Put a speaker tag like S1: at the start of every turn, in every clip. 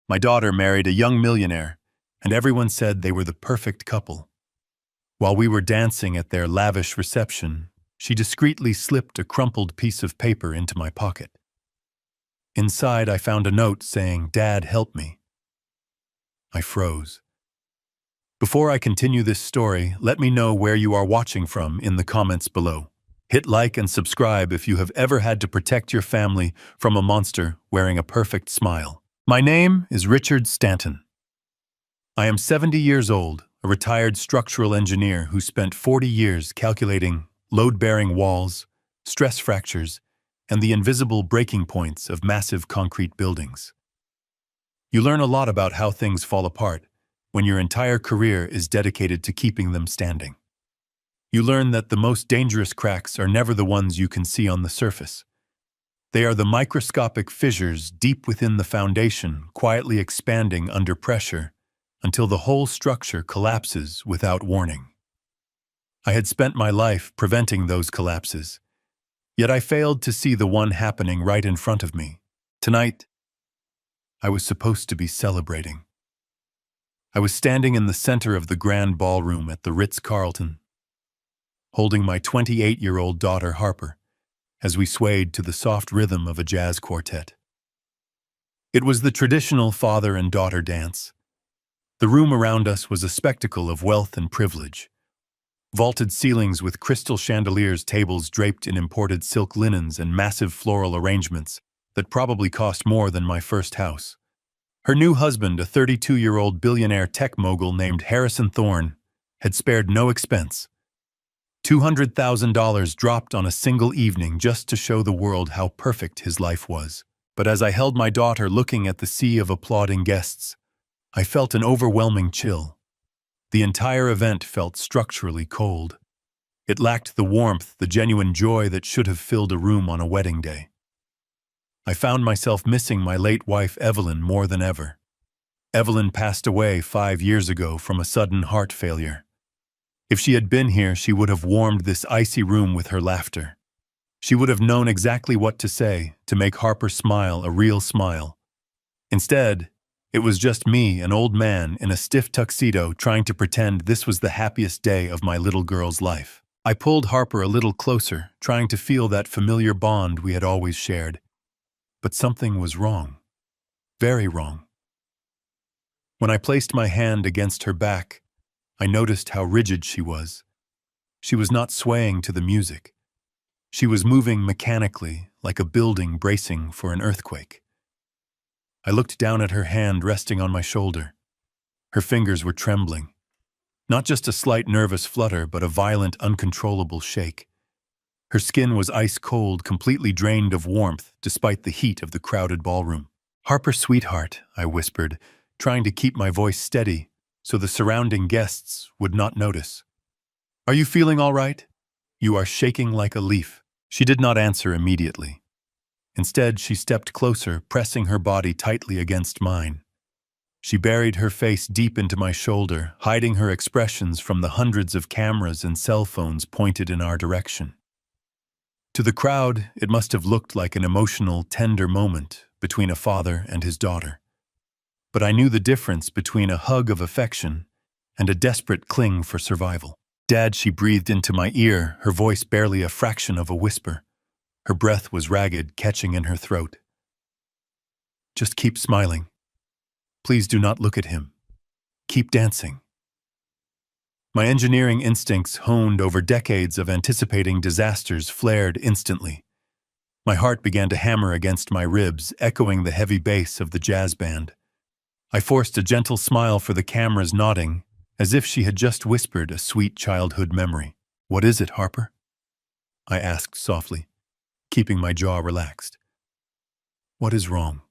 S1: My daughter married a young millionaire, and everyone said they were the perfect couple. While we were dancing at their lavish reception, she discreetly slipped a crumpled piece of paper into my pocket. Inside, I found a note saying, "Dad, help me." I froze. Before I continue this story, let me know where you are watching from in the comments below. Hit like and subscribe if you have ever had to protect your family from a monster wearing a perfect smile. My name is Richard Stanton. I am 70 years old, a retired structural engineer who spent 40 years calculating load-bearing walls, stress fractures, and the invisible breaking points of massive concrete buildings. You learn a lot about how things fall apart when your entire career is dedicated to keeping them standing. You learn that the most dangerous cracks are never the ones you can see on the surface. They are the microscopic fissures deep within the foundation, quietly expanding under pressure until the whole structure collapses without warning. I had spent my life preventing those collapses, yet I failed to see the one happening right in front of me. Tonight, I was supposed to be celebrating. I was standing in the center of the grand ballroom at the Ritz-Carlton, holding my 28-year-old daughter Harper, as we swayed to the soft rhythm of a jazz quartet. It was the traditional father and daughter dance. The room around us was a spectacle of wealth and privilege. Vaulted ceilings with crystal chandeliers, tables draped in imported silk linens, and massive floral arrangements that probably cost more than my first house. Her new husband, a 32-year-old billionaire tech mogul named Harrison Thorne, had spared no expense. $200,000 dropped on a single evening just to show the world how perfect his life was. But as I held my daughter looking at the sea of applauding guests, I felt an overwhelming chill. The entire event felt structurally cold. It lacked the warmth, the genuine joy that should have filled a room on a wedding day. I found myself missing my late wife Evelyn more than ever. Evelyn passed away 5 years ago from a sudden heart failure. If she had been here, she would have warmed this icy room with her laughter. She would have known exactly what to say to make Harper smile a real smile. Instead, it was just me, an old man in a stiff tuxedo, trying to pretend this was the happiest day of my little girl's life. I pulled Harper a little closer, trying to feel that familiar bond we had always shared. But something was wrong. Very wrong. When I placed my hand against her back, I noticed how rigid she was. She was not swaying to the music. She was moving mechanically, like a building bracing for an earthquake. I looked down at her hand resting on my shoulder. Her fingers were trembling. Not just a slight nervous flutter, but a violent, uncontrollable shake. Her skin was ice cold, completely drained of warmth, despite the heat of the crowded ballroom. "Harper, sweetheart," I whispered, trying to keep my voice steady so the surrounding guests would not notice. "Are you feeling all right? You are shaking like a leaf." She did not answer immediately. Instead, she stepped closer, pressing her body tightly against mine. She buried her face deep into my shoulder, hiding her expressions from the hundreds of cameras and cell phones pointed in our direction. To the crowd, it must have looked like an emotional, tender moment between a father and his daughter. But I knew the difference between a hug of affection and a desperate cling for survival. "Dad," she breathed into my ear, her voice barely a fraction of a whisper. Her breath was ragged, catching in her throat. "Just keep smiling. Please do not look at him. Keep dancing." My engineering instincts, honed over decades of anticipating disasters, flared instantly. My heart began to hammer against my ribs, echoing the heavy bass of the jazz band. I forced a gentle smile for the cameras, nodding, as if she had just whispered a sweet childhood memory. "What is it, Harper?" I asked softly, keeping my jaw relaxed. "What is wrong?"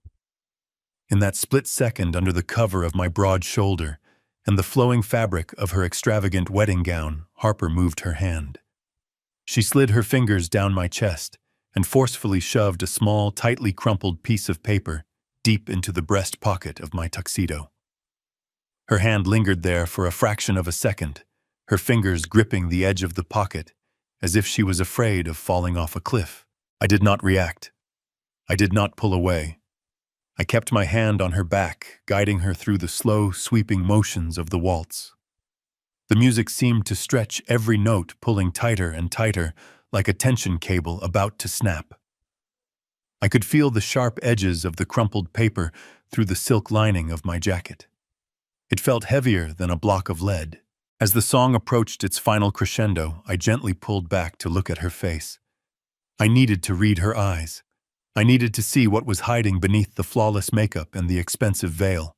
S1: In that split second, under the cover of my broad shoulder and the flowing fabric of her extravagant wedding gown, Harper moved her hand. She slid her fingers down my chest and forcefully shoved a small, tightly crumpled piece of paper deep into the breast pocket of my tuxedo. Her hand lingered there for a fraction of a second, her fingers gripping the edge of the pocket as if she was afraid of falling off a cliff. I did not react. I did not pull away. I kept my hand on her back, guiding her through the slow, sweeping motions of the waltz. The music seemed to stretch every note, pulling tighter and tighter, like a tension cable about to snap. I could feel the sharp edges of the crumpled paper through the silk lining of my jacket. It felt heavier than a block of lead. As the song approached its final crescendo, I gently pulled back to look at her face. I needed to read her eyes. I needed to see what was hiding beneath the flawless makeup and the expensive veil.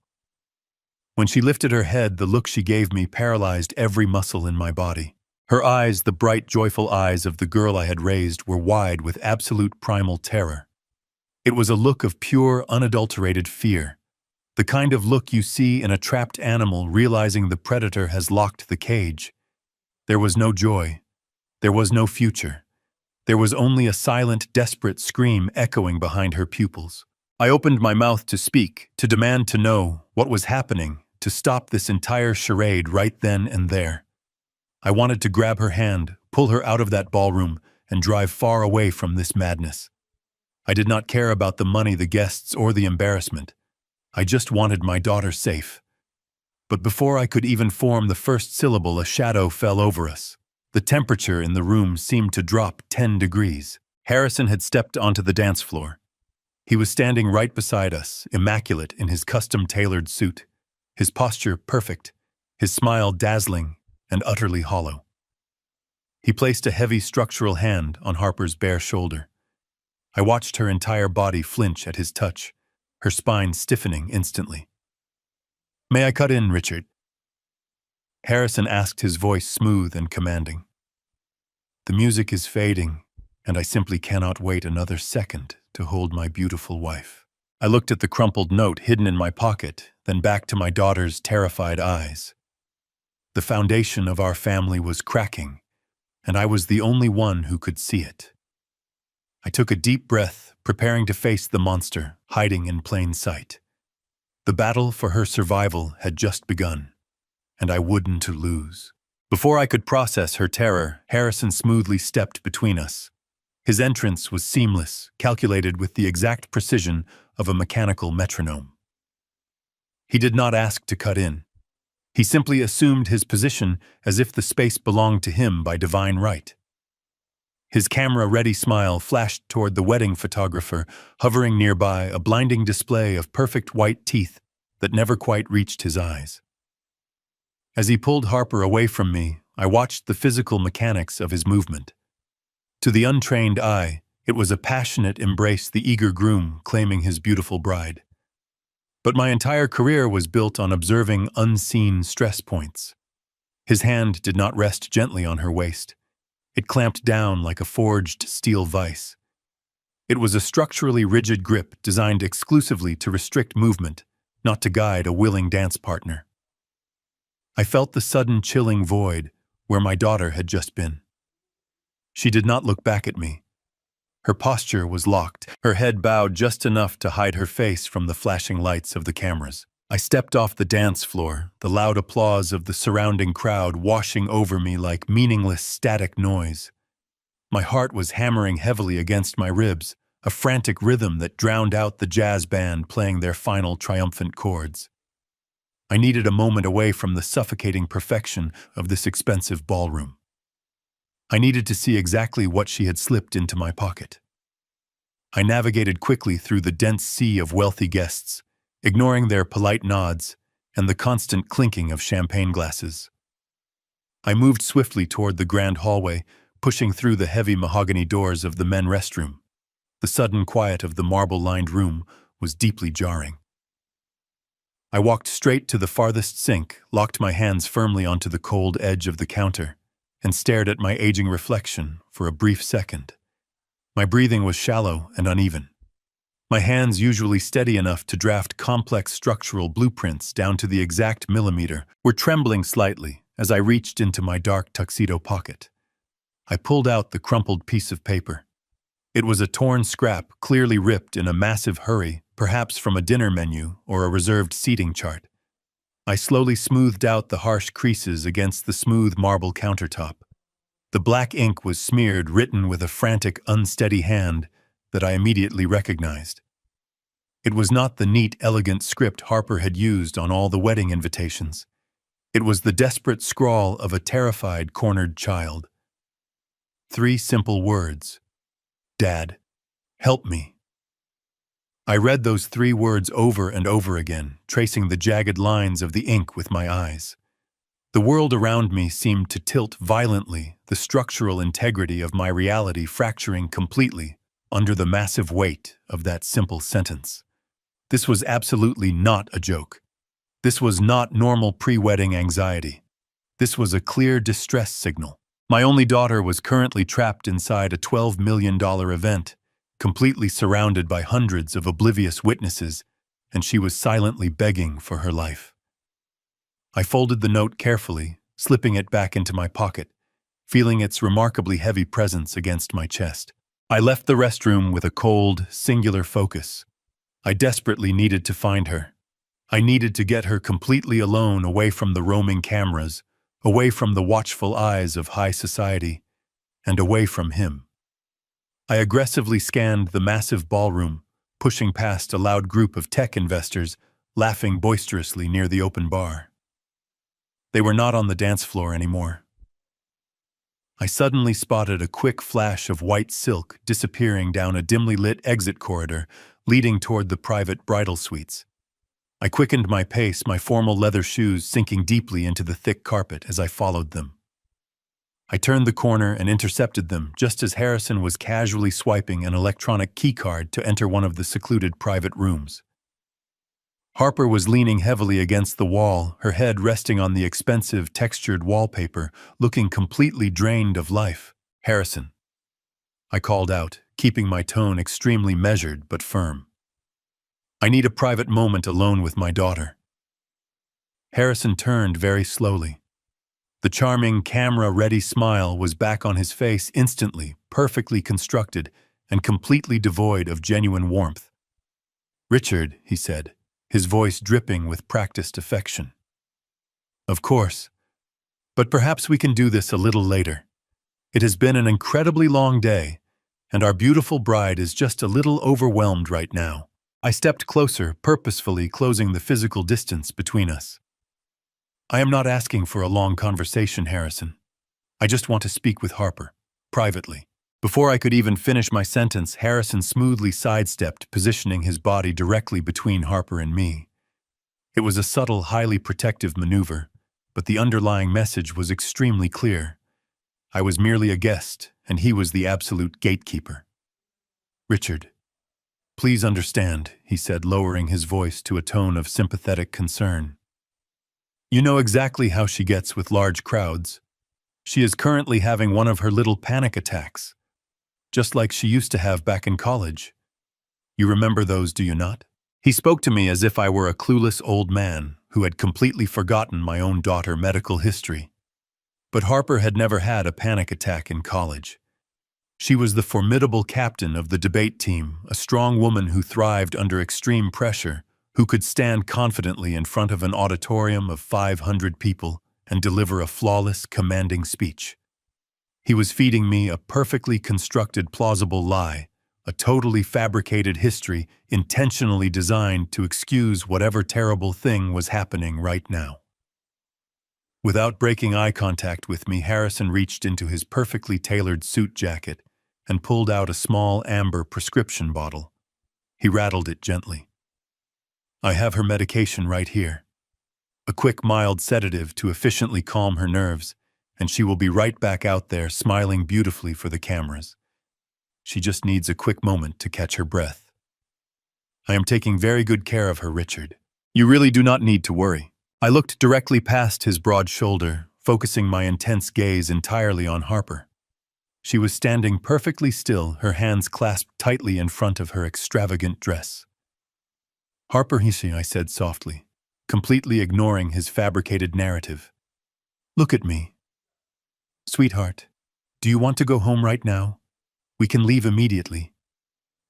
S1: When she lifted her head, the look she gave me paralyzed every muscle in my body. Her eyes, the bright, joyful eyes of the girl I had raised, were wide with absolute primal terror. It was a look of pure, unadulterated fear. The kind of look you see in a trapped animal realizing the predator has locked the cage. There was no joy. There was no future. There was only a silent, desperate scream echoing behind her pupils. I opened my mouth to speak, to demand to know what was happening, to stop this entire charade right then and there. I wanted to grab her hand, pull her out of that ballroom, and drive far away from this madness. I did not care about the money, the guests, or the embarrassment. I just wanted my daughter safe. But before I could even form the first syllable, a shadow fell over us. The temperature in the room seemed to drop 10 degrees. Harrison had stepped onto the dance floor. He was standing right beside us, immaculate in his custom-tailored suit, his posture perfect, his smile dazzling and utterly hollow. He placed a heavy structural hand on Harper's bare shoulder. I watched her entire body flinch at his touch, her spine stiffening instantly. "May I cut in, Richard?" Harrison asked, his voice smooth and commanding. "The music is fading, and I simply cannot wait another second to hold my beautiful wife." I looked at the crumpled note hidden in my pocket, then back to my daughter's terrified eyes. The foundation of our family was cracking, and I was the only one who could see it. I took a deep breath, preparing to face the monster hiding in plain sight. The battle for her survival had just begun, and I wouldn't lose. Before I could process her terror, Harrison smoothly stepped between us. His entrance was seamless, calculated with the exact precision of a mechanical metronome. He did not ask to cut in. He simply assumed his position as if the space belonged to him by divine right. His camera-ready smile flashed toward the wedding photographer, hovering nearby, a blinding display of perfect white teeth that never quite reached his eyes. As he pulled Harper away from me, I watched the physical mechanics of his movement. To the untrained eye, it was a passionate embrace, the eager groom claiming his beautiful bride. But my entire career was built on observing unseen stress points. His hand did not rest gently on her waist. It clamped down like a forged steel vise. It was a structurally rigid grip designed exclusively to restrict movement, not to guide a willing dance partner. I felt the sudden chilling void where my daughter had just been. She did not look back at me. Her posture was locked, her head bowed just enough to hide her face from the flashing lights of the cameras. I stepped off the dance floor, the loud applause of the surrounding crowd washing over me like meaningless static noise. My heart was hammering heavily against my ribs, a frantic rhythm that drowned out the jazz band playing their final triumphant chords. I needed a moment away from the suffocating perfection of this expensive ballroom. I needed to see exactly what she had slipped into my pocket. I navigated quickly through the dense sea of wealthy guests, ignoring their polite nods and the constant clinking of champagne glasses. I moved swiftly toward the grand hallway, pushing through the heavy mahogany doors of the men's restroom. The sudden quiet of the marble-lined room was deeply jarring. I walked straight to the farthest sink, locked my hands firmly onto the cold edge of the counter, and stared at my aging reflection for a brief second. My breathing was shallow and uneven. My hands, usually steady enough to draft complex structural blueprints down to the exact millimeter, were trembling slightly as I reached into my dark tuxedo pocket. I pulled out the crumpled piece of paper. It was a torn scrap, clearly ripped in a massive hurry, perhaps from a dinner menu or a reserved seating chart. I slowly smoothed out the harsh creases against the smooth marble countertop. The black ink was smeared, written with a frantic, unsteady hand that I immediately recognized. It was not the neat, elegant script Harper had used on all the wedding invitations. It was the desperate scrawl of a terrified, cornered child. 3 simple words. Dad, help me. I read those 3 words over and over again, tracing the jagged lines of the ink with my eyes. The world around me seemed to tilt violently, the structural integrity of my reality fracturing completely under the massive weight of that simple sentence. This was absolutely not a joke. This was not normal pre-wedding anxiety. This was a clear distress signal. My only daughter was currently trapped inside a $12 million event, completely surrounded by hundreds of oblivious witnesses, and she was silently begging for her life. I folded the note carefully, slipping it back into my pocket, feeling its remarkably heavy presence against my chest. I left the restroom with a cold, singular focus. I desperately needed to find her. I needed to get her completely alone, away from the roaming cameras, away from the watchful eyes of high society, and away from him. I aggressively scanned the massive ballroom, pushing past a loud group of tech investors, laughing boisterously near the open bar. They were not on the dance floor anymore. I suddenly spotted a quick flash of white silk disappearing down a dimly lit exit corridor leading toward the private bridal suites. I quickened my pace, my formal leather shoes sinking deeply into the thick carpet as I followed them. I turned the corner and intercepted them just as Harrison was casually swiping an electronic keycard to enter one of the secluded private rooms. Harper was leaning heavily against the wall, her head resting on the expensive, textured wallpaper, looking completely drained of life. "Harrison," I called out, keeping my tone extremely measured but firm. "I need a private moment alone with my daughter." Harrison turned very slowly. The charming, camera-ready smile was back on his face instantly, perfectly constructed, and completely devoid of genuine warmth. "Richard," he said, his voice dripping with practiced affection. "Of course. But perhaps we can do this a little later. It has been an incredibly long day, and our beautiful bride is just a little overwhelmed right now." I stepped closer, purposefully closing the physical distance between us. "I am not asking for a long conversation, Harrison. I just want to speak with Harper, privately." Before I could even finish my sentence, Harrison smoothly sidestepped, positioning his body directly between Harper and me. It was a subtle, highly protective maneuver, but the underlying message was extremely clear. I was merely a guest, and he was the absolute gatekeeper. "Richard, please understand," he said, lowering his voice to a tone of sympathetic concern. "You know exactly how she gets with large crowds. She is currently having one of her little panic attacks, just like she used to have back in college. You remember those, do you not?" He spoke to me as if I were a clueless old man who had completely forgotten my own daughter's medical history. But Harper had never had a panic attack in college. She was the formidable captain of the debate team, a strong woman who thrived under extreme pressure, who could stand confidently in front of an auditorium of 500 people and deliver a flawless, commanding speech. He was feeding me a perfectly constructed, plausible lie, a totally fabricated history intentionally designed to excuse whatever terrible thing was happening right now. Without breaking eye contact with me, Harrison reached into his perfectly tailored suit jacket and pulled out a small amber prescription bottle. He rattled it gently. "I have her medication right here. A quick, mild sedative to efficiently calm her nerves, and she will be right back out there smiling beautifully for the cameras. She just needs a quick moment to catch her breath. I am taking very good care of her, Richard. You really do not need to worry." I looked directly past his broad shoulder, focusing my intense gaze entirely on Harper. She was standing perfectly still, her hands clasped tightly in front of her extravagant dress. "Harper," I said softly, completely ignoring his fabricated narrative. "Look at me. Sweetheart, do you want to go home right now? We can leave immediately.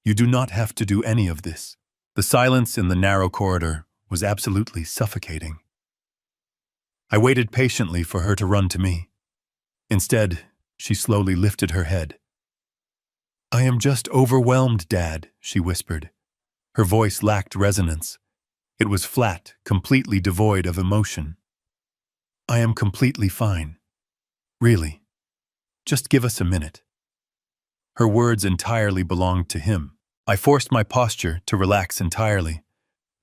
S1: You do not have to do any of this." The silence in the narrow corridor was absolutely suffocating. I waited patiently for her to run to me. Instead, she slowly lifted her head. "I am just overwhelmed, Dad," she whispered. Her voice lacked resonance. It was flat, completely devoid of emotion. "I am completely fine. Really. Just give us a minute." Her words entirely belonged to him. I forced my posture to relax entirely,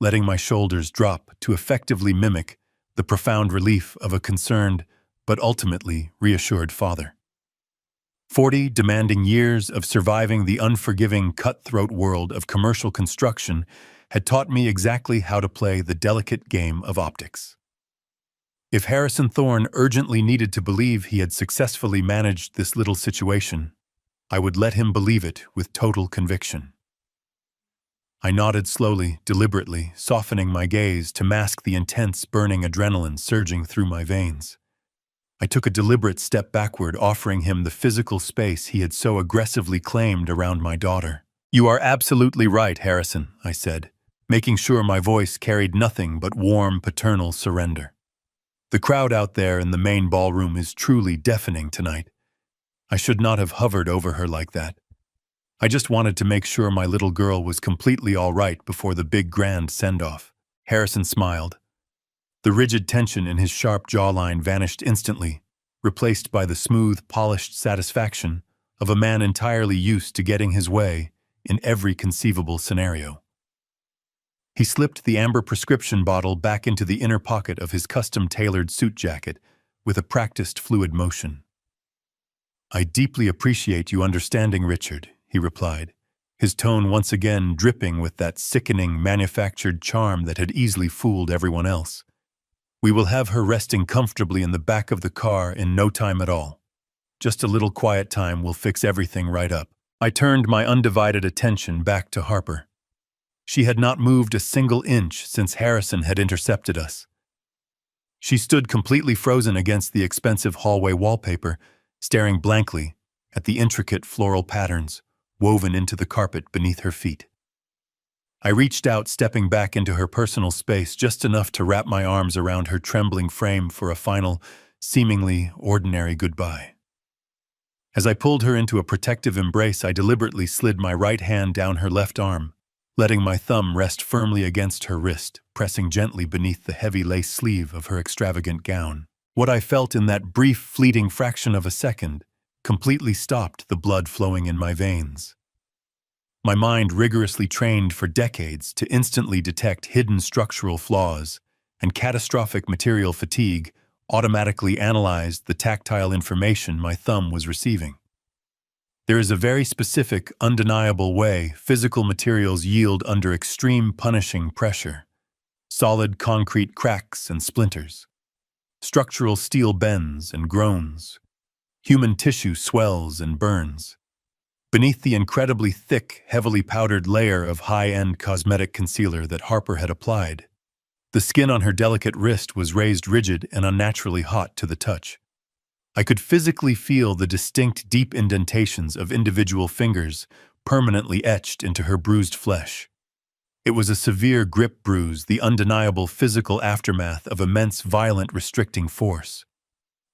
S1: letting my shoulders drop to effectively mimic the profound relief of a concerned but ultimately reassured father. 40 demanding years of surviving the unforgiving, cutthroat world of commercial construction had taught me exactly how to play the delicate game of optics. If Harrison Thorne urgently needed to believe he had successfully managed this little situation, I would let him believe it with total conviction. I nodded slowly, deliberately, softening my gaze to mask the intense, burning adrenaline surging through my veins. I took a deliberate step backward, offering him the physical space he had so aggressively claimed around my daughter. "You are absolutely right, Harrison," I said, making sure my voice carried nothing but warm, paternal surrender. "The crowd out there in the main ballroom is truly deafening tonight. I should not have hovered over her like that. I just wanted to make sure my little girl was completely all right before the big grand send-off." Harrison smiled. The rigid tension in his sharp jawline vanished instantly, replaced by the smooth, polished satisfaction of a man entirely used to getting his way in every conceivable scenario. He slipped the amber prescription bottle back into the inner pocket of his custom-tailored suit jacket with a practiced, fluid motion. "I deeply appreciate you understanding, Richard," he replied, his tone once again dripping with that sickening, manufactured charm that had easily fooled everyone else. "We will have her resting comfortably in the back of the car in no time at all. Just a little quiet time will fix everything right up." I turned my undivided attention back to Harper. She had not moved a single inch since Harrison had intercepted us. She stood completely frozen against the expensive hallway wallpaper, staring blankly at the intricate floral patterns woven into the carpet beneath her feet. I reached out, stepping back into her personal space just enough to wrap my arms around her trembling frame for a final, seemingly ordinary goodbye. As I pulled her into a protective embrace, I deliberately slid my right hand down her left arm, letting my thumb rest firmly against her wrist, pressing gently beneath the heavy lace sleeve of her extravagant gown. What I felt in that brief, fleeting fraction of a second completely stopped the blood flowing in my veins. My mind, rigorously trained for decades to instantly detect hidden structural flaws and catastrophic material fatigue, automatically analyzed the tactile information my thumb was receiving. There is a very specific, undeniable way physical materials yield under extreme punishing pressure. Solid concrete cracks and splinters. Structural steel bends and groans. Human tissue swells and burns. Beneath the incredibly thick, heavily powdered layer of high-end cosmetic concealer that Harper had applied, the skin on her delicate wrist was raised rigid and unnaturally hot to the touch. I could physically feel the distinct deep indentations of individual fingers permanently etched into her bruised flesh. It was a severe grip bruise, the undeniable physical aftermath of immense violent restricting force.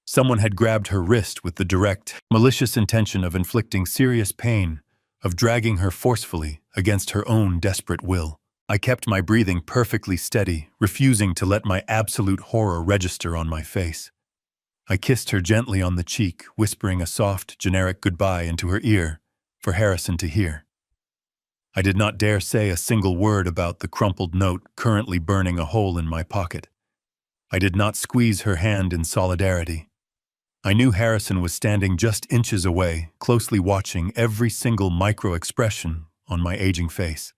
S1: Someone had grabbed her wrist with the direct, malicious intention of inflicting serious pain, of dragging her forcefully against her own desperate will. I kept my breathing perfectly steady, refusing to let my absolute horror register on my face. I kissed her gently on the cheek, whispering a soft, generic goodbye into her ear for Harrison to hear. I did not dare say a single word about the crumpled note currently burning a hole in my pocket. I did not squeeze her hand in solidarity. I knew Harrison was standing just inches away, closely watching every single micro-expression on my aging face.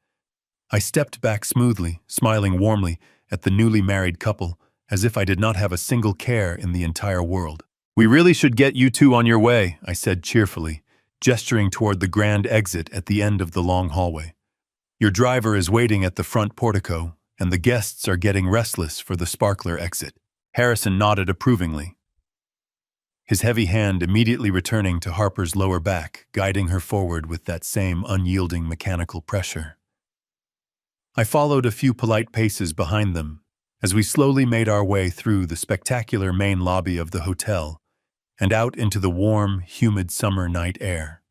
S1: I stepped back smoothly, smiling warmly at the newly married couple, as if I did not have a single care in the entire world. "We really should get you two on your way," I said cheerfully, gesturing toward the grand exit at the end of the long hallway. "Your driver is waiting at the front portico, and the guests are getting restless for the sparkler exit." Harrison nodded approvingly, his heavy hand immediately returning to Harper's lower back, guiding her forward with that same unyielding mechanical pressure. I followed a few polite paces behind them as we slowly made our way through the spectacular main lobby of the hotel and out into the warm, humid summer night air.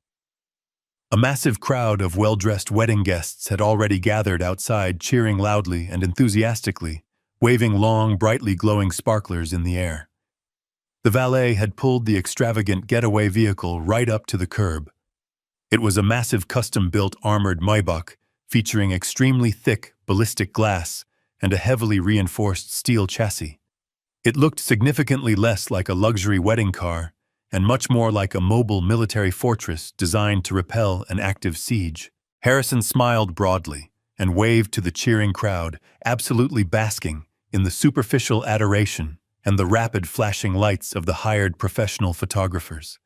S1: A massive crowd of well-dressed wedding guests had already gathered outside, cheering loudly and enthusiastically, waving long, brightly glowing sparklers in the air. The valet had pulled the extravagant getaway vehicle right up to the curb. It was a massive custom-built armored Maybach featuring extremely thick ballistic glass and a heavily reinforced steel chassis. It looked significantly less like a luxury wedding car and much more like a mobile military fortress designed to repel an active siege. Harrison smiled broadly and waved to the cheering crowd, absolutely basking in the superficial adoration and the rapid flashing lights of the hired professional photographers.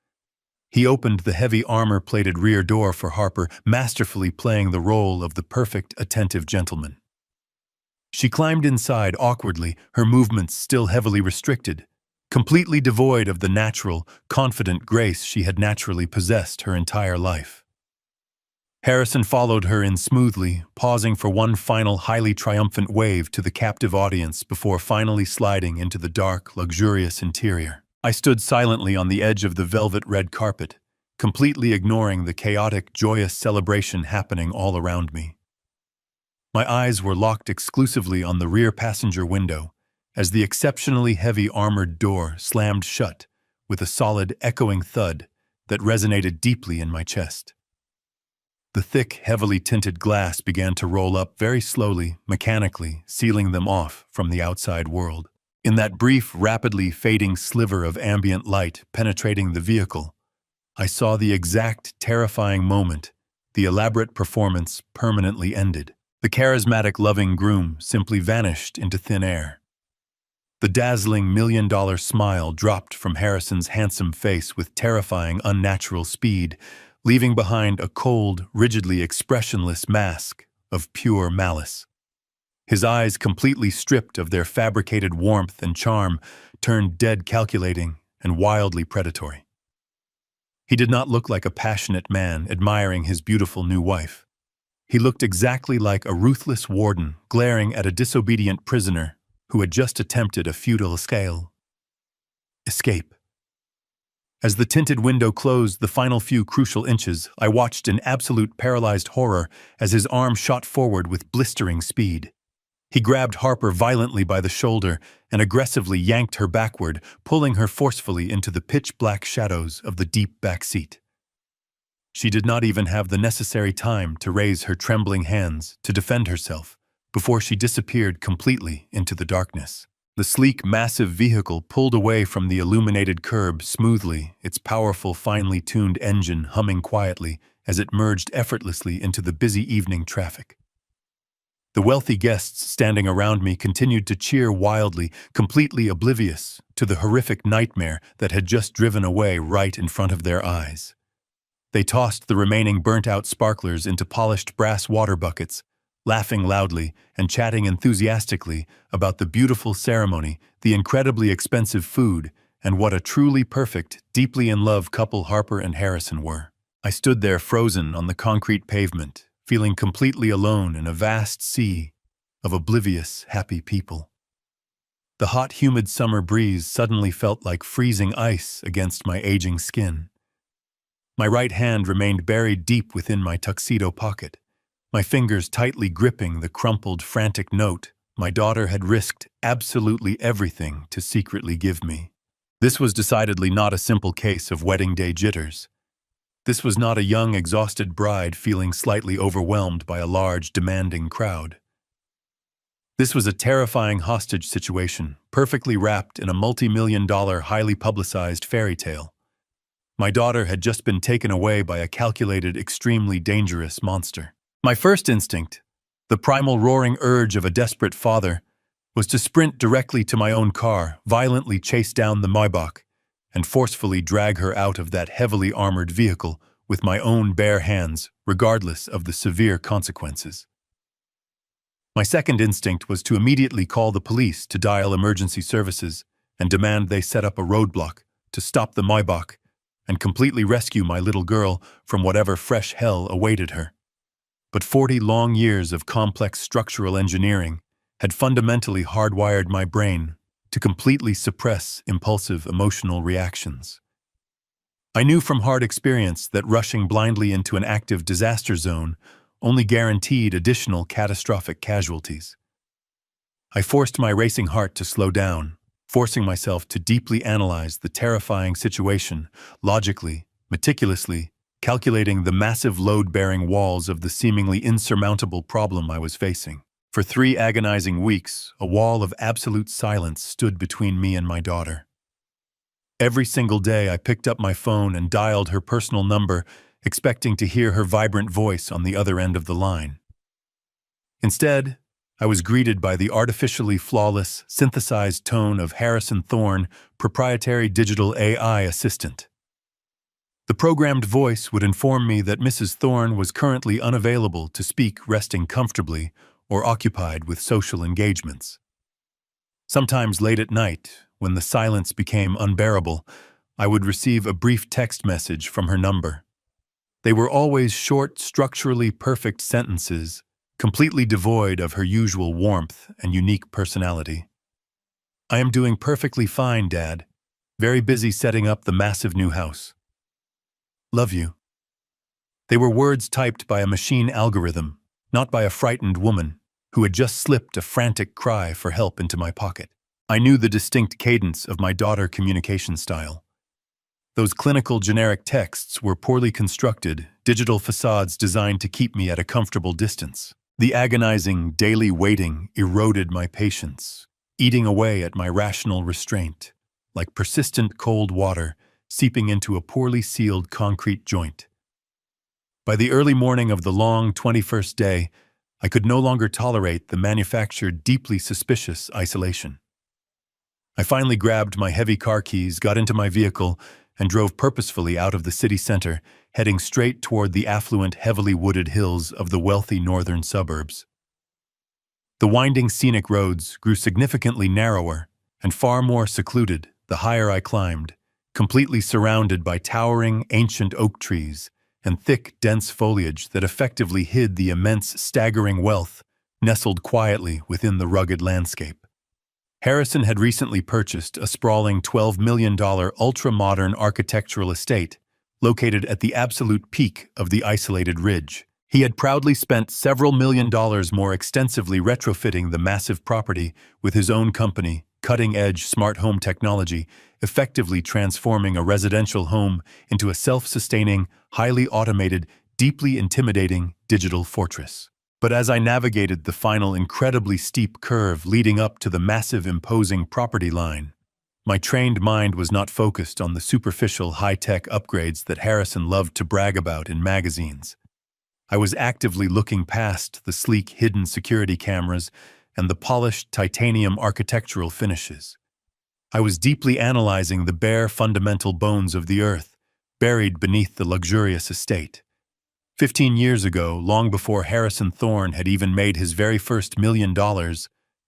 S1: He opened the heavy armor-plated rear door for Harper, masterfully playing the role of the perfect, attentive gentleman. She climbed inside awkwardly, her movements still heavily restricted, completely devoid of the natural, confident grace she had naturally possessed her entire life. Harrison followed her in smoothly, pausing for one final highly triumphant wave to the captive audience before finally sliding into the dark, luxurious interior. I stood silently on the edge of the velvet red carpet, completely ignoring the chaotic, joyous celebration happening all around me. My eyes were locked exclusively on the rear passenger window as the exceptionally heavy armored door slammed shut with a solid, echoing thud that resonated deeply in my chest. The thick, heavily tinted glass began to roll up very slowly, mechanically, sealing them off from the outside world. In that brief, rapidly fading sliver of ambient light penetrating the vehicle, I saw the exact, terrifying moment the elaborate performance permanently ended. The charismatic, loving groom simply vanished into thin air. The dazzling $1 million smile dropped from Harrison's handsome face with terrifying, unnatural speed, leaving behind a cold, rigidly expressionless mask of pure malice. His eyes, completely stripped of their fabricated warmth and charm, turned dead calculating and wildly predatory. He did not look like a passionate man admiring his beautiful new wife. He looked exactly like a ruthless warden glaring at a disobedient prisoner who had just attempted a futile escape. As the tinted window closed the final few crucial inches, I watched in absolute paralyzed horror as his arm shot forward with blistering speed. He grabbed Harper violently by the shoulder and aggressively yanked her backward, pulling her forcefully into the pitch-black shadows of the deep back seat. She did not even have the necessary time to raise her trembling hands to defend herself before she disappeared completely into the darkness. The sleek, massive vehicle pulled away from the illuminated curb smoothly, its powerful, finely tuned engine humming quietly as it merged effortlessly into the busy evening traffic. The wealthy guests standing around me continued to cheer wildly, completely oblivious to the horrific nightmare that had just driven away right in front of their eyes. They tossed the remaining burnt-out sparklers into polished brass water buckets, laughing loudly and chatting enthusiastically about the beautiful ceremony, the incredibly expensive food, and what a truly perfect, deeply in love couple Harper and Harrison were. I stood there frozen on the concrete pavement, feeling completely alone in a vast sea of oblivious, happy people. The hot, humid summer breeze suddenly felt like freezing ice against my aging skin. My right hand remained buried deep within my tuxedo pocket, my fingers tightly gripping the crumpled, frantic note my daughter had risked absolutely everything to secretly give me. This was decidedly not a simple case of wedding day jitters. This was not a young, exhausted bride feeling slightly overwhelmed by a large, demanding crowd. This was a terrifying hostage situation, perfectly wrapped in a multi-million-dollar, highly publicized fairy tale. My daughter had just been taken away by a calculated, extremely dangerous monster. My first instinct, the primal roaring urge of a desperate father, was to sprint directly to my own car, violently chase down the Maybach, and forcefully drag her out of that heavily armored vehicle with my own bare hands, regardless of the severe consequences. My second instinct was to immediately call the police to dial emergency services and demand they set up a roadblock to stop the Maybach and completely rescue my little girl from whatever fresh hell awaited her. But 40 long years of complex structural engineering had fundamentally hardwired my brain to completely suppress impulsive emotional reactions. I knew from hard experience that rushing blindly into an active disaster zone only guaranteed additional catastrophic casualties. I forced my racing heart to slow down, forcing myself to deeply analyze the terrifying situation, logically, meticulously, calculating the massive load-bearing walls of the seemingly insurmountable problem I was facing. For 3 agonizing weeks, a wall of absolute silence stood between me and my daughter. Every single day I picked up my phone and dialed her personal number, expecting to hear her vibrant voice on the other end of the line. Instead, I was greeted by the artificially flawless, synthesized tone of Harrison Thorne, proprietary digital AI assistant. The programmed voice would inform me that Mrs. Thorne was currently unavailable to speak, resting comfortably or occupied with social engagements. Sometimes late at night, when the silence became unbearable, I would receive a brief text message from her number. They were always short, structurally perfect sentences, completely devoid of her usual warmth and unique personality. "I am doing perfectly fine, Dad. Very busy setting up the massive new house. Love you." They were words typed by a machine algorithm, not by a frightened woman who had just slipped a frantic cry for help into my pocket. I knew the distinct cadence of my daughter communication style. Those clinical generic texts were poorly constructed, digital facades designed to keep me at a comfortable distance. The agonizing daily waiting eroded my patience, eating away at my rational restraint, like persistent cold water seeping into a poorly sealed concrete joint. By the early morning of the long 21st day, I could no longer tolerate the manufactured, deeply suspicious isolation. I finally grabbed my heavy car keys, got into my vehicle, and drove purposefully out of the city center, heading straight toward the affluent, heavily wooded hills of the wealthy northern suburbs. The winding scenic roads grew significantly narrower and far more secluded the higher I climbed, completely surrounded by towering, ancient oak trees and thick, dense foliage that effectively hid the immense, staggering wealth nestled quietly within the rugged landscape. Harrison had recently purchased a sprawling $12 million ultra-modern architectural estate located at the absolute peak of the isolated ridge. He had proudly spent several $1,000,000 more extensively retrofitting the massive property with his own company, cutting-edge smart home technology, effectively transforming a residential home into a self-sustaining, highly automated, deeply intimidating digital fortress. But as I navigated the final incredibly steep curve leading up to the massive imposing property line, my trained mind was not focused on the superficial high-tech upgrades that Harrison loved to brag about in magazines. I was actively looking past the sleek hidden security cameras and the polished titanium architectural finishes. I was deeply analyzing the bare fundamental bones of the earth, buried beneath the luxurious estate. 15 years ago, long before Harrison Thorne had even made his very first $1 million,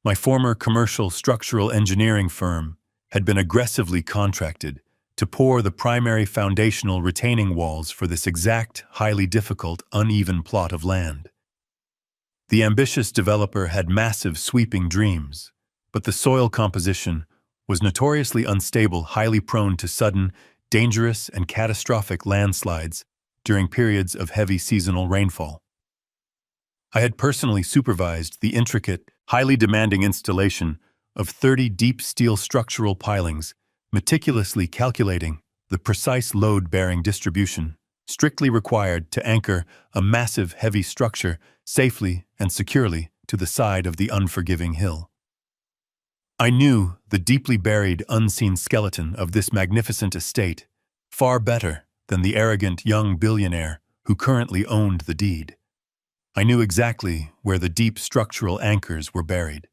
S1: my former commercial structural engineering firm had been aggressively contracted to pour the primary foundational retaining walls for this exact, highly difficult, uneven plot of land. The ambitious developer had massive, sweeping dreams, but the soil composition was notoriously unstable, highly prone to sudden, dangerous, and catastrophic landslides during periods of heavy seasonal rainfall. I had personally supervised the intricate, highly demanding installation of 30 deep steel structural pilings, meticulously calculating the precise load-bearing distribution strictly required to anchor a massive, heavy structure safely and securely to the side of the unforgiving hill. I knew the deeply buried, unseen skeleton of this magnificent estate far better than the arrogant young billionaire who currently owned the deed. I knew exactly where the deep structural anchors were buried.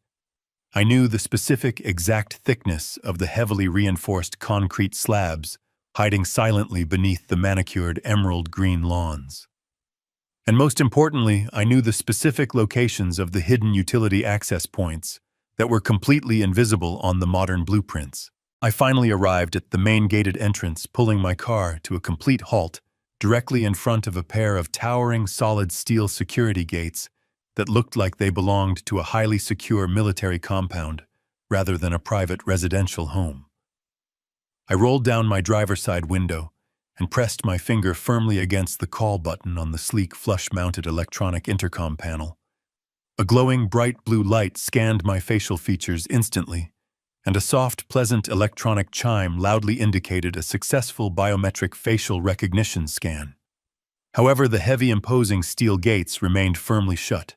S1: I knew the specific exact thickness of the heavily reinforced concrete slabs hiding silently beneath the manicured emerald green lawns. And most importantly, I knew the specific locations of the hidden utility access points that were completely invisible on the modern blueprints. I finally arrived at the main gated entrance, pulling my car to a complete halt directly in front of a pair of towering solid steel security gates that looked like they belonged to a highly secure military compound rather than a private residential home. I rolled down my driver's side window and pressed my finger firmly against the call button on the sleek flush-mounted electronic intercom panel. A glowing bright blue light scanned my facial features instantly, and a soft, pleasant electronic chime loudly indicated a successful biometric facial recognition scan. However, the heavy, imposing steel gates remained firmly shut.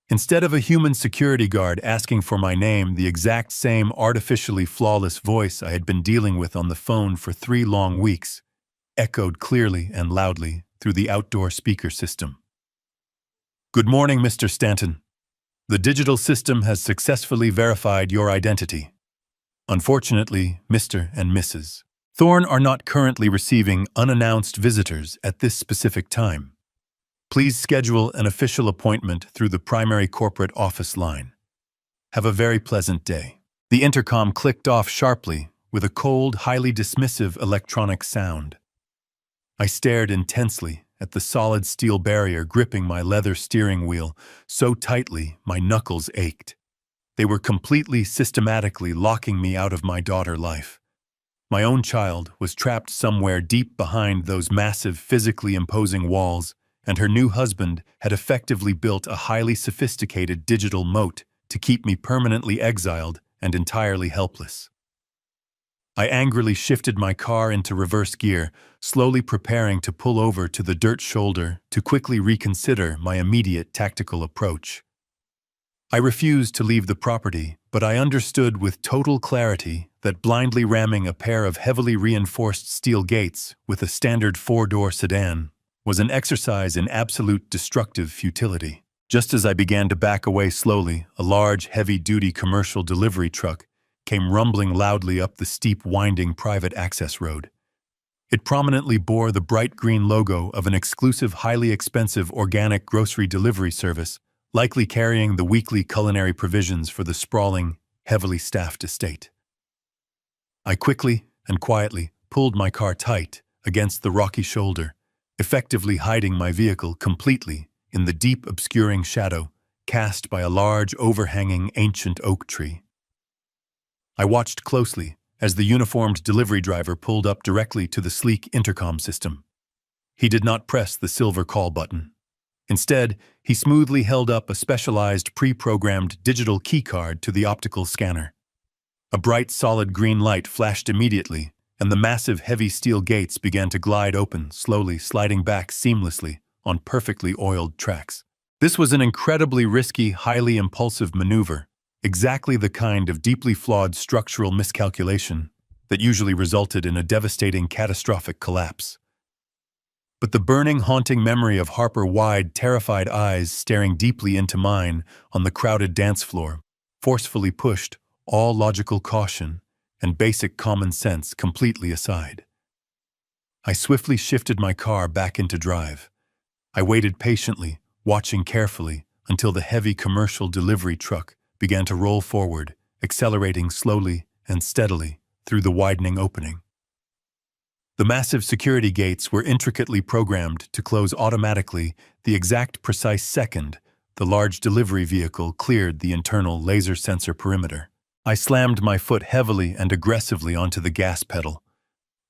S1: Instead of a human security guard asking for my name, the exact same artificially flawless voice I had been dealing with on the phone for 3 long weeks echoed clearly and loudly through the outdoor speaker system. "Good morning, Mr. Stanton. The digital system has successfully verified your identity. Unfortunately, Mr. and Mrs. Thorne are not currently receiving unannounced visitors at this specific time. Please schedule an official appointment through the primary corporate office line. Have a very pleasant day." The intercom clicked off sharply with a cold, highly dismissive electronic sound. I stared intensely at the solid steel barrier gripping my leather steering wheel so tightly my knuckles ached. They were completely, systematically locking me out of my daughter life. My own child was trapped somewhere deep behind those massive, physically imposing walls, and her new husband had effectively built a highly sophisticated digital moat to keep me permanently exiled and entirely helpless. I angrily shifted my car into reverse gear, slowly preparing to pull over to the dirt shoulder to quickly reconsider my immediate tactical approach. I refused to leave the property, but I understood with total clarity that blindly ramming a pair of heavily reinforced steel gates with a standard 4-door sedan was an exercise in absolute destructive futility. Just as I began to back away slowly, a large, heavy-duty commercial delivery truck came rumbling loudly up the steep, winding private access road. It prominently bore the bright green logo of an exclusive, highly expensive organic grocery delivery service, likely carrying the weekly culinary provisions for the sprawling, heavily staffed estate. I quickly and quietly pulled my car tight against the rocky shoulder, effectively hiding my vehicle completely in the deep, obscuring shadow cast by a large, overhanging ancient oak tree. I watched closely as the uniformed delivery driver pulled up directly to the sleek intercom system. He did not press the silver call button. Instead, he smoothly held up a specialized pre-programmed digital keycard to the optical scanner. A bright, solid green light flashed immediately, and the massive, heavy steel gates began to glide open, slowly sliding back seamlessly on perfectly oiled tracks. This was an incredibly risky, highly impulsive maneuver, exactly the kind of deeply flawed structural miscalculation that usually resulted in a devastating, catastrophic collapse. But the burning, haunting memory of Harper wide, terrified eyes staring deeply into mine on the crowded dance floor forcefully pushed all logical caution and basic common sense completely aside. I swiftly shifted my car back into drive. I waited patiently, watching carefully until the heavy commercial delivery truck began to roll forward, accelerating slowly and steadily through the widening opening. The massive security gates were intricately programmed to close automatically the exact precise second the large delivery vehicle cleared the internal laser sensor perimeter. I slammed my foot heavily and aggressively onto the gas pedal.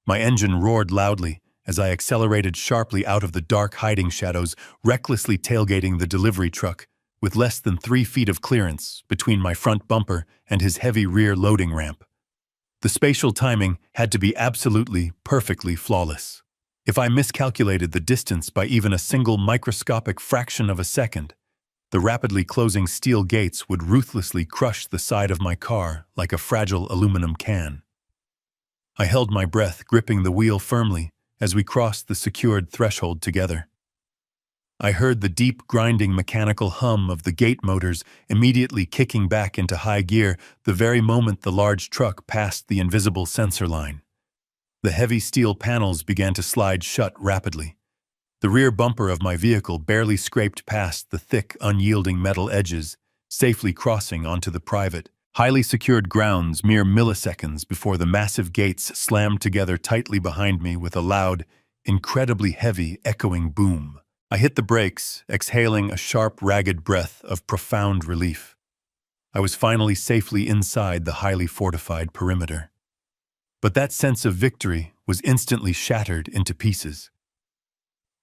S1: My engine roared loudly as I accelerated sharply out of the dark hiding shadows, recklessly tailgating the delivery truck with less than 3 feet of clearance between my front bumper and his heavy rear loading ramp. The spatial timing had to be absolutely, perfectly flawless. If I miscalculated the distance by even a single microscopic fraction of a second, the rapidly closing steel gates would ruthlessly crush the side of my car like a fragile aluminum can. I held my breath, gripping the wheel firmly as we crossed the secured threshold together. I heard the deep, grinding mechanical hum of the gate motors immediately kicking back into high gear the very moment the large truck passed the invisible sensor line. The heavy steel panels began to slide shut rapidly. The rear bumper of my vehicle barely scraped past the thick, unyielding metal edges, safely crossing onto the private, highly secured grounds mere milliseconds before the massive gates slammed together tightly behind me with a loud, incredibly heavy, echoing boom. I hit the brakes, exhaling a sharp, ragged breath of profound relief. I was finally safely inside the highly fortified perimeter. But that sense of victory was instantly shattered into pieces.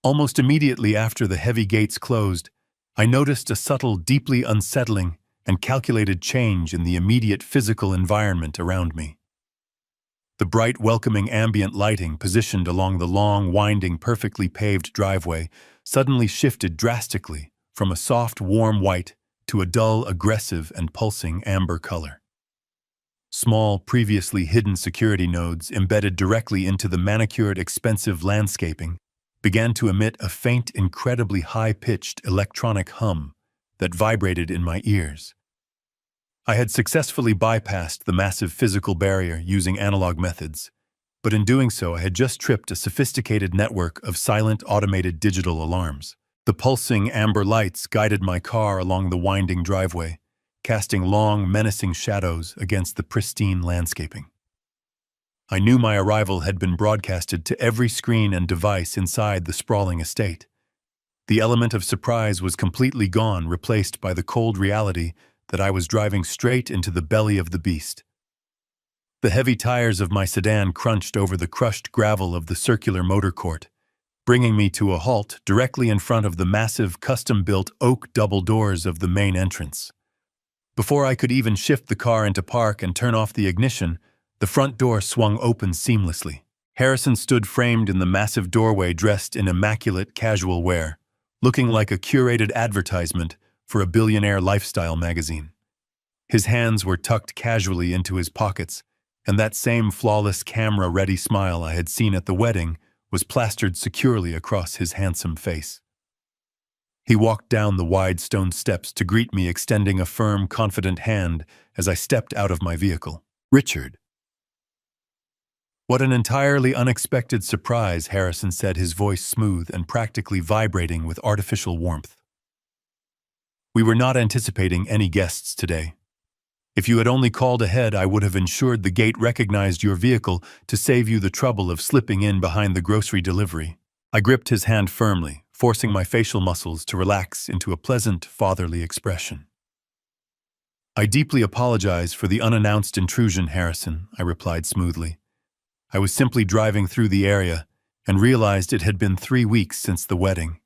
S1: Almost immediately after the heavy gates closed, I noticed a subtle, deeply unsettling, and calculated change in the immediate physical environment around me. The bright, welcoming ambient lighting positioned along the long, winding, perfectly paved driveway suddenly shifted drastically from a soft, warm white to a dull, aggressive, and pulsing amber color. Small, previously hidden security nodes embedded directly into the manicured, expensive landscaping began to emit a faint, incredibly high-pitched electronic hum that vibrated in my ears. I had successfully bypassed the massive physical barrier using analog methods, but in doing so I had just tripped a sophisticated network of silent automated digital alarms. The pulsing amber lights guided my car along the winding driveway, casting long, menacing shadows against the pristine landscaping. I knew my arrival had been broadcasted to every screen and device inside the sprawling estate. The element of surprise was completely gone, replaced by the cold reality that I was driving straight into the belly of the beast. The heavy tires of my sedan crunched over the crushed gravel of the circular motor court, bringing me to a halt directly in front of the massive, custom-built oak double doors of the main entrance. Before I could even shift the car into park and turn off the ignition, the front door swung open seamlessly. Harrison stood framed in the massive doorway dressed in immaculate casual wear, looking like a curated advertisement for a billionaire lifestyle magazine. His hands were tucked casually into his pockets, and that same flawless camera-ready smile I had seen at the wedding was plastered securely across his handsome face. He walked down the wide stone steps to greet me, extending a firm, confident hand as I stepped out of my vehicle. "Richard." "What an entirely unexpected surprise," Harrison said, his voice smooth and practically vibrating with artificial warmth. "We were not anticipating any guests today. If you had only called ahead, I would have ensured the gate recognized your vehicle to save you the trouble of slipping in behind the grocery delivery." I gripped his hand firmly, forcing my facial muscles to relax into a pleasant, fatherly expression. "I deeply apologize for the unannounced intrusion, Harrison," I replied smoothly. "I was simply driving through the area and realized it had been 3 weeks since the wedding.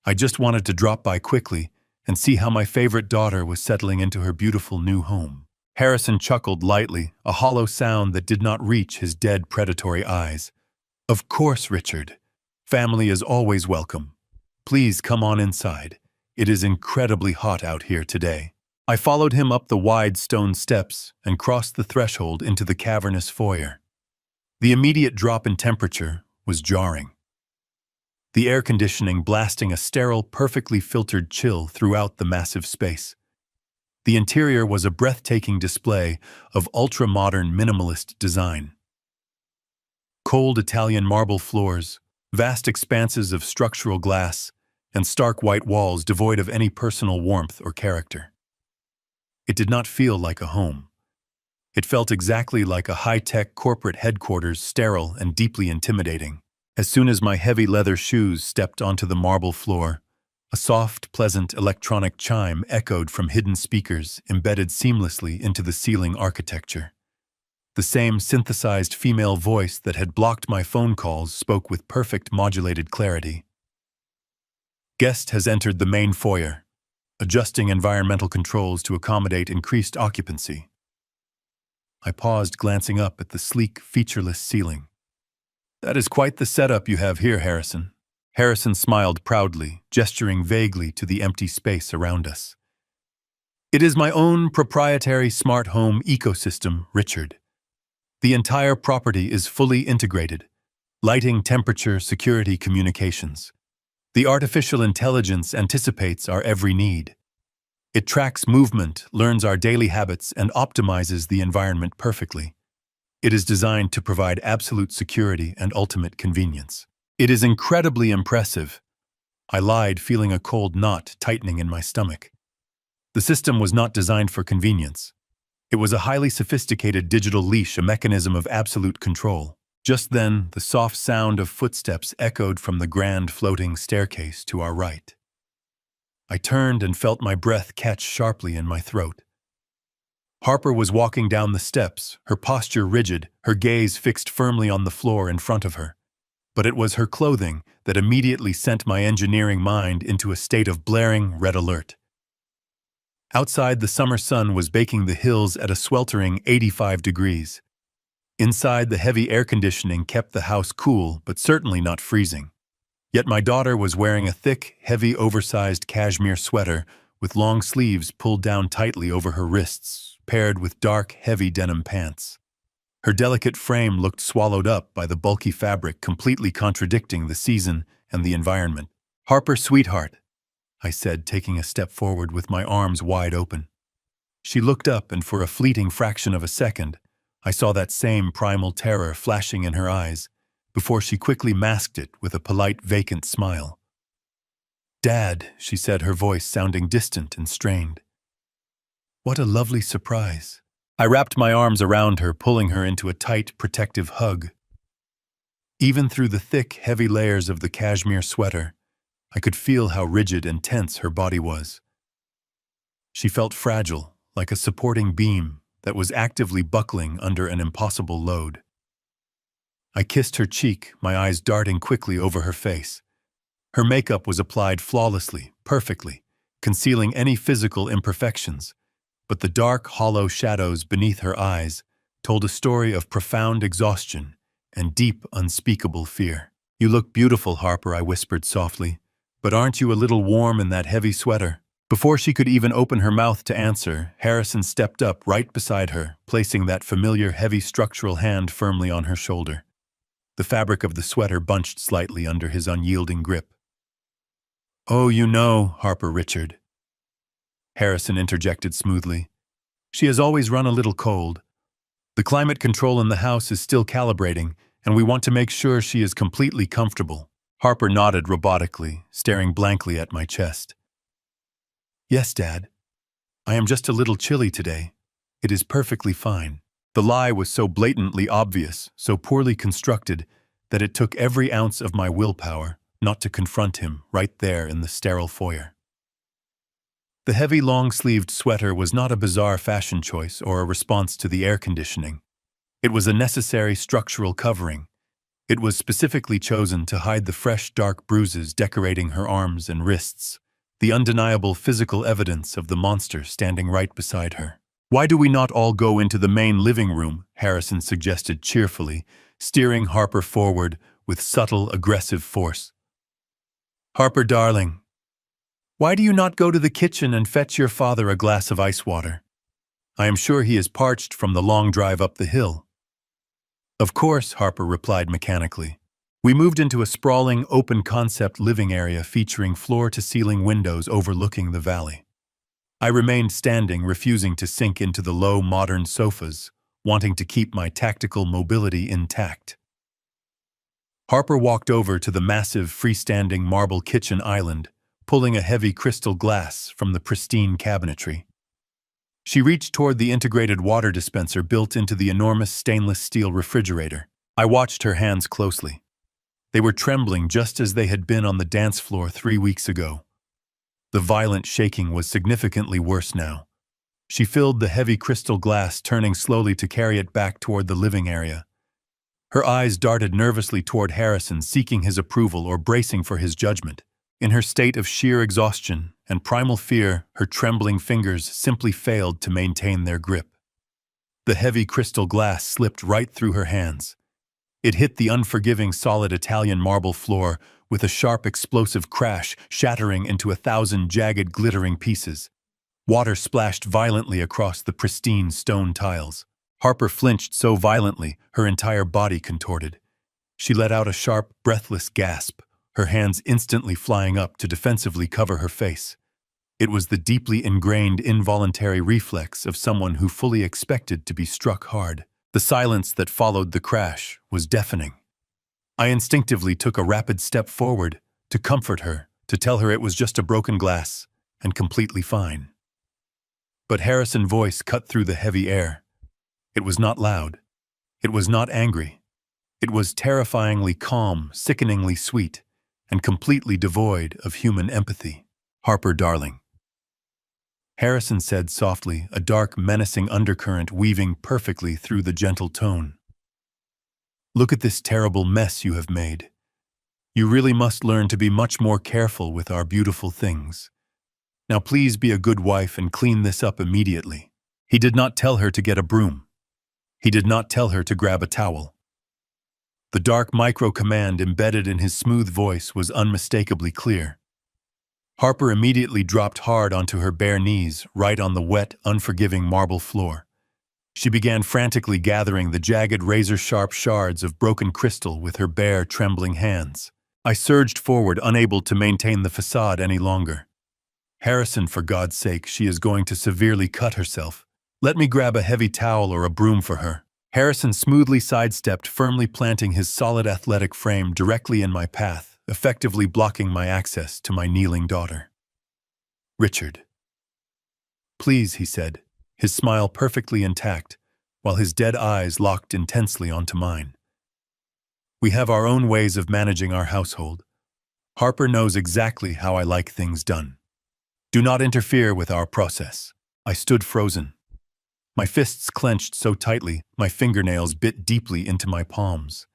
S1: I just wanted to drop by quickly and see how my favorite daughter was settling into her beautiful new home." Harrison chuckled lightly, a hollow sound that did not reach his dead, predatory eyes. "Of course, Richard. Family is always welcome. Please come on inside. It is incredibly hot out here today." I followed him up the wide stone steps and crossed the threshold into the cavernous foyer. The immediate drop in temperature was jarring. The air conditioning blasting a sterile, perfectly filtered chill throughout the massive space. The interior was a breathtaking display of ultra-modern minimalist design. Cold Italian marble floors, vast expanses of structural glass, and stark white walls devoid of any personal warmth or character. It did not feel like a home. It felt exactly like a high-tech corporate headquarters, sterile and deeply intimidating. As soon as my heavy leather shoes stepped onto the marble floor, a soft, pleasant electronic chime echoed from hidden speakers embedded seamlessly into the ceiling architecture. The same synthesized female voice that had blocked my phone calls spoke with perfect modulated clarity. "Guest has entered the main foyer, adjusting environmental controls to accommodate increased occupancy." I paused, glancing up at the sleek, featureless ceiling. "That is quite the setup you have here, Harrison." Harrison smiled proudly, gesturing vaguely to the empty space around us. "It is my own proprietary smart home ecosystem, Richard. The entire property is fully integrated: lighting, temperature, security, communications. The artificial intelligence anticipates our every need. It tracks movement, learns our daily habits, and optimizes the environment perfectly. It is designed to provide absolute security and ultimate convenience. It is incredibly impressive." I lied, feeling a cold knot tightening in my stomach. The system was not designed for convenience. It was a highly sophisticated digital leash, a mechanism of absolute control. Just then, the soft sound of footsteps echoed from the grand floating staircase to our right. I turned and felt my breath catch sharply in my throat. Harper was walking down the steps, her posture rigid, her gaze fixed firmly on the floor in front of her. But it was her clothing that immediately sent my engineering mind into a state of blaring red alert. Outside, the summer sun was baking the hills at a sweltering 85 degrees. Inside, the heavy air conditioning kept the house cool, but certainly not freezing. Yet my daughter was wearing a thick, heavy, oversized cashmere sweater with long sleeves pulled down tightly over her wrists, paired with dark, heavy denim pants. Her delicate frame looked swallowed up by the bulky fabric, completely contradicting the season and the environment. "Harper, sweetheart," I said, taking a step forward with my arms wide open. She looked up, and for a fleeting fraction of a second, I saw that same primal terror flashing in her eyes, before she quickly masked it with a polite, vacant smile. "Dad," she said, her voice sounding distant and strained. "What a lovely surprise." I wrapped my arms around her, pulling her into a tight, protective hug. Even through the thick, heavy layers of the cashmere sweater, I could feel how rigid and tense her body was. She felt fragile, like a supporting beam that was actively buckling under an impossible load. I kissed her cheek, my eyes darting quickly over her face. Her makeup was applied flawlessly, perfectly, concealing any physical imperfections, but the dark, hollow shadows beneath her eyes told a story of profound exhaustion and deep, unspeakable fear. "You look beautiful, Harper," I whispered softly, "but aren't you a little warm in that heavy sweater?" Before she could even open her mouth to answer, Harrison stepped up right beside her, placing that familiar, heavy structural hand firmly on her shoulder. The fabric of the sweater bunched slightly under his unyielding grip. "Oh, you know, Harper Richard," Harrison interjected smoothly, "she has always run a little cold. The climate control in the house is still calibrating, and we want to make sure she is completely comfortable." Harper nodded robotically, staring blankly at my chest. "Yes, Dad. I am just a little chilly today. It is perfectly fine." The lie was so blatantly obvious, so poorly constructed, that it took every ounce of my willpower not to confront him right there in the sterile foyer. The heavy, long-sleeved sweater was not a bizarre fashion choice or a response to the air conditioning. It was a necessary structural covering. It was specifically chosen to hide the fresh, dark bruises decorating her arms and wrists, the undeniable physical evidence of the monster standing right beside her. "Why do we not all go into the main living room?" Harrison suggested cheerfully, steering Harper forward with subtle, aggressive force. "Harper, darling, why do you not go to the kitchen and fetch your father a glass of ice water? I am sure he is parched from the long drive up the hill." "Of course," Harper replied mechanically. We moved into a sprawling, open-concept living area featuring floor-to-ceiling windows overlooking the valley. I remained standing, refusing to sink into the low, modern sofas, wanting to keep my tactical mobility intact. Harper walked over to the massive, freestanding marble kitchen island, pulling a heavy crystal glass from the pristine cabinetry. She reached toward the integrated water dispenser built into the enormous stainless steel refrigerator. I watched her hands closely. They were trembling just as they had been on the dance floor 3 weeks ago. The violent shaking was significantly worse now. She filled the heavy crystal glass, turning slowly to carry it back toward the living area. Her eyes darted nervously toward Harrison, seeking his approval or bracing for his judgment. In her state of sheer exhaustion and primal fear, her trembling fingers simply failed to maintain their grip. The heavy crystal glass slipped right through her hands. It hit the unforgiving, solid Italian marble floor with a sharp, explosive crash, shattering into 1,000 jagged, glittering pieces. Water splashed violently across the pristine stone tiles. Harper flinched so violently, her entire body contorted. She let out a sharp, breathless gasp, her hands instantly flying up to defensively cover her face. It was the deeply ingrained involuntary reflex of someone who fully expected to be struck hard. The silence that followed the crash was deafening. I instinctively took a rapid step forward to comfort her, to tell her it was just a broken glass and completely fine. But Harrison's voice cut through the heavy air. It was not loud. It was not angry. It was terrifyingly calm, sickeningly sweet, and completely devoid of human empathy. "Harper, darling, Harrison said softly, a dark, menacing undercurrent weaving perfectly through the gentle tone. Look at this terrible mess you have made. You really must learn to be much more careful with our beautiful things. Now please be a good wife and clean this up immediately. He did not tell her to get a broom. He did not tell her to grab a towel. The dark micro-command embedded in his smooth voice was unmistakably clear. Harper immediately dropped hard onto her bare knees, right on the wet, unforgiving marble floor. She began frantically gathering the jagged, razor-sharp shards of broken crystal with her bare, trembling hands. I surged forward, unable to maintain the facade any longer. Harrison, for God's sake, she is going to severely cut herself. Let me grab a heavy towel or a broom for her. Harrison smoothly sidestepped, firmly planting his solid athletic frame directly in my path, effectively blocking my access to my kneeling daughter. Richard. Please, he said, his smile perfectly intact, while his dead eyes locked intensely onto mine. We have our own ways of managing our household. Harper knows exactly how I like things done. Do not interfere with our process. I stood frozen. My fists clenched so tightly, my fingernails bit deeply into my palms.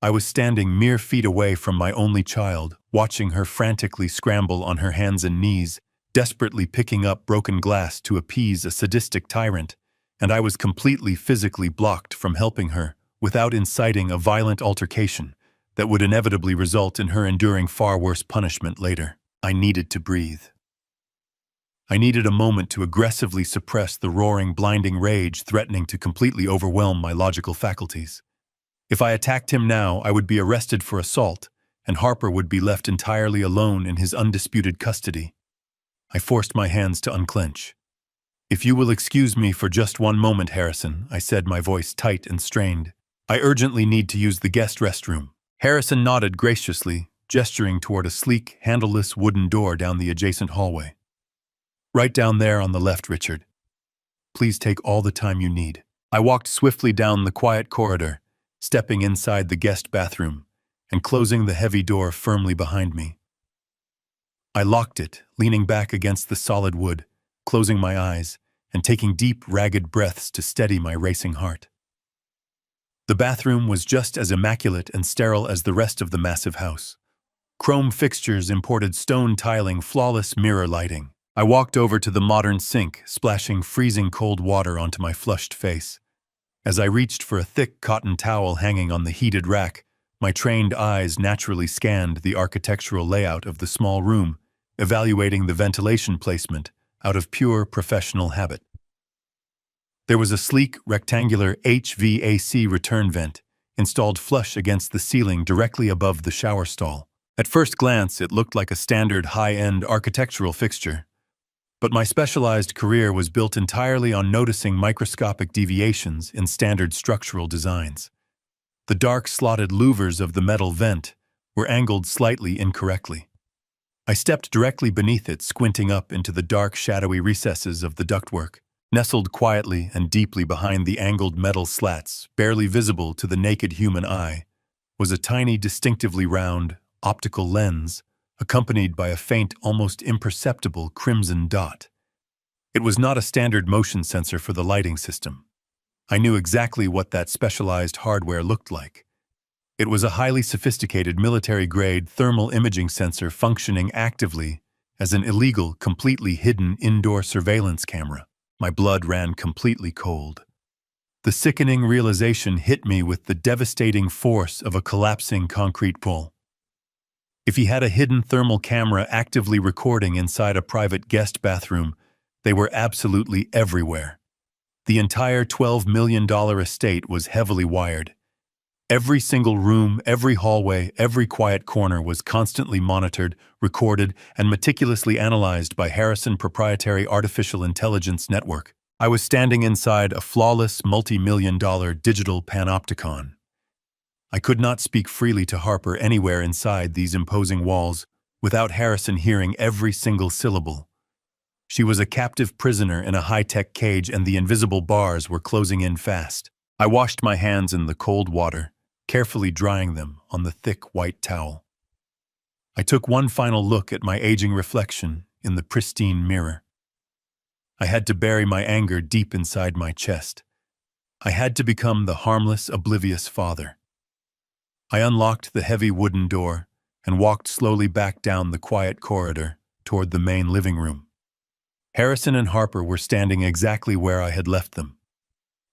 S1: I was standing mere feet away from my only child, watching her frantically scramble on her hands and knees, desperately picking up broken glass to appease a sadistic tyrant, and I was completely physically blocked from helping her, without inciting a violent altercation that would inevitably result in her enduring far worse punishment later. I needed to breathe. I needed a moment to aggressively suppress the roaring, blinding rage threatening to completely overwhelm my logical faculties. If I attacked him now, I would be arrested for assault, and Harper would be left entirely alone in his undisputed custody. I forced my hands to unclench. If you will excuse me for just one moment, Harrison, I said, my voice tight and strained. I urgently need to use the guest restroom. Harrison nodded graciously, gesturing toward a sleek, handleless wooden door down the adjacent hallway. Right down there on the left, Richard. Please take all the time you need. I walked swiftly down the quiet corridor, stepping inside the guest bathroom and closing the heavy door firmly behind me. I locked it, leaning back against the solid wood, closing my eyes and taking deep, ragged breaths to steady my racing heart. The bathroom was just as immaculate and sterile as the rest of the massive house. Chrome fixtures, imported stone tiling, flawless mirror lighting. I walked over to the modern sink, splashing freezing cold water onto my flushed face. As I reached for a thick cotton towel hanging on the heated rack, my trained eyes naturally scanned the architectural layout of the small room, evaluating the ventilation placement out of pure professional habit. There was a sleek, rectangular HVAC return vent, installed flush against the ceiling directly above the shower stall. At first glance, it looked like a standard high-end architectural fixture. But my specialized career was built entirely on noticing microscopic deviations in standard structural designs. The dark slotted louvers of the metal vent were angled slightly incorrectly. I stepped directly beneath it, squinting up into the dark, shadowy recesses of the ductwork. Nestled quietly and deeply behind the angled metal slats, barely visible to the naked human eye, was a tiny, distinctively round, optical lens, accompanied by a faint, almost imperceptible crimson dot. It was not a standard motion sensor for the lighting system. I knew exactly what that specialized hardware looked like. It was a highly sophisticated military-grade thermal imaging sensor functioning actively as an illegal, completely hidden indoor surveillance camera. My blood ran completely cold. The sickening realization hit me with the devastating force of a collapsing concrete pole. If he had a hidden thermal camera actively recording inside a private guest bathroom, they were absolutely everywhere. The entire $12 million estate was heavily wired. Every single room, every hallway, every quiet corner was constantly monitored, recorded, and meticulously analyzed by Harrison Proprietary Artificial Intelligence Network. I was standing inside a flawless, multi-million-dollar digital panopticon. I could not speak freely to Harper anywhere inside these imposing walls without Harrison hearing every single syllable. She was a captive prisoner in a high-tech cage, and the invisible bars were closing in fast. I washed my hands in the cold water, carefully drying them on the thick white towel. I took one final look at my aging reflection in the pristine mirror. I had to bury my anger deep inside my chest. I had to become the harmless, oblivious father. I unlocked the heavy wooden door and walked slowly back down the quiet corridor toward the main living room. Harrison and Harper were standing exactly where I had left them.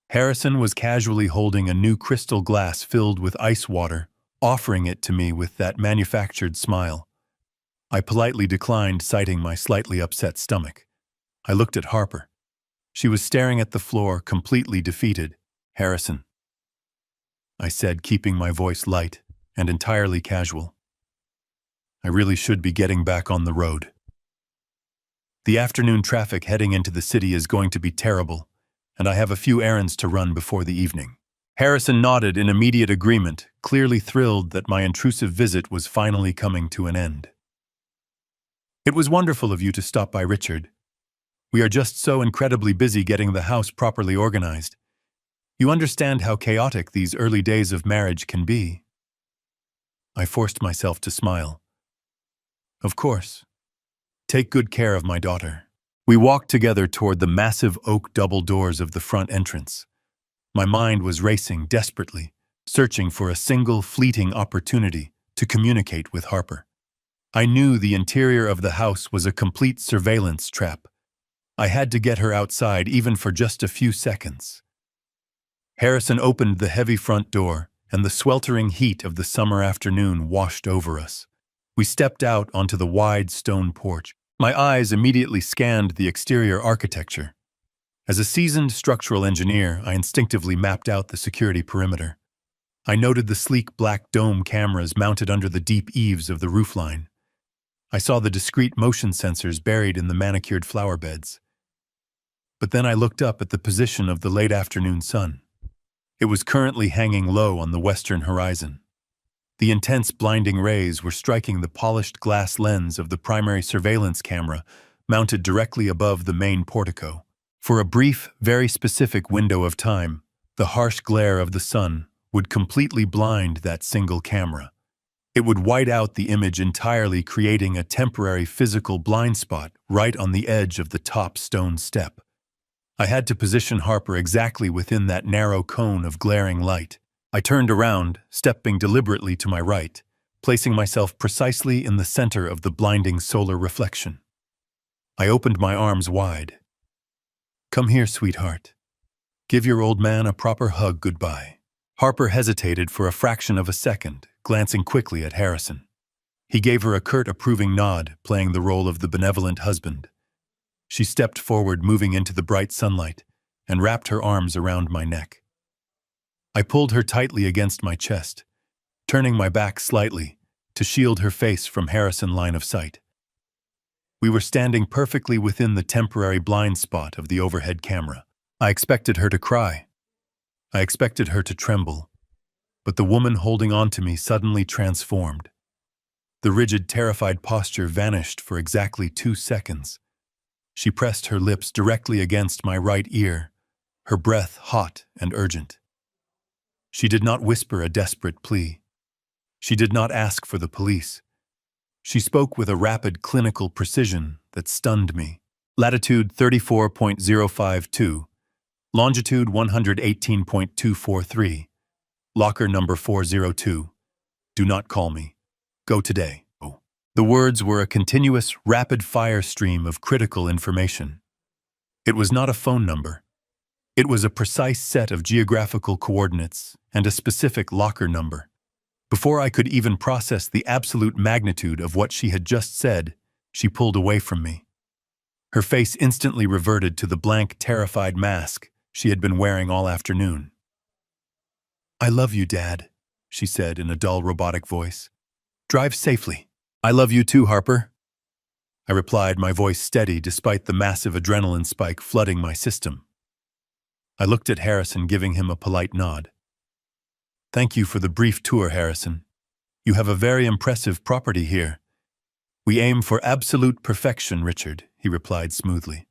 S1: Harrison was casually holding a new crystal glass filled with ice water, offering it to me with that manufactured smile. I politely declined, citing my slightly upset stomach. I looked at Harper. She was staring at the floor, completely defeated. "Harrison," I said, keeping my voice light and entirely casual. "I really should be getting back on the road. The afternoon traffic heading into the city is going to be terrible, and I have a few errands to run before the evening." Harrison nodded in immediate agreement, clearly thrilled that my intrusive visit was finally coming to an end. "It was wonderful of you to stop by, Richard. We are just so incredibly busy getting the house properly organized. You understand how chaotic these early days of marriage can be." I forced myself to smile. "Of course. Take good care of my daughter." We walked together toward the massive oak double doors of the front entrance. My mind was racing desperately, searching for a single fleeting opportunity to communicate with Harper. I knew the interior of the house was a complete surveillance trap. I had to get her outside even for just a few seconds. Harrison opened the heavy front door, and the sweltering heat of the summer afternoon washed over us. We stepped out onto the wide stone porch. My eyes immediately scanned the exterior architecture. As a seasoned structural engineer, I instinctively mapped out the security perimeter. I noted the sleek black dome cameras mounted under the deep eaves of the roofline. I saw the discrete motion sensors buried in the manicured flower beds. But then I looked up at the position of the late afternoon sun. It was currently hanging low on the western horizon. The intense blinding rays were striking the polished glass lens of the primary surveillance camera mounted directly above the main portico. For a brief, very specific window of time, the harsh glare of the sun would completely blind that single camera. It would white out the image entirely, creating a temporary physical blind spot right on the edge of the top stone step. I had to position Harper exactly within that narrow cone of glaring light. I turned around, stepping deliberately to my right, placing myself precisely in the center of the blinding solar reflection. I opened my arms wide. "Come here, sweetheart. Give your old man a proper hug goodbye." Harper hesitated for a fraction of a second, glancing quickly at Harrison. He gave her a curt, approving nod, playing the role of the benevolent husband. She stepped forward, moving into the bright sunlight, and wrapped her arms around my neck. I pulled her tightly against my chest, turning my back slightly to shield her face from Harrison's line of sight. We were standing perfectly within the temporary blind spot of the overhead camera. I expected her to cry. I expected her to tremble. But the woman holding on to me suddenly transformed. The rigid, terrified posture vanished for exactly 2 seconds. She pressed her lips directly against my right ear, her breath hot and urgent. She did not whisper a desperate plea. She did not ask for the police. She spoke with a rapid clinical precision that stunned me. Latitude 34.052, longitude 118.243, locker number 402. Do not call me. Go today. Oh. The words were a continuous, rapid-fire stream of critical information. It was not a phone number. It was a precise set of geographical coordinates and a specific locker number. Before I could even process the absolute magnitude of what she had just said, she pulled away from me. Her face instantly reverted to the blank, terrified mask she had been wearing all afternoon. "I love you, Dad," she said in a dull, robotic voice. "Drive safely." "I love you too, Harper," I replied, my voice steady despite the massive adrenaline spike flooding my system. I looked at Harrison, giving him a polite nod. "Thank you for the brief tour, Harrison. You have a very impressive property here." "We aim for absolute perfection, Richard," he replied smoothly.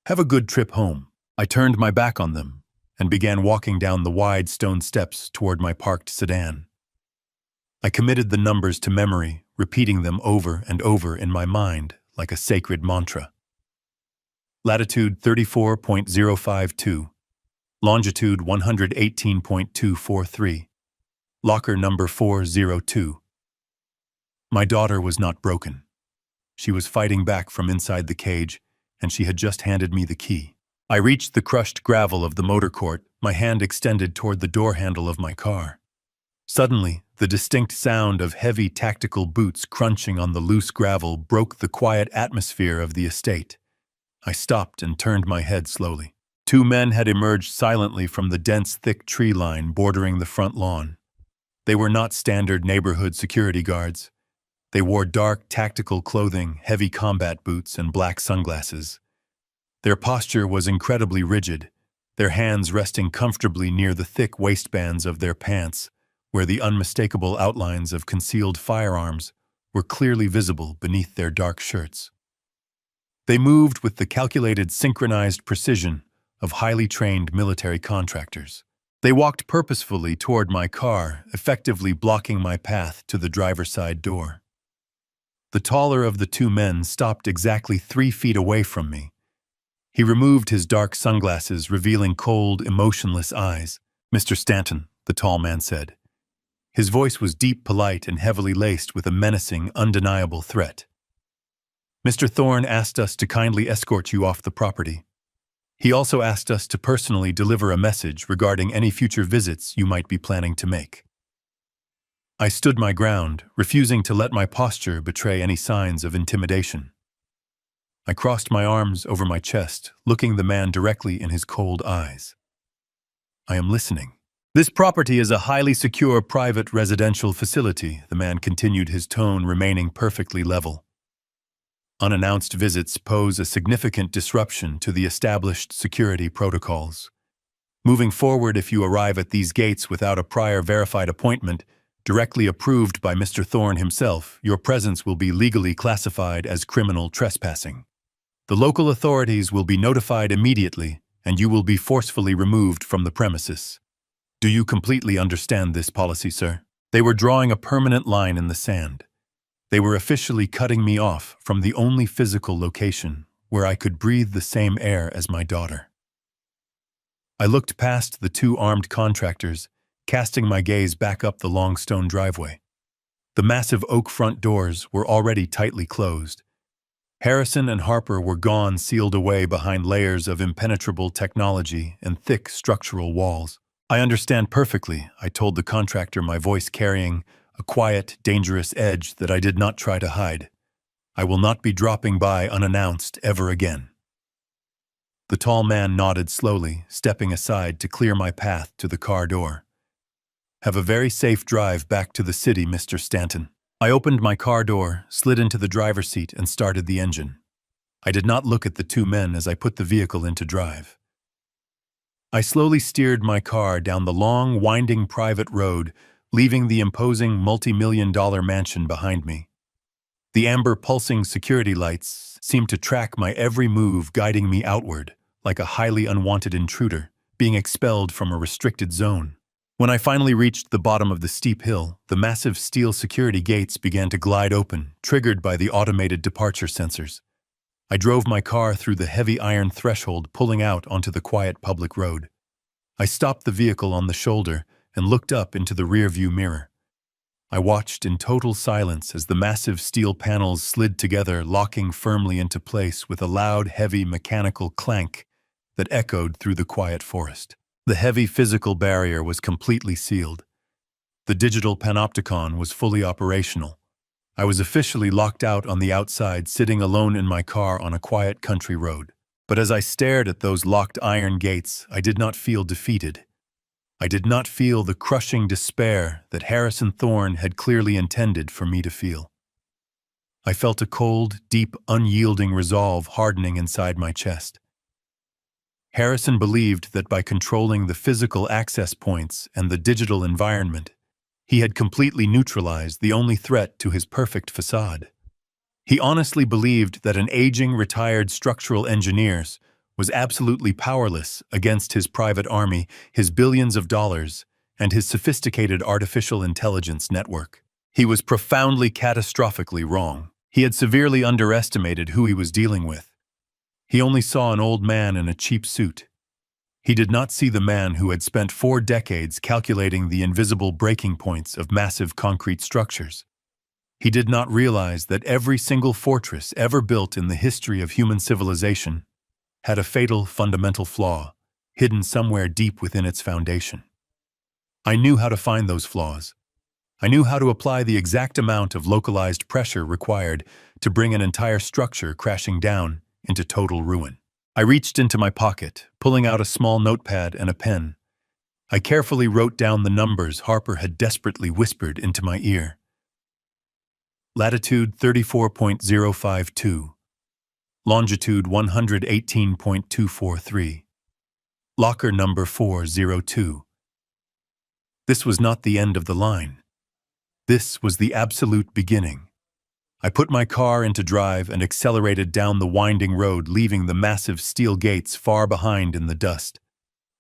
S1: "Have a good trip home." I turned my back on them and began walking down the wide stone steps toward my parked sedan. I committed the numbers to memory, repeating them over and over in my mind like a sacred mantra. latitude 34.052, longitude 118.243, locker number 402. My daughter was not broken. She was fighting back from inside the cage, and she had just handed me the key. I reached the crushed gravel of the motor court, my hand extended toward the door handle of my car. Suddenly, the distinct sound of heavy tactical boots crunching on the loose gravel broke the quiet atmosphere of the estate. I stopped and turned my head slowly. Two men had emerged silently from the dense, thick tree line bordering the front lawn. They were not standard neighborhood security guards. They wore dark, tactical clothing, heavy combat boots, and black sunglasses. Their posture was incredibly rigid, their hands resting comfortably near the thick waistbands of their pants, where the unmistakable outlines of concealed firearms were clearly visible beneath their dark shirts. They moved with the calculated, synchronized precision of highly trained military contractors. They walked purposefully toward my car, effectively blocking my path to the driver's side door. The taller of the two men stopped exactly 3 feet away from me. He removed his dark sunglasses, revealing cold, emotionless eyes. "Mr. Stanton," the tall man said. His voice was deep, polite, and heavily laced with a menacing, undeniable threat. "Mr. Thorne asked us to kindly escort you off the property. He also asked us to personally deliver a message regarding any future visits you might be planning to make." I stood my ground, refusing to let my posture betray any signs of intimidation. I crossed my arms over my chest, looking the man directly in his cold eyes. "I am listening." "This property is a highly secure private residential facility," the man continued, his tone remaining perfectly level. "Unannounced visits pose a significant disruption to the established security protocols. Moving forward, if you arrive at these gates without a prior verified appointment, directly approved by Mr. Thorne himself, your presence will be legally classified as criminal trespassing. The local authorities will be notified immediately, and you will be forcefully removed from the premises. Do you completely understand this policy, sir?" They were drawing a permanent line in the sand. They were officially cutting me off from the only physical location where I could breathe the same air as my daughter. I looked past the two armed contractors, casting my gaze back up the long stone driveway. The massive oak front doors were already tightly closed. Harrison and Harper were gone, sealed away behind layers of impenetrable technology and thick structural walls. "I understand perfectly," I told the contractor, my voice carrying a quiet, dangerous edge that I did not try to hide. "I will not be dropping by unannounced ever again." The tall man nodded slowly, stepping aside to clear my path to the car door. "Have a very safe drive back to the city, Mr. Stanton." I opened my car door, slid into the driver's seat, and started the engine. I did not look at the two men as I put the vehicle into drive. I slowly steered my car down the long, winding private road, leaving the imposing multi-million-dollar mansion behind me. The amber pulsing security lights seemed to track my every move, guiding me outward, like a highly unwanted intruder, being expelled from a restricted zone. When I finally reached the bottom of the steep hill, the massive steel security gates began to glide open, triggered by the automated departure sensors. I drove my car through the heavy iron threshold, pulling out onto the quiet public road. I stopped the vehicle on the shoulder and looked up into the rearview mirror. I watched in total silence as the massive steel panels slid together, locking firmly into place with a loud, heavy mechanical clank that echoed through the quiet forest. The heavy physical barrier was completely sealed. The digital panopticon was fully operational. I was officially locked out on the outside, sitting alone in my car on a quiet country road. But as I stared at those locked iron gates, I did not feel defeated. I did not feel the crushing despair that Harrison Thorne had clearly intended for me to feel. I felt a cold, deep, unyielding resolve hardening inside my chest. Harrison believed that by controlling the physical access points and the digital environment, he had completely neutralized the only threat to his perfect facade. He honestly believed that an aging, retired structural engineer was absolutely powerless against his private army, his billions of dollars, and his sophisticated artificial intelligence network. He was profoundly, catastrophically wrong. He had severely underestimated who he was dealing with. He only saw an old man in a cheap suit. He did not see the man who had spent 4 decades calculating the invisible breaking points of massive concrete structures. He did not realize that every single fortress ever built in the history of human civilization had a fatal fundamental flaw hidden somewhere deep within its foundation. I knew how to find those flaws. I knew how to apply the exact amount of localized pressure required to bring an entire structure crashing down into total ruin. I reached into my pocket, pulling out a small notepad and a pen. I carefully wrote down the numbers Harper had desperately whispered into my ear. Latitude 34.052. Longitude 118.243. Locker number 402. This was not the end of the line. This was the absolute beginning. I put my car into drive and accelerated down the winding road, leaving the massive steel gates far behind in the dust.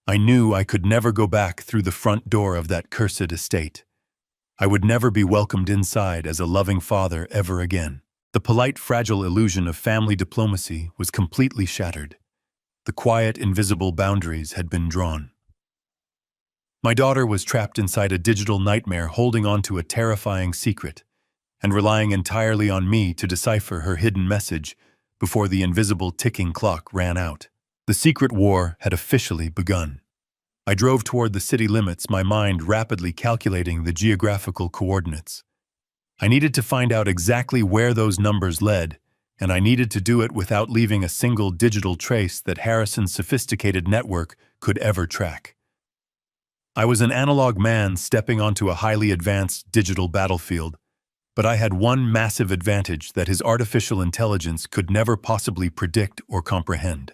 S1: I knew I could never go back through the front door of that cursed estate. I would never be welcomed inside as a loving father ever again. The polite, fragile illusion of family diplomacy was completely shattered. The quiet, invisible boundaries had been drawn. My daughter was trapped inside a digital nightmare, holding on to a terrifying secret, and relying entirely on me to decipher her hidden message before the invisible ticking clock ran out. The secret war had officially begun. I drove toward the city limits, my mind rapidly calculating the geographical coordinates. I needed to find out exactly where those numbers led, and I needed to do it without leaving a single digital trace that Harrison's sophisticated network could ever track. I was an analog man stepping onto a highly advanced digital battlefield, but I had one massive advantage that his artificial intelligence could never possibly predict or comprehend.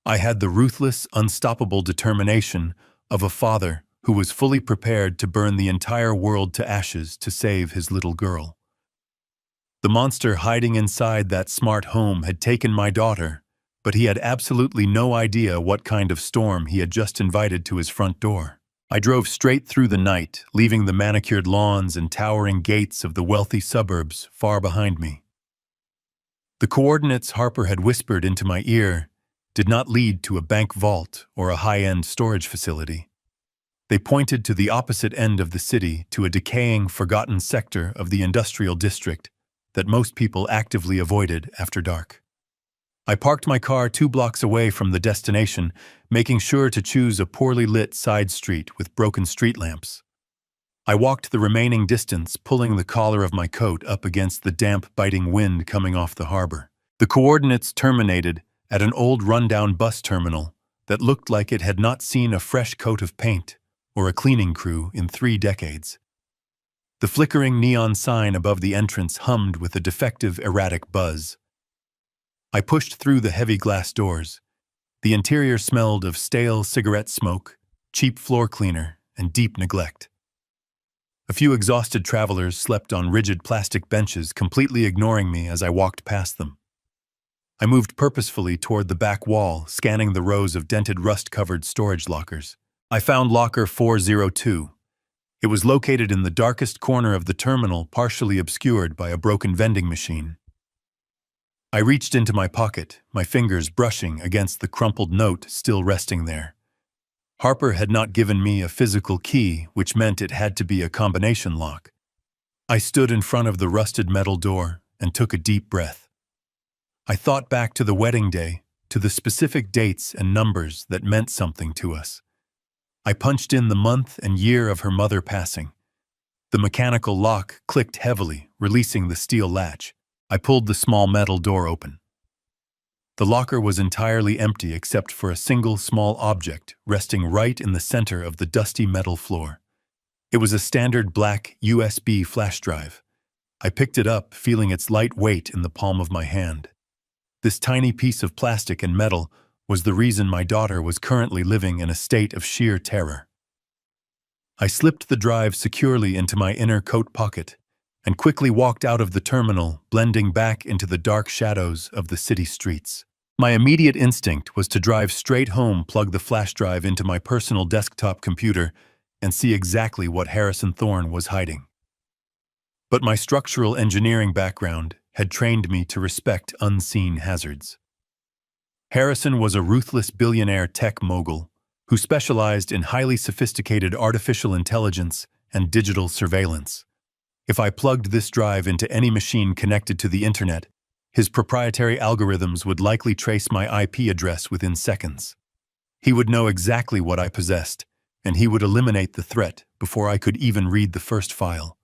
S1: I had the ruthless, unstoppable determination of a father who was fully prepared to burn the entire world to ashes to save his little girl. The monster hiding inside that smart home had taken my daughter, but he had absolutely no idea what kind of storm he had just invited to his front door. I drove straight through the night, leaving the manicured lawns and towering gates of the wealthy suburbs far behind me. The coordinates Harper had whispered into my ear did not lead to a bank vault or a high-end storage facility. They pointed to the opposite end of the city, to a decaying, forgotten sector of the industrial district that most people actively avoided after dark. I parked my car 2 blocks away from the destination, making sure to choose a poorly lit side street with broken street lamps. I walked the remaining distance, pulling the collar of my coat up against the damp, biting wind coming off the harbor. The coordinates terminated at an old rundown bus terminal that looked like it had not seen a fresh coat of paint or a cleaning crew in 3 decades. The flickering neon sign above the entrance hummed with a defective, erratic buzz. I pushed through the heavy glass doors. The interior smelled of stale cigarette smoke, cheap floor cleaner, and deep neglect. A few exhausted travelers slept on rigid plastic benches, completely ignoring me as I walked past them. I moved purposefully toward the back wall, scanning the rows of dented, rust-covered storage lockers. I found locker 402. It was located in the darkest corner of the terminal, partially obscured by a broken vending machine. I reached into my pocket, my fingers brushing against the crumpled note still resting there. Harper had not given me a physical key, which meant it had to be a combination lock. I stood in front of the rusted metal door and took a deep breath. I thought back to the wedding day, to the specific dates and numbers that meant something to us. I punched in the month and year of her mother passing. The mechanical lock clicked heavily, releasing the steel latch. I pulled the small metal door open. The locker was entirely empty except for a single small object resting right in the center of the dusty metal floor. It was a standard black USB flash drive. I picked it up, feeling its light weight in the palm of my hand. This tiny piece of plastic and metal was the reason my daughter was currently living in a state of sheer terror. I slipped the drive securely into my inner coat pocket and quickly walked out of the terminal, blending back into the dark shadows of the city streets. My immediate instinct was to drive straight home, plug the flash drive into my personal desktop computer, and see exactly what Harrison Thorne was hiding. But my structural engineering background had trained me to respect unseen hazards. Harrison was a ruthless billionaire tech mogul who specialized in highly sophisticated artificial intelligence and digital surveillance. If I plugged this drive into any machine connected to the internet, his proprietary algorithms would likely trace my IP address within seconds. He would know exactly what I possessed, and he would eliminate the threat before I could even read the first file.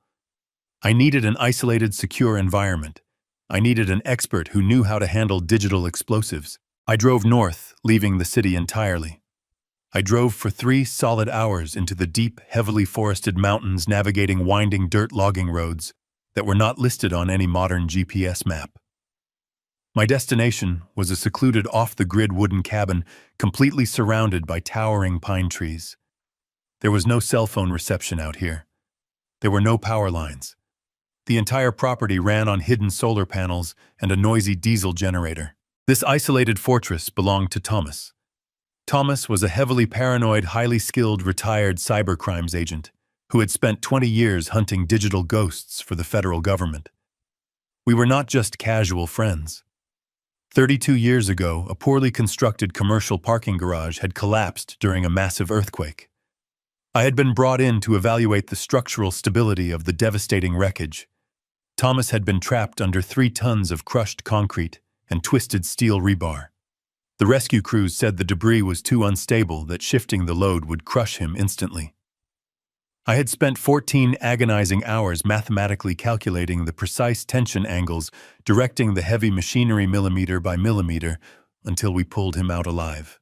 S1: I needed an isolated, secure environment. I needed an expert who knew how to handle digital explosives. I drove north, leaving the city entirely. I drove for 3 solid hours into the deep, heavily forested mountains, navigating winding dirt logging roads that were not listed on any modern GPS map. My destination was a secluded off-the-grid wooden cabin completely surrounded by towering pine trees. There was no cell phone reception out here. There were no power lines. The entire property ran on hidden solar panels and a noisy diesel generator. This isolated fortress belonged to Thomas. Thomas was a heavily paranoid, highly skilled, retired cybercrimes agent who had spent 20 years hunting digital ghosts for the federal government. We were not just casual friends. 32 years ago, a poorly constructed commercial parking garage had collapsed during a massive earthquake. I had been brought in to evaluate the structural stability of the devastating wreckage. Thomas had been trapped under 3 tons of crushed concrete and twisted steel rebar. The rescue crews said the debris was too unstable that shifting the load would crush him instantly. I had spent 14 agonizing hours mathematically calculating the precise tension angles, directing the heavy machinery millimeter by millimeter until we pulled him out alive.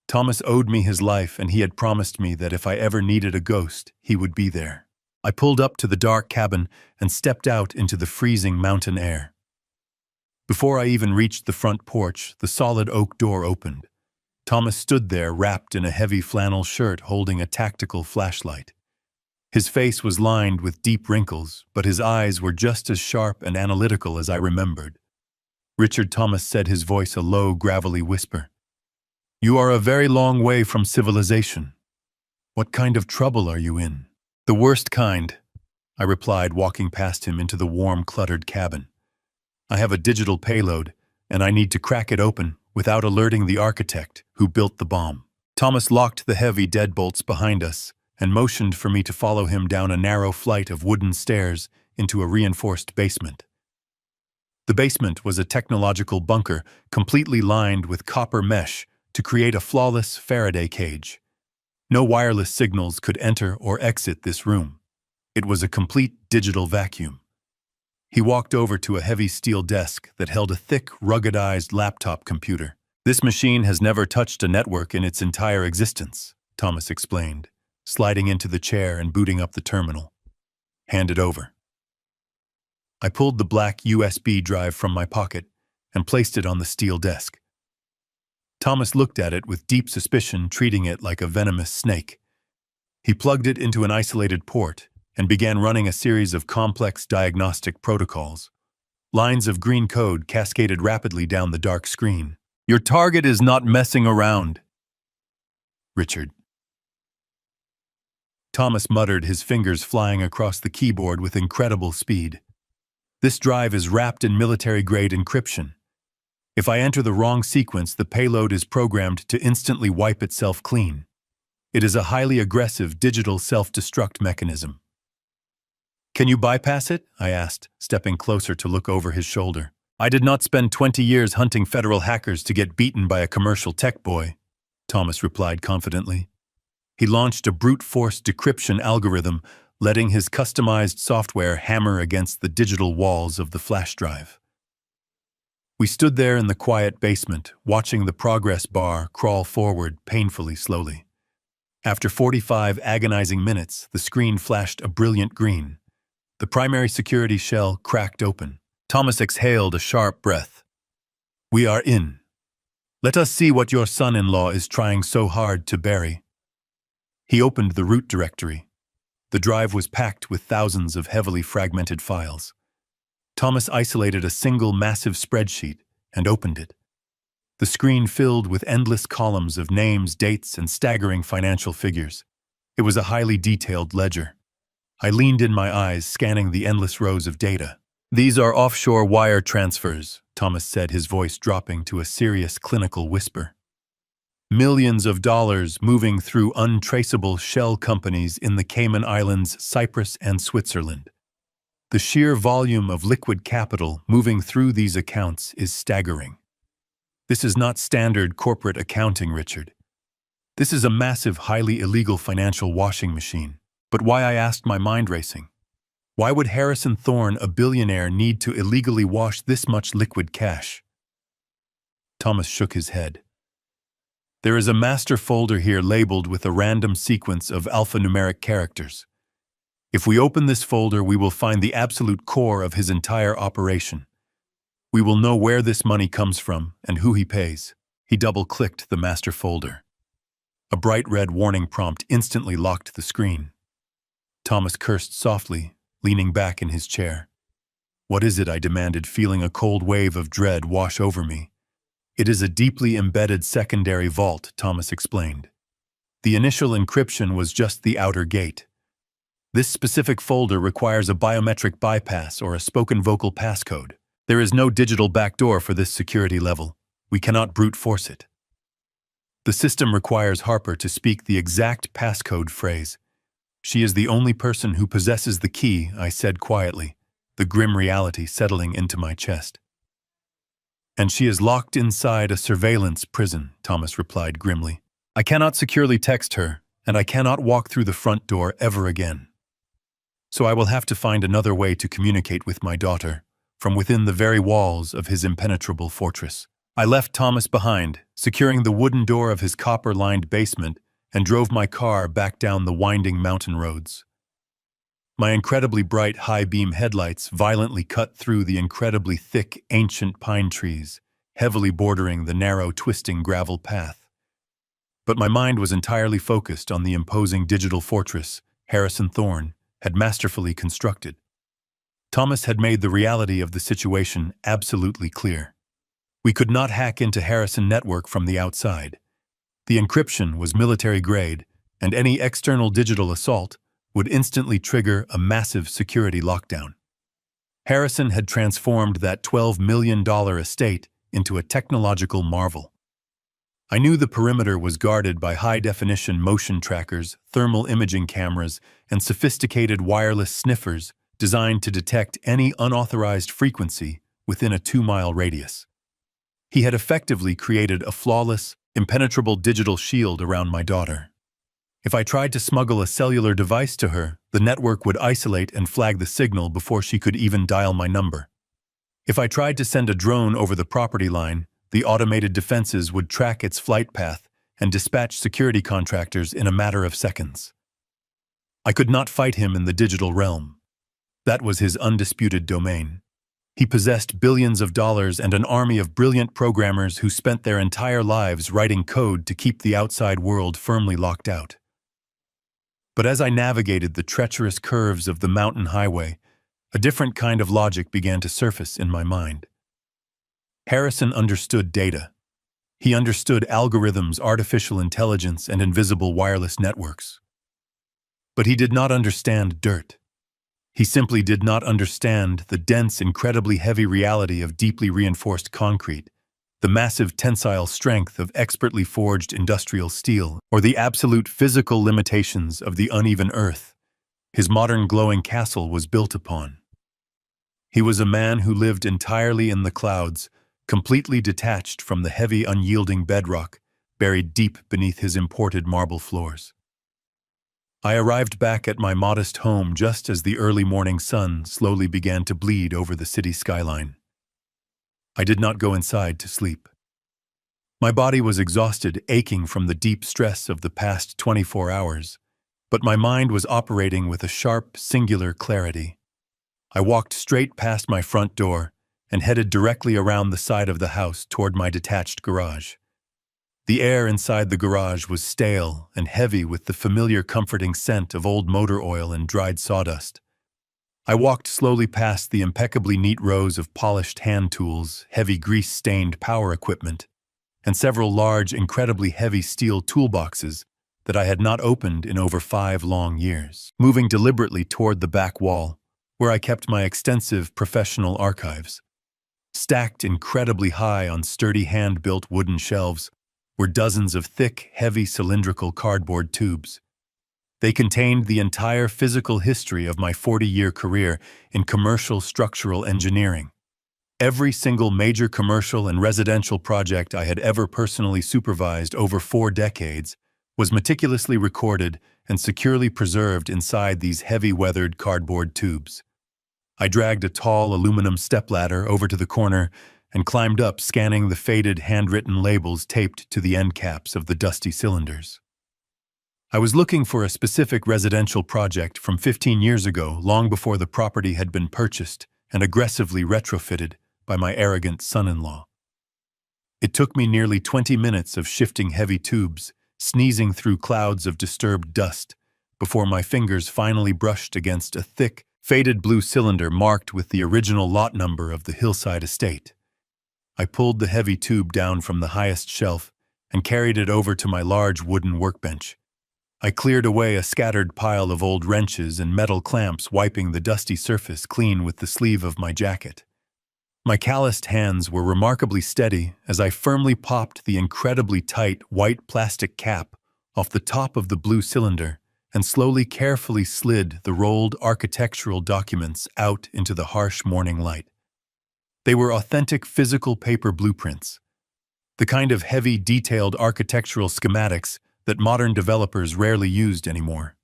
S1: Thomas owed me his life, and he had promised me that if I ever needed a ghost, he would be there. I pulled up to the dark cabin and stepped out into the freezing mountain air. Before I even reached the front porch, the solid oak door opened. Thomas stood there wrapped in a heavy flannel shirt holding a tactical flashlight. His face was lined with deep wrinkles, but his eyes were just as sharp and analytical as I remembered. Richard, Thomas said, his voice a low, gravelly whisper. "You are a very long way from civilization. What kind of trouble are you in?" "The worst kind," I replied, walking past him into the warm, cluttered cabin. "I have a digital payload, and I need to crack it open without alerting the architect who built the bomb." Thomas locked the heavy deadbolts behind us and motioned for me to follow him down a narrow flight of wooden stairs into a reinforced basement. The basement was a technological bunker completely lined with copper mesh to create a flawless Faraday cage. No wireless signals could enter or exit this room. It was a complete digital vacuum. He walked over to a heavy steel desk that held a thick, ruggedized laptop computer. "This machine has never touched a network in its entire existence," Thomas explained, sliding into the chair and booting up the terminal. "Hand it over." I pulled the black USB drive from my pocket and placed it on the steel desk. Thomas looked at it with deep suspicion, treating it like a venomous snake. He plugged it into an isolated port and began running a series of complex diagnostic protocols. Lines of green code cascaded rapidly down the dark screen. "Your target is not messing around, Richard." Thomas muttered, his fingers flying across the keyboard with incredible speed. "This drive is wrapped in military-grade encryption. If I enter the wrong sequence, the payload is programmed to instantly wipe itself clean. It is a highly aggressive digital self-destruct mechanism." "Can you bypass it?" I asked, stepping closer to look over his shoulder. "I did not spend 20 years hunting federal hackers to get beaten by a commercial tech boy," Thomas replied confidently. He launched a brute force decryption algorithm, letting his customized software hammer against the digital walls of the flash drive. We stood there in the quiet basement, watching the progress bar crawl forward painfully slowly. After 45 agonizing minutes, the screen flashed a brilliant green. The primary security shell cracked open. Thomas exhaled a sharp breath. "We are in. Let us see what your son-in-law is trying so hard to bury." He opened the root directory. The drive was packed with thousands of heavily fragmented files. Thomas isolated a single massive spreadsheet and opened it. The screen filled with endless columns of names, dates, and staggering financial figures. It was a highly detailed ledger. I leaned in, my eyes scanning the endless rows of data. "These are offshore wire transfers," Thomas said, his voice dropping to a serious clinical whisper. Millions of dollars moving through untraceable shell companies in the Cayman Islands, Cyprus, and Switzerland. The sheer volume of liquid capital moving through these accounts is staggering. This is not standard corporate accounting, Richard. This is a massive, highly illegal financial washing machine. But why, I asked, my mind racing. Why would Harrison Thorne, a billionaire, need to illegally wash this much liquid cash? Thomas shook his head. There is a master folder here labeled with a random sequence of alphanumeric characters. If we open this folder, we will find the absolute core of his entire operation. We will know where this money comes from and who he pays. He double-clicked the master folder. A bright red warning prompt instantly locked the screen. Thomas cursed softly, leaning back in his chair. What is it? I demanded, feeling a cold wave of dread wash over me. It is a deeply embedded secondary vault, Thomas explained. The initial encryption was just the outer gate. This specific folder requires a biometric bypass or a spoken vocal passcode. There is no digital backdoor for this security level. We cannot brute force it. The system requires Harper to speak the exact passcode phrase. She is the only person who possesses the key, I said quietly, the grim reality settling into my chest. And she is locked inside a surveillance prison, Thomas replied grimly. I cannot securely text her, and I cannot walk through the front door ever again. So I will have to find another way to communicate with my daughter, from within the very walls of his impenetrable fortress. I left Thomas behind, securing the wooden door of his copper-lined basement, and drove my car back down the winding mountain roads. My incredibly bright high-beam headlights violently cut through the incredibly thick, ancient pine trees, heavily bordering the narrow, twisting gravel path. But my mind was entirely focused on the imposing digital fortress Harrison Thorne had masterfully constructed. Thomas had made the reality of the situation absolutely clear. We could not hack into Harrison network from the outside. The encryption was military-grade, and any external digital assault would instantly trigger a massive security lockdown. Harrison had transformed that $12 million estate into a technological marvel. I knew the perimeter was guarded by high-definition motion trackers, thermal imaging cameras, and sophisticated wireless sniffers designed to detect any unauthorized frequency within a 2-mile radius. He had effectively created a flawless, impenetrable digital shield around my daughter. If I tried to smuggle a cellular device to her, the network would isolate and flag the signal before she could even dial my number. If I tried to send a drone over the property line, the automated defenses would track its flight path and dispatch security contractors in a matter of seconds. I could not fight him in the digital realm. That was his undisputed domain. He possessed billions of dollars and an army of brilliant programmers who spent their entire lives writing code to keep the outside world firmly locked out. But as I navigated the treacherous curves of the mountain highway, a different kind of logic began to surface in my mind. Harrison understood data. He understood algorithms, artificial intelligence, and invisible wireless networks. But he did not understand dirt. He simply did not understand the dense, incredibly heavy reality of deeply reinforced concrete, the massive tensile strength of expertly forged industrial steel, or the absolute physical limitations of the uneven earth his modern glowing castle was built upon. He was a man who lived entirely in the clouds, completely detached from the heavy, unyielding bedrock buried deep beneath his imported marble floors. I arrived back at my modest home just as the early morning sun slowly began to bleed over the city skyline. I did not go inside to sleep. My body was exhausted, aching from the deep stress of the past 24 hours, but my mind was operating with a sharp, singular clarity. I walked straight past my front door and headed directly around the side of the house toward my detached garage. The air inside the garage was stale and heavy with the familiar comforting scent of old motor oil and dried sawdust. I walked slowly past the impeccably neat rows of polished hand tools, heavy grease-stained power equipment, and several large, incredibly heavy steel toolboxes that I had not opened in over 5 long years, moving deliberately toward the back wall, where I kept my extensive professional archives. Stacked incredibly high on sturdy hand-built wooden shelves were dozens of thick, heavy cylindrical cardboard tubes. They contained the entire physical history of my 40-year career in commercial structural engineering. Every single major commercial and residential project I had ever personally supervised over 4 decades was meticulously recorded and securely preserved inside these heavy-weathered cardboard tubes. I dragged a tall aluminum stepladder over to the corner and climbed up, scanning the faded handwritten labels taped to the end caps of the dusty cylinders. I was looking for a specific residential project from 15 years ago, long before the property had been purchased and aggressively retrofitted by my arrogant son-in-law. It took me nearly 20 minutes of shifting heavy tubes, sneezing through clouds of disturbed dust, before my fingers finally brushed against a thick, faded blue cylinder marked with the original lot number of the hillside estate. I pulled the heavy tube down from the highest shelf and carried it over to my large wooden workbench. I cleared away a scattered pile of old wrenches and metal clamps, wiping the dusty surface clean with the sleeve of my jacket. My calloused hands were remarkably steady as I firmly popped the incredibly tight white plastic cap off the top of the blue cylinder and slowly, carefully slid the rolled architectural documents out into the harsh morning light. They were authentic physical paper blueprints, the kind of heavy, detailed architectural schematics that modern developers rarely used anymore.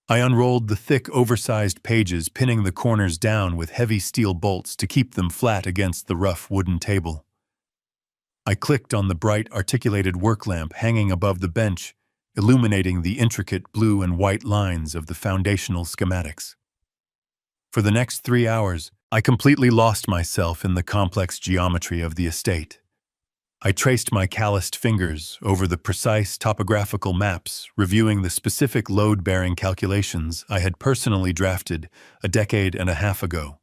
S1: I unrolled the thick, oversized pages, pinning the corners down with heavy steel bolts to keep them flat against the rough wooden table. I clicked on the bright, articulated work lamp hanging above the bench, illuminating the intricate blue and white lines of the foundational schematics. For the next 3 hours, I completely lost myself in the complex geometry of the estate. I traced my calloused fingers over the precise topographical maps, reviewing the specific load-bearing calculations I had personally drafted a decade and a half ago.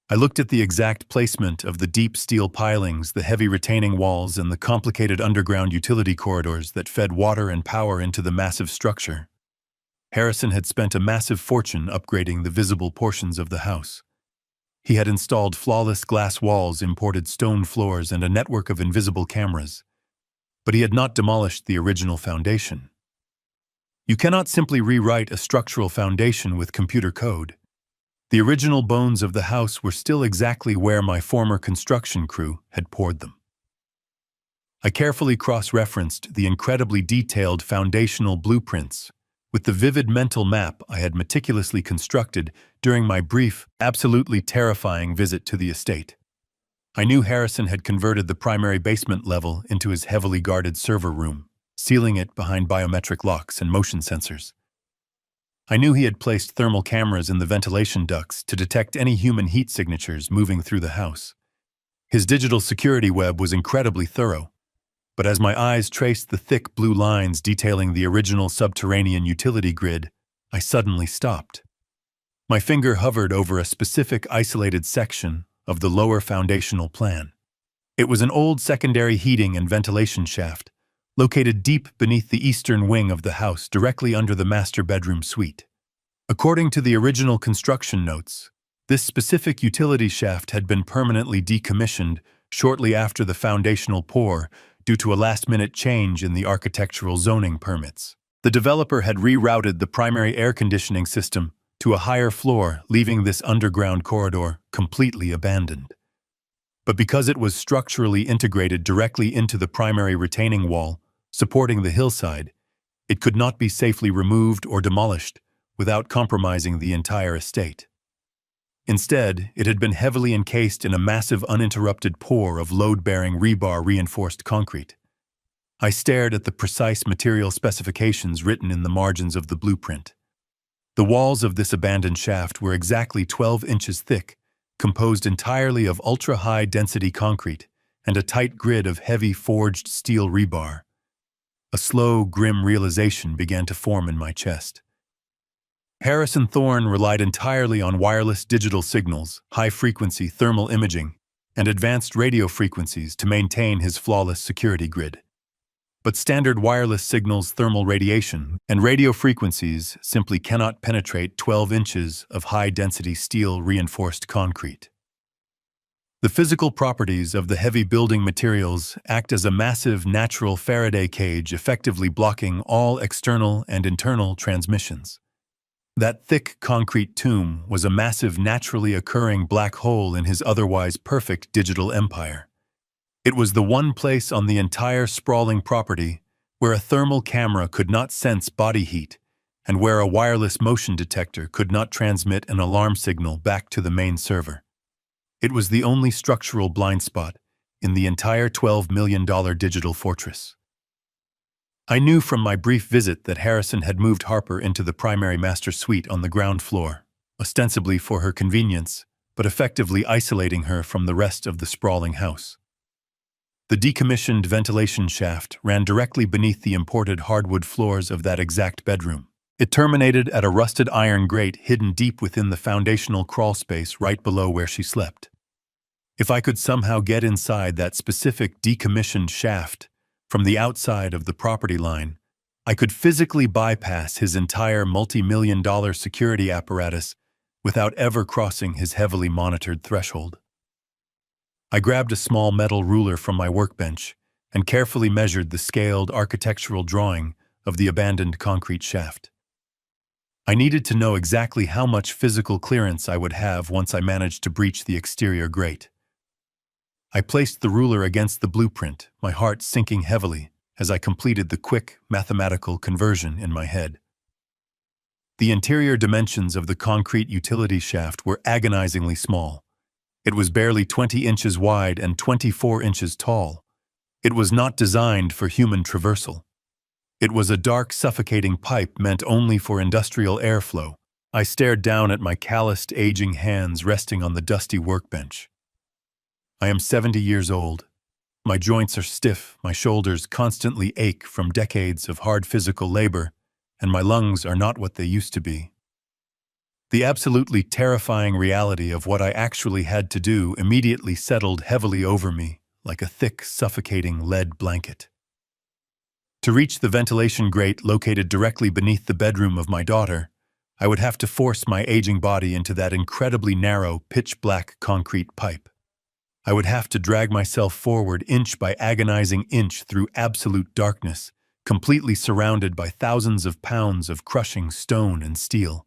S1: I looked at the exact placement of the deep steel pilings, the heavy retaining walls, and the complicated underground utility corridors that fed water and power into the massive structure. Harrison had spent a massive fortune upgrading the visible portions of the house. He had installed flawless glass walls, imported stone floors, and a network of invisible cameras. But he had not demolished the original foundation. You cannot simply rewrite a structural foundation with computer code. The original bones of the house were still exactly where my former construction crew had poured them. I carefully cross-referenced the incredibly detailed foundational blueprints with the vivid mental map I had meticulously constructed during my brief, absolutely terrifying visit to the estate. I knew Harrison had converted the primary basement level into his heavily guarded server room, sealing it behind biometric locks and motion sensors. I knew he had placed thermal cameras in the ventilation ducts to detect any human heat signatures moving through the house. His digital security web was incredibly thorough, but as my eyes traced the thick blue lines detailing the original subterranean utility grid, I suddenly stopped. My finger hovered over a specific isolated section of the lower foundational plan. It was an old secondary heating and ventilation shaft, located deep beneath the eastern wing of the house, directly under the master bedroom suite. According to the original construction notes, this specific utility shaft had been permanently decommissioned shortly after the foundational pour due to a last-minute change in the architectural zoning permits. The developer had rerouted the primary air conditioning system to a higher floor, leaving this underground corridor completely abandoned. But because it was structurally integrated directly into the primary retaining wall, supporting the hillside, it could not be safely removed or demolished without compromising the entire estate. Instead, it had been heavily encased in a massive uninterrupted pour of load-bearing rebar-reinforced concrete. I stared at the precise material specifications written in the margins of the blueprint. The walls of this abandoned shaft were exactly 12 inches thick, composed entirely of ultra-high density concrete and a tight grid of heavy forged steel rebar. A slow, grim realization began to form in my chest. Harrison Thorne relied entirely on wireless digital signals, high-frequency thermal imaging, and advanced radio frequencies to maintain his flawless security grid. But standard wireless signals, thermal radiation, and radio frequencies simply cannot penetrate 12 inches of high-density steel reinforced concrete. The physical properties of the heavy building materials act as a massive natural Faraday cage, effectively blocking all external and internal transmissions. That thick concrete tomb was a massive naturally occurring black hole in his otherwise perfect digital empire. It was the one place on the entire sprawling property where a thermal camera could not sense body heat and where a wireless motion detector could not transmit an alarm signal back to the main server. It was the only structural blind spot in the entire $12 million digital fortress. I knew from my brief visit that Harrison had moved Harper into the primary master suite on the ground floor, ostensibly for her convenience, but effectively isolating her from the rest of the sprawling house. The decommissioned ventilation shaft ran directly beneath the imported hardwood floors of that exact bedroom. It terminated at a rusted iron grate hidden deep within the foundational crawl space right below where she slept. If I could somehow get inside that specific decommissioned shaft from the outside of the property line, I could physically bypass his entire multi-million-dollar security apparatus without ever crossing his heavily monitored threshold. I grabbed a small metal ruler from my workbench and carefully measured the scaled architectural drawing of the abandoned concrete shaft. I needed to know exactly how much physical clearance I would have once I managed to breach the exterior grate. I placed the ruler against the blueprint, my heart sinking heavily as I completed the quick mathematical conversion in my head. The interior dimensions of the concrete utility shaft were agonizingly small. It was barely 20 inches wide and 24 inches tall. It was not designed for human traversal. It was a dark, suffocating pipe meant only for industrial airflow. I stared down at my calloused, aging hands resting on the dusty workbench. I am 70 years old. My joints are stiff, my shoulders constantly ache from decades of hard physical labor, and my lungs are not what they used to be. The absolutely terrifying reality of what I actually had to do immediately settled heavily over me like a thick, suffocating lead blanket. To reach the ventilation grate located directly beneath the bedroom of my daughter, I would have to force my aging body into that incredibly narrow, pitch-black concrete pipe. I would have to drag myself forward inch by agonizing inch through absolute darkness, completely surrounded by thousands of pounds of crushing stone and steel.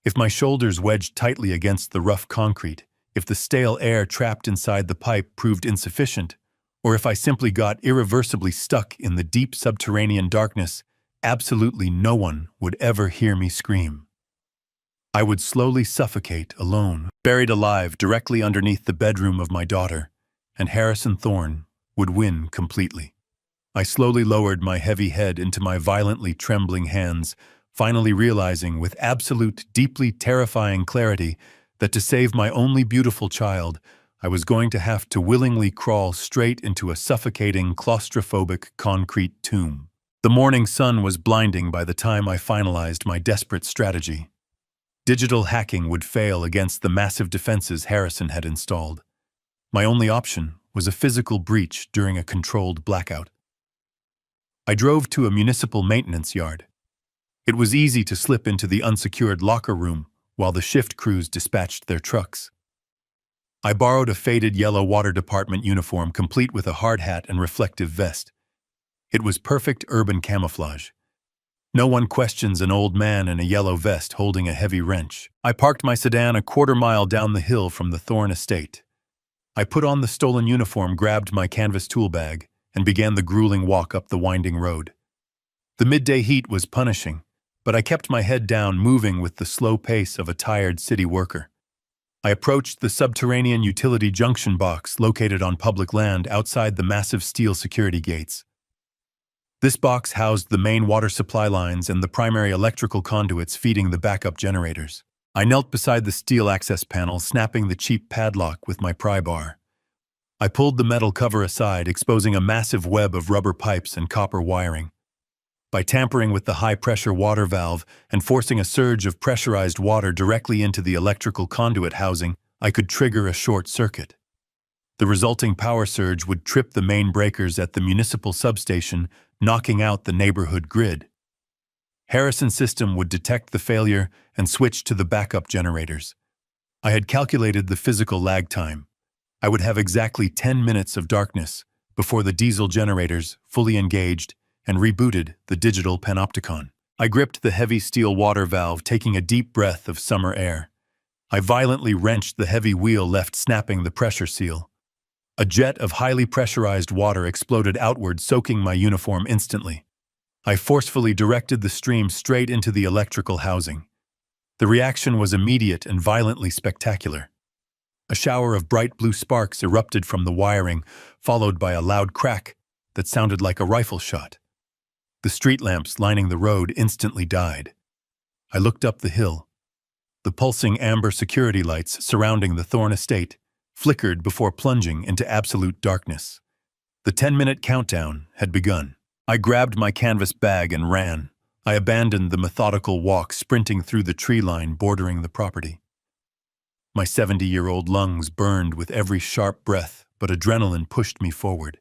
S1: If my shoulders wedged tightly against the rough concrete, if the stale air trapped inside the pipe proved insufficient, or if I simply got irreversibly stuck in the deep subterranean darkness, absolutely no one would ever hear me scream. I would slowly suffocate alone, buried alive directly underneath the bedroom of my daughter, and Harrison Thorne would win completely. I slowly lowered my heavy head into my violently trembling hands, finally realizing with absolute, deeply terrifying clarity that to save my only beautiful child, I was going to have to willingly crawl straight into a suffocating, claustrophobic concrete tomb. The morning sun was blinding by the time I finalized my desperate strategy. Digital hacking would fail against the massive defenses Harrison had installed. My only option was a physical breach during a controlled blackout. I drove to a municipal maintenance yard. It was easy to slip into the unsecured locker room while the shift crews dispatched their trucks. I borrowed a faded yellow water department uniform complete with a hard hat and reflective vest. It was perfect urban camouflage. No one questions an old man in a yellow vest holding a heavy wrench. I parked my sedan a quarter-mile down the hill from the Thorne estate. I put on the stolen uniform, grabbed my canvas tool bag, and began the grueling walk up the winding road. The midday heat was punishing, but I kept my head down, moving with the slow pace of a tired city worker. I approached the subterranean utility junction box located on public land outside the massive steel security gates. This box housed the main water supply lines and the primary electrical conduits feeding the backup generators. I knelt beside the steel access panel, snapping the cheap padlock with my pry bar. I pulled the metal cover aside, exposing a massive web of rubber pipes and copper wiring. By tampering with the high-pressure water valve and forcing a surge of pressurized water directly into the electrical conduit housing, I could trigger a short circuit. The resulting power surge would trip the main breakers at the municipal substation, knocking out the neighborhood grid. Harrison's system would detect the failure and switch to the backup generators. I had calculated the physical lag time. I would have exactly 10 minutes of darkness before the diesel generators, fully engaged, and rebooted the digital panopticon. I gripped the heavy steel water valve, taking a deep breath of summer air. I violently wrenched the heavy wheel, left snapping the pressure seal. A jet of highly pressurized water exploded outward, soaking my uniform instantly. I forcefully directed the stream straight into the electrical housing. The reaction was immediate and violently spectacular. A shower of bright blue sparks erupted from the wiring, followed by a loud crack that sounded like a rifle shot. The street lamps lining the road instantly died. I looked up the hill. The pulsing amber security lights surrounding the Thorne estate flickered before plunging into absolute darkness. The 10-minute countdown had begun. I grabbed my canvas bag and ran. I abandoned the methodical walk, sprinting through the tree line bordering the property. My 70-year-old lungs burned with every sharp breath, but adrenaline pushed me forward.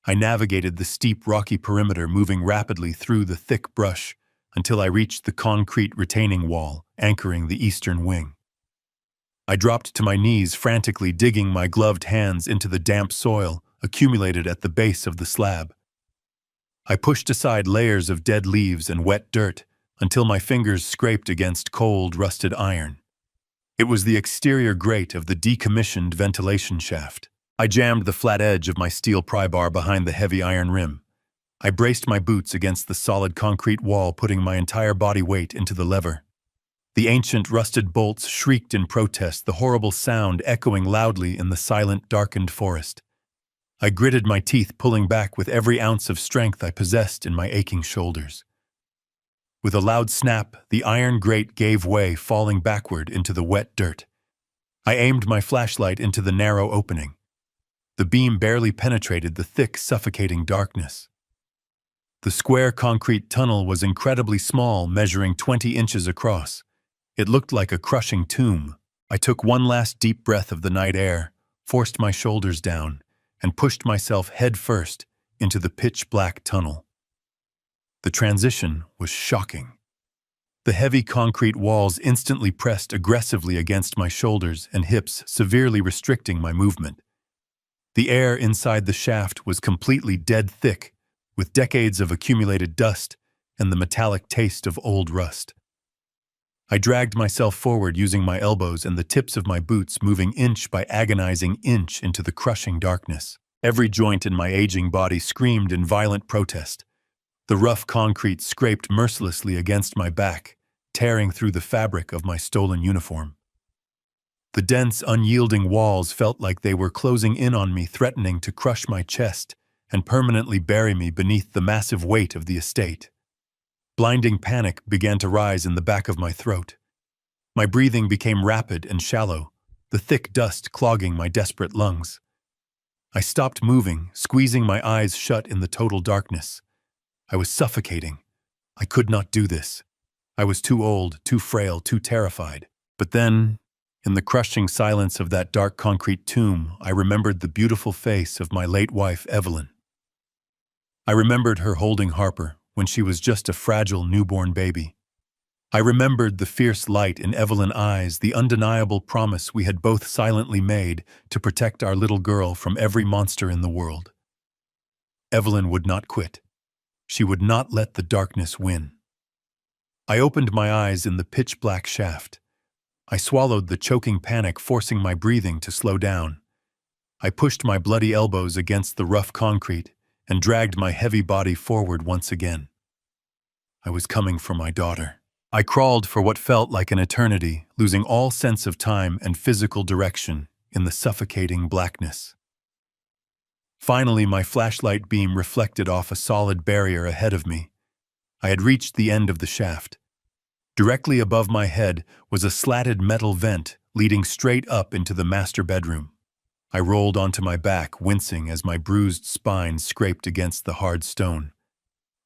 S1: I navigated the steep, rocky perimeter, moving rapidly through the thick brush until I reached the concrete retaining wall anchoring the eastern wing. I dropped to my knees, frantically digging my gloved hands into the damp soil accumulated at the base of the slab. I pushed aside layers of dead leaves and wet dirt until my fingers scraped against cold, rusted iron. It was the exterior grate of the decommissioned ventilation shaft. I jammed the flat edge of my steel pry bar behind the heavy iron rim. I braced my boots against the solid concrete wall, putting my entire body weight into the lever. The ancient rusted bolts shrieked in protest, the horrible sound echoing loudly in the silent, darkened forest. I gritted my teeth, pulling back with every ounce of strength I possessed in my aching shoulders. With a loud snap, the iron grate gave way, falling backward into the wet dirt. I aimed my flashlight into the narrow opening. The beam barely penetrated the thick, suffocating darkness. The square concrete tunnel was incredibly small, measuring 20 inches across. It looked like a crushing tomb. I took one last deep breath of the night air, forced my shoulders down, and pushed myself head-first into the pitch-black tunnel. The transition was shocking. The heavy concrete walls instantly pressed aggressively against my shoulders and hips, severely restricting my movement. The air inside the shaft was completely dead thick, with decades of accumulated dust and the metallic taste of old rust. I dragged myself forward, using my elbows and the tips of my boots, moving inch by agonizing inch into the crushing darkness. Every joint in my aging body screamed in violent protest. The rough concrete scraped mercilessly against my back, tearing through the fabric of my stolen uniform. The dense, unyielding walls felt like they were closing in on me, threatening to crush my chest and permanently bury me beneath the massive weight of the estate. Blinding panic began to rise in the back of my throat. My breathing became rapid and shallow, the thick dust clogging my desperate lungs. I stopped moving, squeezing my eyes shut in the total darkness. I was suffocating. I could not do this. I was too old, too frail, too terrified. But then, in the crushing silence of that dark concrete tomb, I remembered the beautiful face of my late wife, Evelyn. I remembered her holding Harper when she was just a fragile newborn baby. I remembered the fierce light in Evelyn's eyes, the undeniable promise we had both silently made to protect our little girl from every monster in the world. Evelyn would not quit. She would not let the darkness win. I opened my eyes in the pitch-black shaft. I swallowed the choking panic, forcing my breathing to slow down. I pushed my bloody elbows against the rough concrete and dragged my heavy body forward once again. I was coming for my daughter. I crawled for what felt like an eternity, losing all sense of time and physical direction in the suffocating blackness. Finally, my flashlight beam reflected off a solid barrier ahead of me. I had reached the end of the shaft. Directly above my head was a slatted metal vent leading straight up into the master bedroom. I rolled onto my back, wincing as my bruised spine scraped against the hard stone.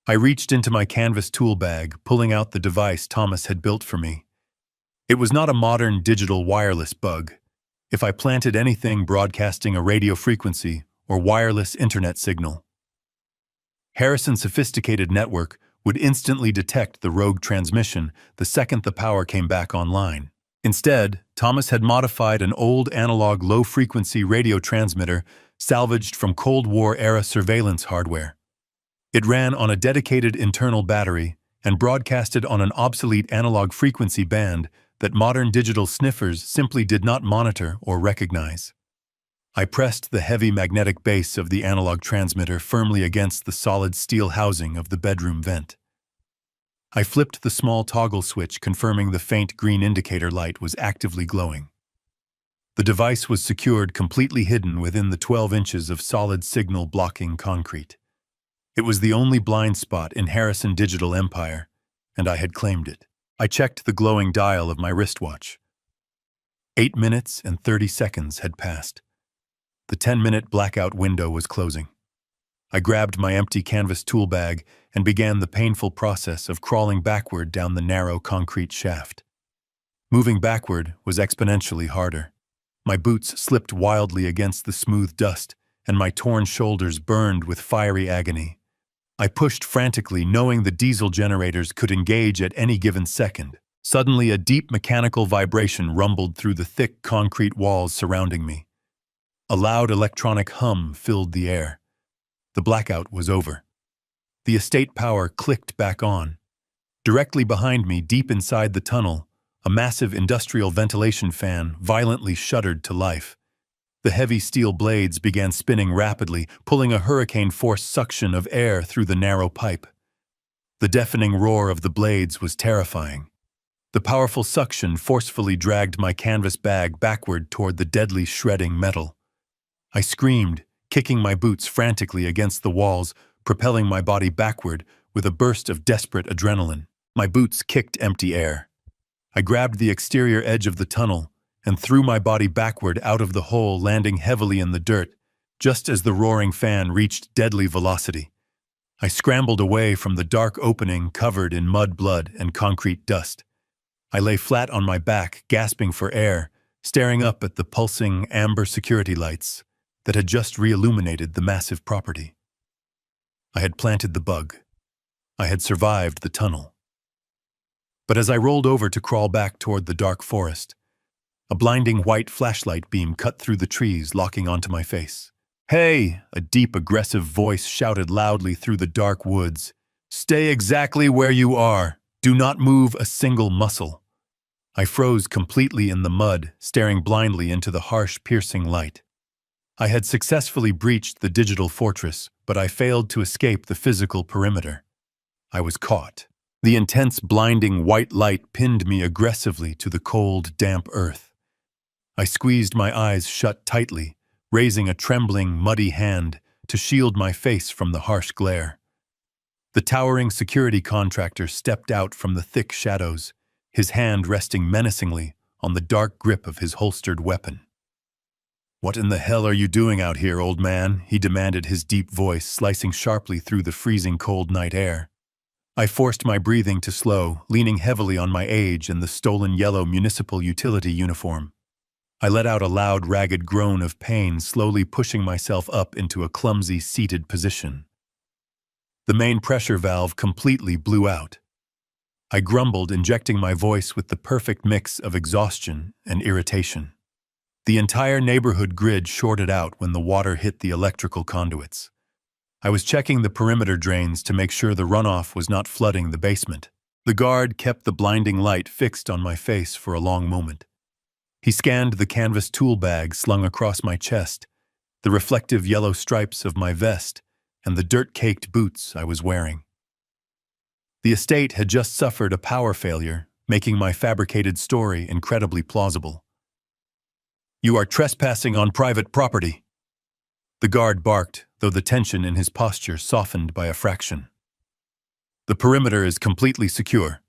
S1: I reached into my canvas tool bag, pulling out the device Thomas had built for me. It was not a modern digital wireless bug. If I planted anything broadcasting a radio frequency or wireless internet signal, Harrison's sophisticated network would instantly detect the rogue transmission the second the power came back online. Instead, Thomas had modified an old analog low-frequency radio transmitter salvaged from Cold War-era surveillance hardware. It ran on a dedicated internal battery and broadcasted on an obsolete analog frequency band that modern digital sniffers simply did not monitor or recognize. I pressed the heavy magnetic base of the analog transmitter firmly against the solid steel housing of the bedroom vent. I flipped the small toggle switch, confirming the faint green indicator light was actively glowing. The device was secured, completely hidden within the 12 inches of solid signal blocking concrete. It was the only blind spot in Harrison Digital Empire, and I had claimed it. I checked the glowing dial of my wristwatch. 8 minutes and 30 seconds had passed. The 10-minute blackout window was closing. I grabbed my empty canvas tool bag and began the painful process of crawling backward down the narrow concrete shaft. Moving backward was exponentially harder. My boots slipped wildly against the smooth dust, and my torn shoulders burned with fiery agony. I pushed frantically, knowing the diesel generators could engage at any given second. Suddenly, a deep mechanical vibration rumbled through the thick concrete walls surrounding me. A loud electronic hum filled the air. The blackout was over. The estate power clicked back on. Directly behind me, deep inside the tunnel, a massive industrial ventilation fan violently shuddered to life. The heavy steel blades began spinning rapidly, pulling a hurricane-force suction of air through the narrow pipe. The deafening roar of the blades was terrifying. The powerful suction forcefully dragged my canvas bag backward toward the deadly shredding metal. I screamed, kicking my boots frantically against the walls, propelling my body backward with a burst of desperate adrenaline. My boots kicked empty air. I grabbed the exterior edge of the tunnel and threw my body backward out of the hole, landing heavily in the dirt, just as the roaring fan reached deadly velocity. I scrambled away from the dark opening covered in mud, blood, and concrete dust. I lay flat on my back, gasping for air, staring up at the pulsing amber security lights that had just re-illuminated the massive property. I had planted the bug. I had survived the tunnel. But as I rolled over to crawl back toward the dark forest, a blinding white flashlight beam cut through the trees, locking onto my face. "Hey!" a deep, aggressive voice shouted loudly through the dark woods. "Stay exactly where you are. Do not move a single muscle." I froze completely in the mud, staring blindly into the harsh, piercing light. I had successfully breached the digital fortress, but I failed to escape the physical perimeter. I was caught. The intense, blinding white light pinned me aggressively to the cold, damp earth. I squeezed my eyes shut tightly, raising a trembling, muddy hand to shield my face from the harsh glare. The towering security contractor stepped out from the thick shadows, his hand resting menacingly on the dark grip of his holstered weapon. "What in the hell are you doing out here, old man?" he demanded, his deep voice slicing sharply through the freezing cold night air. I forced my breathing to slow, leaning heavily on my age and the stolen yellow municipal utility uniform. I let out a loud, ragged groan of pain, slowly pushing myself up into a clumsy, seated position. The main pressure valve completely blew out. I grumbled, injecting my voice with the perfect mix of exhaustion and irritation. The entire neighborhood grid shorted out when the water hit the electrical conduits. I was checking the perimeter drains to make sure the runoff was not flooding the basement. The guard kept the blinding light fixed on my face for a long moment. He scanned the canvas tool bag slung across my chest, the reflective yellow stripes of my vest, and the dirt-caked boots I was wearing. The estate had just suffered a power failure, making my fabricated story incredibly plausible. "You are trespassing on private property," the guard barked, though the tension in his posture softened by a fraction. "The perimeter is completely secure.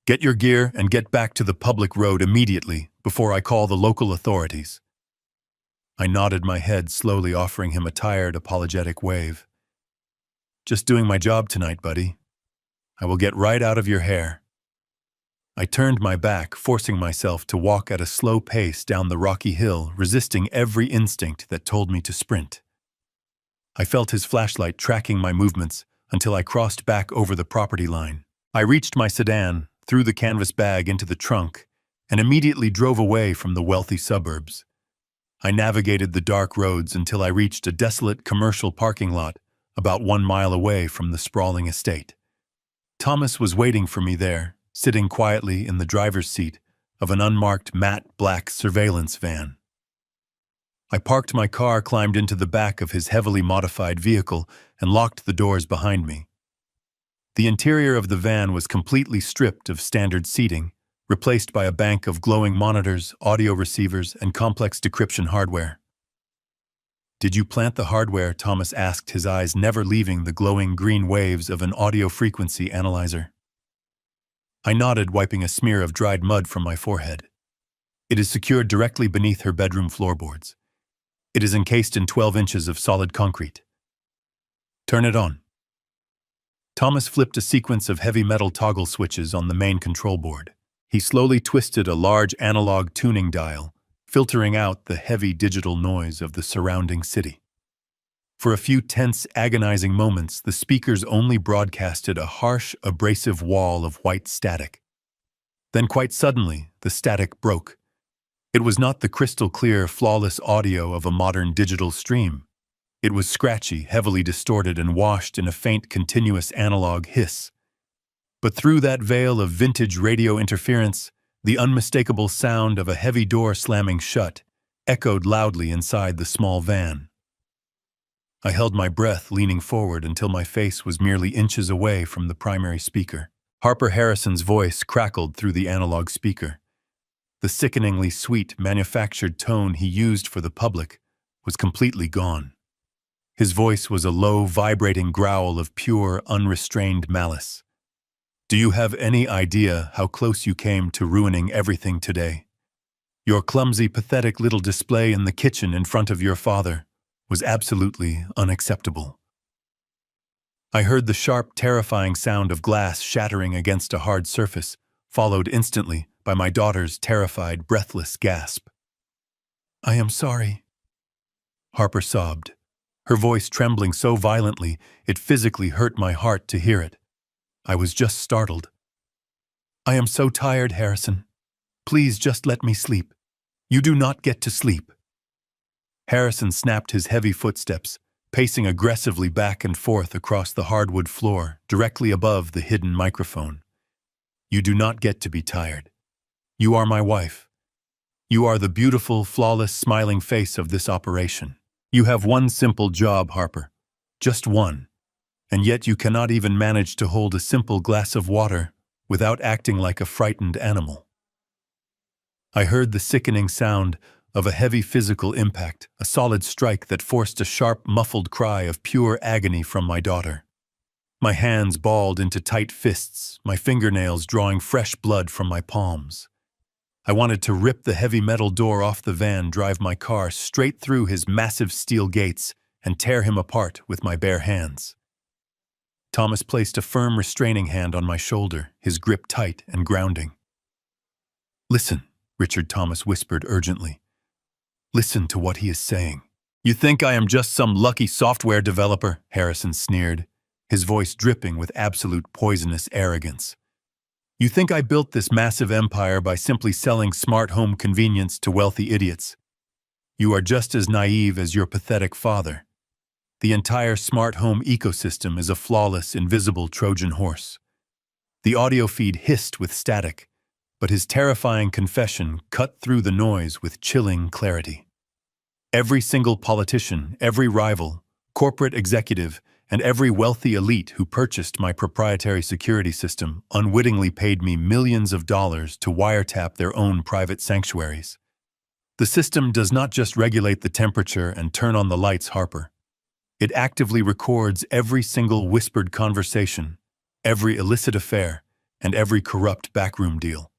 S1: Get your gear and get back to the public road immediately before I call the local authorities." I nodded my head, slowly offering him a tired, apologetic wave. "Just doing my job tonight, buddy. I will get right out of your hair." I turned my back, forcing myself to walk at a slow pace down the rocky hill, resisting every instinct that told me to sprint. I felt his flashlight tracking my movements until I crossed back over the property line. I reached my sedan, threw the canvas bag into the trunk, and immediately drove away from the wealthy suburbs. I navigated the dark roads until I reached a desolate commercial parking lot about 1 mile away from the sprawling estate. Thomas was waiting for me there, sitting quietly in the driver's seat of an unmarked matte black surveillance van. I parked my car, climbed into the back of his heavily modified vehicle, and locked the doors behind me. The interior of the van was completely stripped of standard seating, replaced by a bank of glowing monitors, audio receivers, and complex decryption hardware. "Did you plant the hardware?" Thomas asked, his eyes never leaving the glowing green waves of an audio frequency analyzer. I nodded, wiping a smear of dried mud from my forehead. "It is secured directly beneath her bedroom floorboards. It is encased in 12 inches of solid concrete." "Turn it on." Thomas flipped a sequence of heavy metal toggle switches on the main control board. He slowly twisted a large analog tuning dial, filtering out the heavy digital noise of the surrounding city. For a few tense, agonizing moments, the speakers only broadcasted a harsh, abrasive wall of white static. Then quite suddenly, the static broke. It was not the crystal-clear, flawless audio of a modern digital stream. It was scratchy, heavily distorted, and washed in a faint, continuous analog hiss. But through that veil of vintage radio interference, the unmistakable sound of a heavy door slamming shut echoed loudly inside the small van. I held my breath, leaning forward until my face was merely inches away from the primary speaker. Harper Harrison's voice crackled through the analog speaker. The sickeningly sweet, manufactured tone he used for the public was completely gone. His voice was a low, vibrating growl of pure, unrestrained malice. "Do you have any idea how close you came to ruining everything today? Your clumsy, pathetic little display in the kitchen in front of your father was absolutely unacceptable." I heard the sharp, terrifying sound of glass shattering against a hard surface, followed instantly by my daughter's terrified, breathless gasp. "I am sorry," Harper sobbed, her voice trembling so violently it physically hurt my heart to hear it. I was just startled. "I am so tired, Harrison. Please just let me sleep. You do not get to sleep." Harrison snapped his heavy footsteps, pacing aggressively back and forth across the hardwood floor, directly above the hidden microphone. "You do not get to be tired. You are my wife. You are the beautiful, flawless, smiling face of this operation. You have one simple job, Harper. Just one. And yet you cannot even manage to hold a simple glass of water without acting like a frightened animal." I heard the sickening sound of a heavy physical impact, a solid strike that forced a sharp, muffled cry of pure agony from my daughter. My hands balled into tight fists, my fingernails drawing fresh blood from my palms. I wanted to rip the heavy metal door off the van, drive my car straight through his massive steel gates, and tear him apart with my bare hands. Thomas placed a firm restraining hand on my shoulder, his grip tight and grounding. "Listen," Richard Thomas whispered urgently. "Listen to what he is saying." "You think I am just some lucky software developer?" Harrison sneered, his voice dripping with absolute poisonous arrogance. "You think I built this massive empire by simply selling smart home convenience to wealthy idiots? You are just as naive as your pathetic father. The entire smart home ecosystem is a flawless, invisible Trojan horse." The audio feed hissed with static, but his terrifying confession cut through the noise with chilling clarity. Every single politician, every rival, corporate executive, and every wealthy elite who purchased my proprietary security system unwittingly paid me millions of dollars to wiretap their own private sanctuaries. The system does not just regulate the temperature and turn on the lights, Harper. It actively records every single whispered conversation, every illicit affair, and every corrupt backroom deal.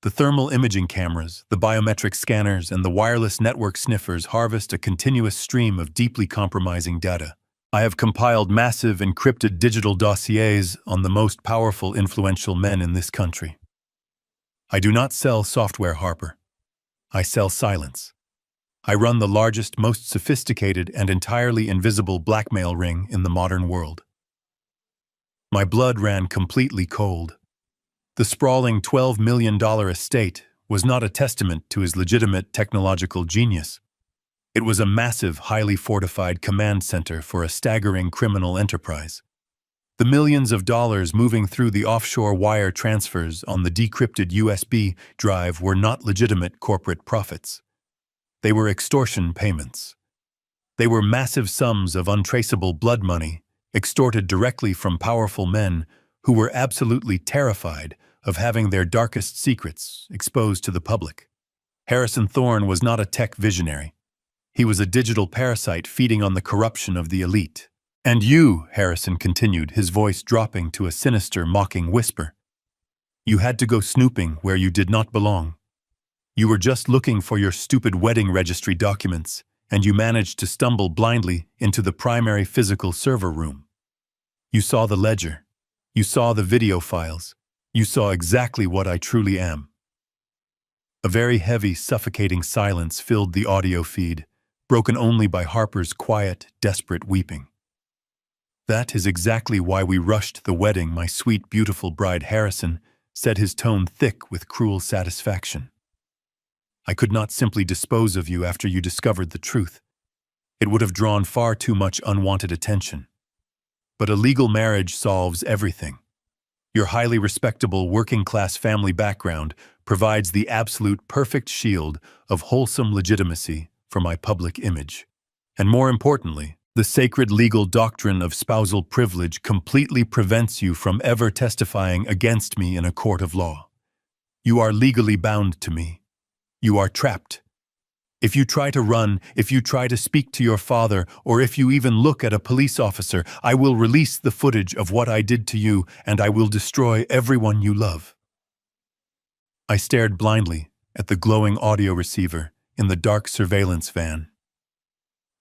S1: The thermal imaging cameras, the biometric scanners, and the wireless network sniffers harvest a continuous stream of deeply compromising data. I have compiled massive encrypted digital dossiers on the most powerful, influential men in this country. I do not sell software, Harper. I sell silence. I run the largest, most sophisticated, and entirely invisible blackmail ring in the modern world. My blood ran completely cold. The sprawling $12 million estate was not a testament to his legitimate technological genius. It was a massive, highly fortified command center for a staggering criminal enterprise. The millions of dollars moving through the offshore wire transfers on the decrypted USB drive were not legitimate corporate profits. They were extortion payments. They were massive sums of untraceable blood money, extorted directly from powerful men who were absolutely terrified of having their darkest secrets exposed to the public. Harrison Thorne was not a tech visionary. He was a digital parasite feeding on the corruption of the elite. "And you," Harrison continued, his voice dropping to a sinister, mocking whisper, "you had to go snooping where you did not belong. You were just looking for your stupid wedding registry documents, and you managed to stumble blindly into the primary physical server room. You saw the ledger. You saw the video files. You saw exactly what I truly am." A very heavy, suffocating silence filled the audio feed, broken only by Harper's quiet, desperate weeping. "That is exactly why we rushed the wedding, my sweet, beautiful bride," Harrison said, his tone thick with cruel satisfaction. "I could not simply dispose of you after you discovered the truth. It would have drawn far too much unwanted attention. But a legal marriage solves everything. Your highly respectable working-class family background provides the absolute perfect shield of wholesome legitimacy for my public image. And more importantly, the sacred legal doctrine of spousal privilege completely prevents you from ever testifying against me in a court of law. You are legally bound to me. You are trapped. If you try to run, if you try to speak to your father, or if you even look at a police officer, I will release the footage of what I did to you, and I will destroy everyone you love." I stared blindly at the glowing audio receiver in the dark surveillance van.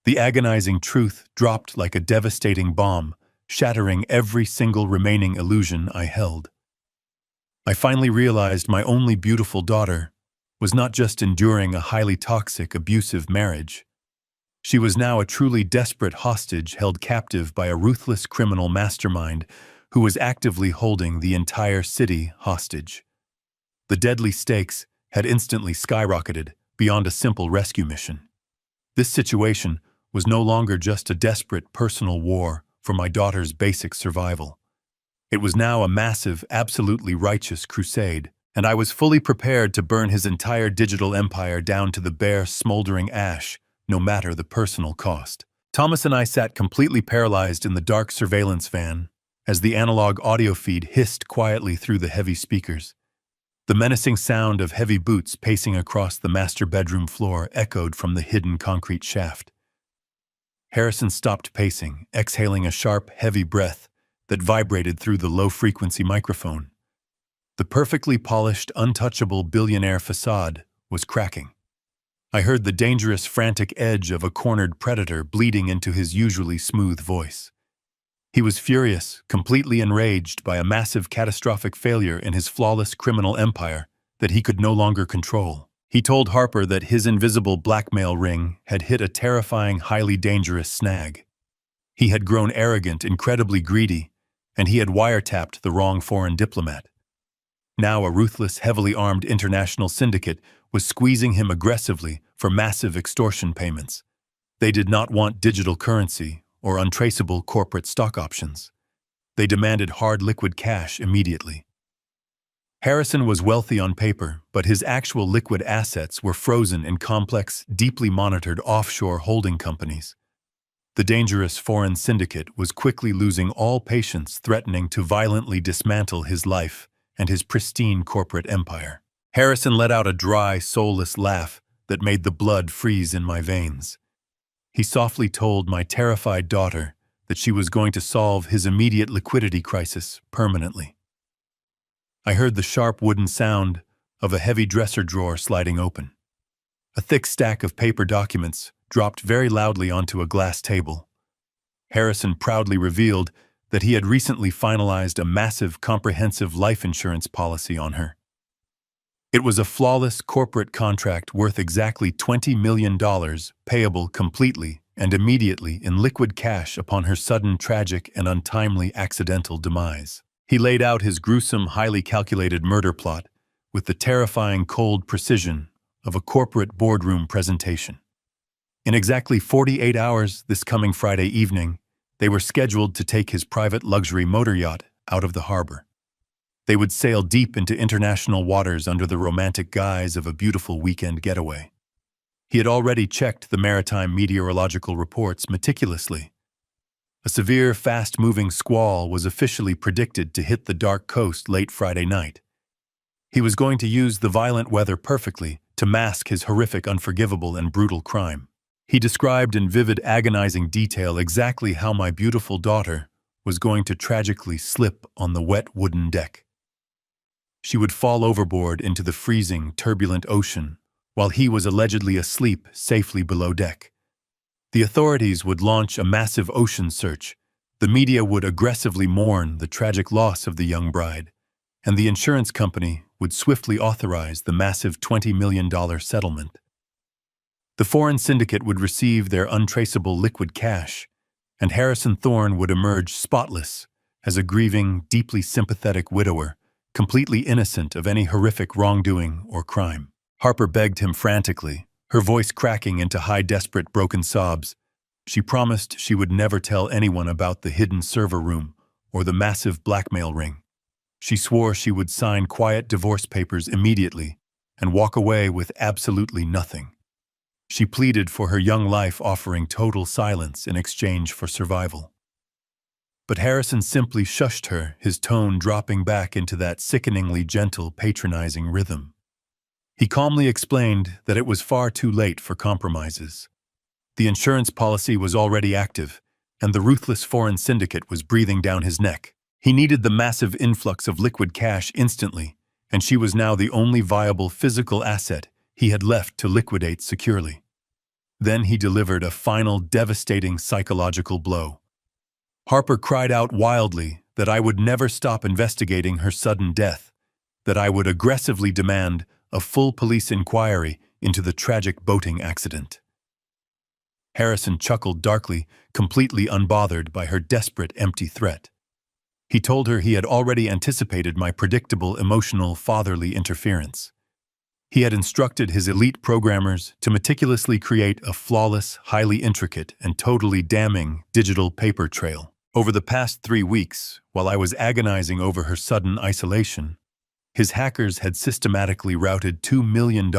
S1: The agonizing truth dropped like a devastating bomb, shattering every single remaining illusion I held. I finally realized my only beautiful daughter was not just enduring a highly toxic, abusive marriage. She was now a truly desperate hostage held captive by a ruthless criminal mastermind who was actively holding the entire city hostage. The deadly stakes had instantly skyrocketed beyond a simple rescue mission. This situation was no longer just a desperate personal war for my daughter's basic survival. It was now a massive, absolutely righteous crusade, and I was fully prepared to burn his entire digital empire down to the bare, smoldering ash, no matter the personal cost. Thomas and I sat completely paralyzed in the dark surveillance van as the analog audio feed hissed quietly through the heavy speakers. The menacing sound of heavy boots pacing across the master bedroom floor echoed from the hidden concrete shaft. Harrison stopped pacing, exhaling a sharp, heavy breath that vibrated through the low-frequency microphone. The perfectly polished, untouchable billionaire facade was cracking. I heard the dangerous, frantic edge of a cornered predator bleeding into his usually smooth voice. He was furious, completely enraged by a massive, catastrophic failure in his flawless criminal empire that he could no longer control. He told Harper that his invisible blackmail ring had hit a terrifying, highly dangerous snag. He had grown arrogant, incredibly greedy, and he had wiretapped the wrong foreign diplomat. Now a ruthless, heavily armed international syndicate was squeezing him aggressively for massive extortion payments. They did not want digital currency or untraceable corporate stock options. They demanded hard liquid cash immediately. Harrison was wealthy on paper, but his actual liquid assets were frozen in complex, deeply monitored offshore holding companies. The dangerous foreign syndicate was quickly losing all patience, threatening to violently dismantle his life and his pristine corporate empire. Harrison let out a dry, soulless laugh that made the blood freeze in my veins. He softly told my terrified daughter that she was going to solve his immediate liquidity crisis permanently. I heard the sharp wooden sound of a heavy dresser drawer sliding open. A thick stack of paper documents dropped very loudly onto a glass table. Harrison proudly revealed that he had recently finalized a massive, comprehensive life insurance policy on her. It was a flawless corporate contract worth exactly $20 million, payable completely and immediately in liquid cash upon her sudden, tragic, and untimely accidental demise. He laid out his gruesome, highly calculated murder plot with the terrifying cold precision of a corporate boardroom presentation. In exactly 48 hours this coming Friday evening, they were scheduled to take his private luxury motor yacht out of the harbor. They would sail deep into international waters under the romantic guise of a beautiful weekend getaway. He had already checked the maritime meteorological reports meticulously. A severe, fast-moving squall was officially predicted to hit the dark coast late Friday night. He was going to use the violent weather perfectly to mask his horrific, unforgivable, and brutal crime. He described in vivid, agonizing detail exactly how my beautiful daughter was going to tragically slip on the wet wooden deck. She would fall overboard into the freezing, turbulent ocean, while he was allegedly asleep safely below deck. The authorities would launch a massive ocean search, the media would aggressively mourn the tragic loss of the young bride, and the insurance company would swiftly authorize the massive $20 million settlement. The foreign syndicate would receive their untraceable liquid cash, and Harrison Thorne would emerge spotless as a grieving, deeply sympathetic widower, completely innocent of any horrific wrongdoing or crime. Harper begged him frantically, her voice cracking into high, desperate, broken sobs. She promised she would never tell anyone about the hidden server room or the massive blackmail ring. She swore she would sign quiet divorce papers immediately and walk away with absolutely nothing. She pleaded for her young life, offering total silence in exchange for survival. But Harrison simply shushed her, his tone dropping back into that sickeningly gentle, patronizing rhythm. He calmly explained that it was far too late for compromises. The insurance policy was already active, and the ruthless foreign syndicate was breathing down his neck. He needed the massive influx of liquid cash instantly, and she was now the only viable physical asset he had left to liquidate securely. Then he delivered a final, devastating psychological blow. Harper cried out wildly that I would never stop investigating her sudden death, that I would aggressively demand a full police inquiry into the tragic boating accident. Harrison chuckled darkly, completely unbothered by her desperate, empty threat. He told her he had already anticipated my predictable, emotional, fatherly interference. He had instructed his elite programmers to meticulously create a flawless, highly intricate, and totally damning digital paper trail. Over the past 3 weeks, while I was agonizing over her sudden isolation, his hackers had systematically routed $2 million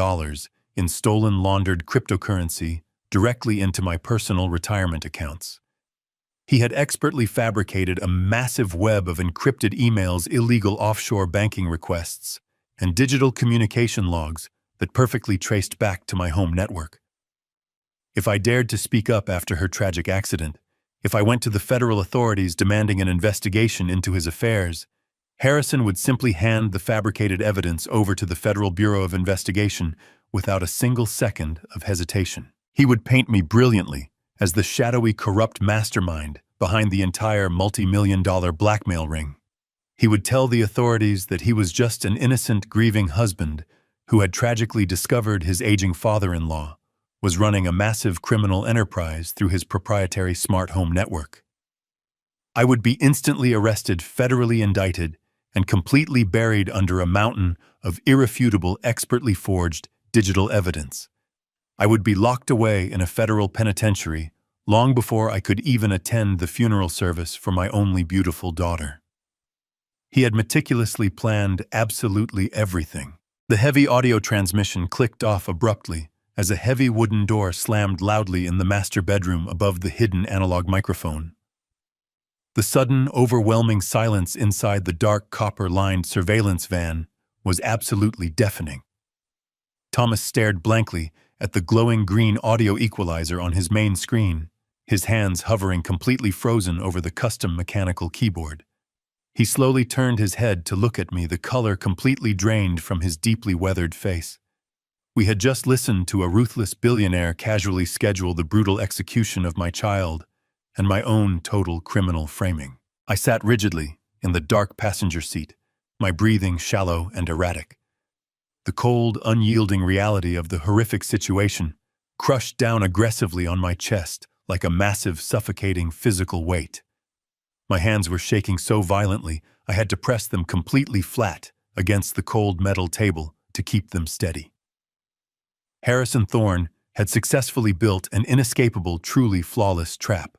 S1: in stolen, laundered cryptocurrency directly into my personal retirement accounts. He had expertly fabricated a massive web of encrypted emails, illegal offshore banking requests, and digital communication logs that perfectly traced back to my home network. If I dared to speak up after her tragic accident, if I went to the federal authorities demanding an investigation into his affairs, Harrison would simply hand the fabricated evidence over to the Federal Bureau of Investigation without a single second of hesitation. He would paint me brilliantly as the shadowy, corrupt mastermind behind the entire multi-million-dollar blackmail ring. He would tell the authorities that he was just an innocent, grieving husband who had tragically discovered his aging father-in-law was running a massive criminal enterprise through his proprietary smart home network. I would be instantly arrested, federally indicted, and completely buried under a mountain of irrefutable, expertly forged digital evidence. I would be locked away in a federal penitentiary long before I could even attend the funeral service for my only beautiful daughter. He had meticulously planned absolutely everything. The heavy audio transmission clicked off abruptly as a heavy wooden door slammed loudly in the master bedroom above the hidden analog microphone. The sudden, overwhelming silence inside the dark, copper-lined surveillance van was absolutely deafening. Thomas stared blankly at the glowing green audio equalizer on his main screen, his hands hovering completely frozen over the custom mechanical keyboard. He slowly turned his head to look at me, the color completely drained from his deeply weathered face. We had just listened to a ruthless billionaire casually schedule the brutal execution of my child and my own total criminal framing. I sat rigidly in the dark passenger seat, my breathing shallow and erratic. The cold, unyielding reality of the horrific situation crushed down aggressively on my chest like a massive, suffocating physical weight. My hands were shaking so violently, I had to press them completely flat against the cold metal table to keep them steady. Harrison Thorne had successfully built an inescapable, truly flawless trap.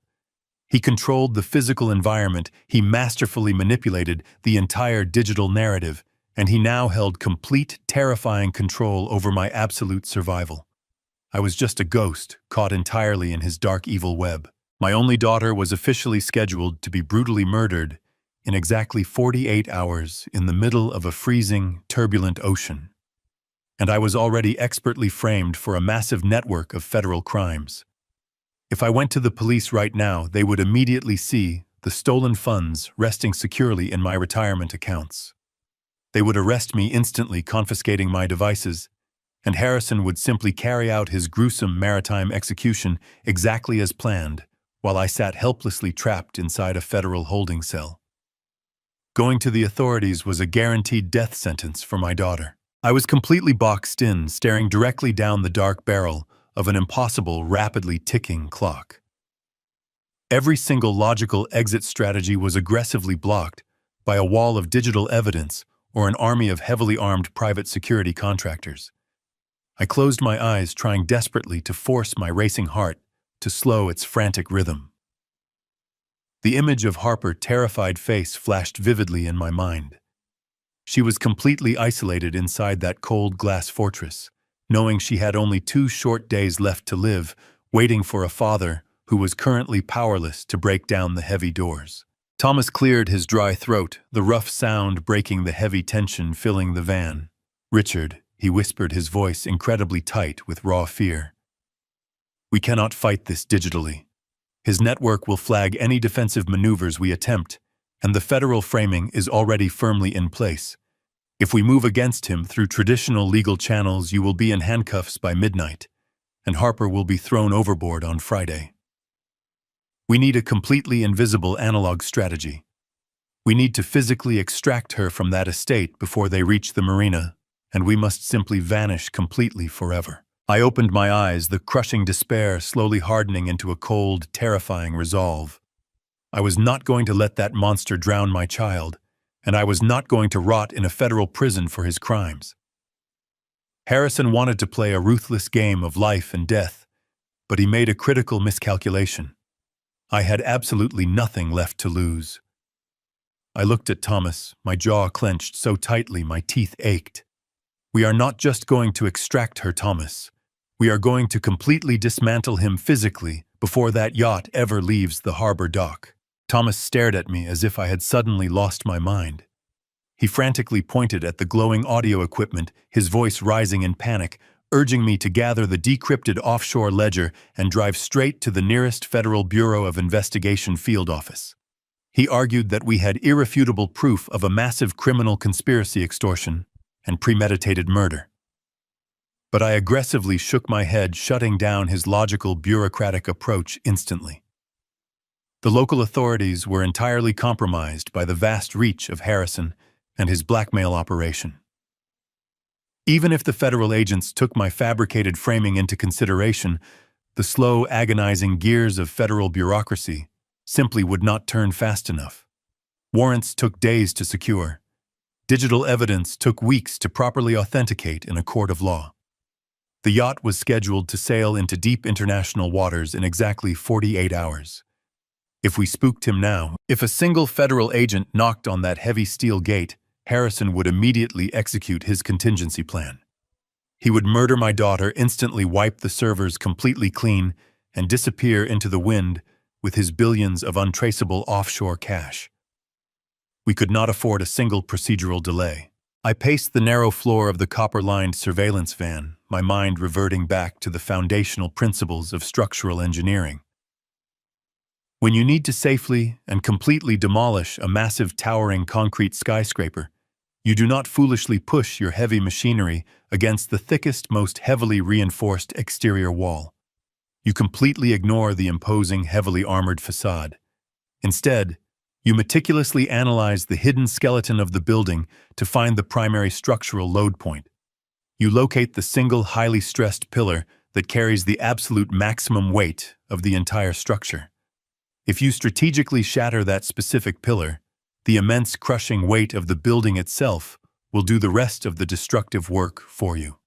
S1: He controlled the physical environment, he masterfully manipulated the entire digital narrative, and he now held complete, terrifying control over my absolute survival. I was just a ghost, caught entirely in his dark, evil web. My only daughter was officially scheduled to be brutally murdered in exactly 48 hours in the middle of a freezing, turbulent ocean. And I was already expertly framed for a massive network of federal crimes. If I went to the police right now, they would immediately see the stolen funds resting securely in my retirement accounts. They would arrest me instantly, confiscating my devices, and Harrison would simply carry out his gruesome maritime execution exactly as planned, while I sat helplessly trapped inside a federal holding cell. Going to the authorities was a guaranteed death sentence for my daughter. I was completely boxed in, staring directly down the dark barrel of an impossible, rapidly ticking clock. Every single logical exit strategy was aggressively blocked by a wall of digital evidence or an army of heavily armed private security contractors. I closed my eyes, trying desperately to force my racing heart to slow its frantic rhythm. The image of Harper's terrified face flashed vividly in my mind. She was completely isolated inside that cold glass fortress, knowing she had only 2 short days left to live, waiting for a father who was currently powerless to break down the heavy doors. Thomas cleared his dry throat, the rough sound breaking the heavy tension filling the van. "Richard," he whispered, his voice incredibly tight with raw fear. "We cannot fight this digitally. His network will flag any defensive maneuvers we attempt, and the federal framing is already firmly in place. If we move against him through traditional legal channels, you will be in handcuffs by midnight, and Harper will be thrown overboard on Friday. We need a completely invisible analog strategy. We need to physically extract her from that estate before they reach the marina, and we must simply vanish completely forever." I opened my eyes, the crushing despair slowly hardening into a cold, terrifying resolve. I was not going to let that monster drown my child, and I was not going to rot in a federal prison for his crimes. Harrison wanted to play a ruthless game of life and death, but he made a critical miscalculation. I had absolutely nothing left to lose. I looked at Thomas, my jaw clenched so tightly my teeth ached. "We are not just going to extract her, Thomas. We are going to completely dismantle him physically before that yacht ever leaves the harbor dock." Thomas stared at me as if I had suddenly lost my mind. He frantically pointed at the glowing audio equipment, his voice rising in panic, urging me to gather the decrypted offshore ledger and drive straight to the nearest Federal Bureau of Investigation field office. He argued that we had irrefutable proof of a massive criminal conspiracy, extortion, and premeditated murder. But I aggressively shook my head, shutting down his logical, bureaucratic approach instantly. The local authorities were entirely compromised by the vast reach of Harrison and his blackmail operation. Even if the federal agents took my fabricated framing into consideration, the slow, agonizing gears of federal bureaucracy simply would not turn fast enough. Warrants took days to secure. Digital evidence took weeks to properly authenticate in a court of law. The yacht was scheduled to sail into deep international waters in exactly 48 hours. If we spooked him now, if a single federal agent knocked on that heavy steel gate, Harrison would immediately execute his contingency plan. He would murder my daughter, instantly wipe the servers completely clean, and disappear into the wind with his billions of untraceable offshore cash. We could not afford a single procedural delay. I paced the narrow floor of the copper-lined surveillance van, my mind reverting back to the foundational principles of structural engineering. When you need to safely and completely demolish a massive towering concrete skyscraper, you do not foolishly push your heavy machinery against the thickest, most heavily reinforced exterior wall. You completely ignore the imposing, heavily armored facade. Instead, you meticulously analyze the hidden skeleton of the building to find the primary structural load point. You locate the single highly stressed pillar that carries the absolute maximum weight of the entire structure. If you strategically shatter that specific pillar, The immense crushing weight of the building itself will do the rest of the destructive work for you.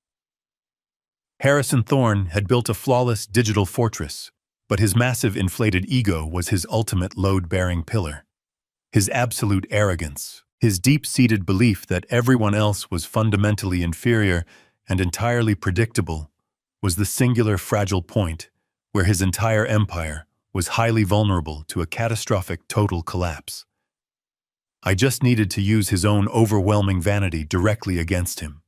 S1: Harrison Thorne had built a flawless digital fortress, but his massive inflated ego was his ultimate load-bearing pillar. His absolute arrogance, his deep-seated belief that everyone else was fundamentally inferior and entirely predictable, was the singular fragile point where his entire empire was highly vulnerable to a catastrophic total collapse. I just needed to use his own overwhelming vanity directly against him.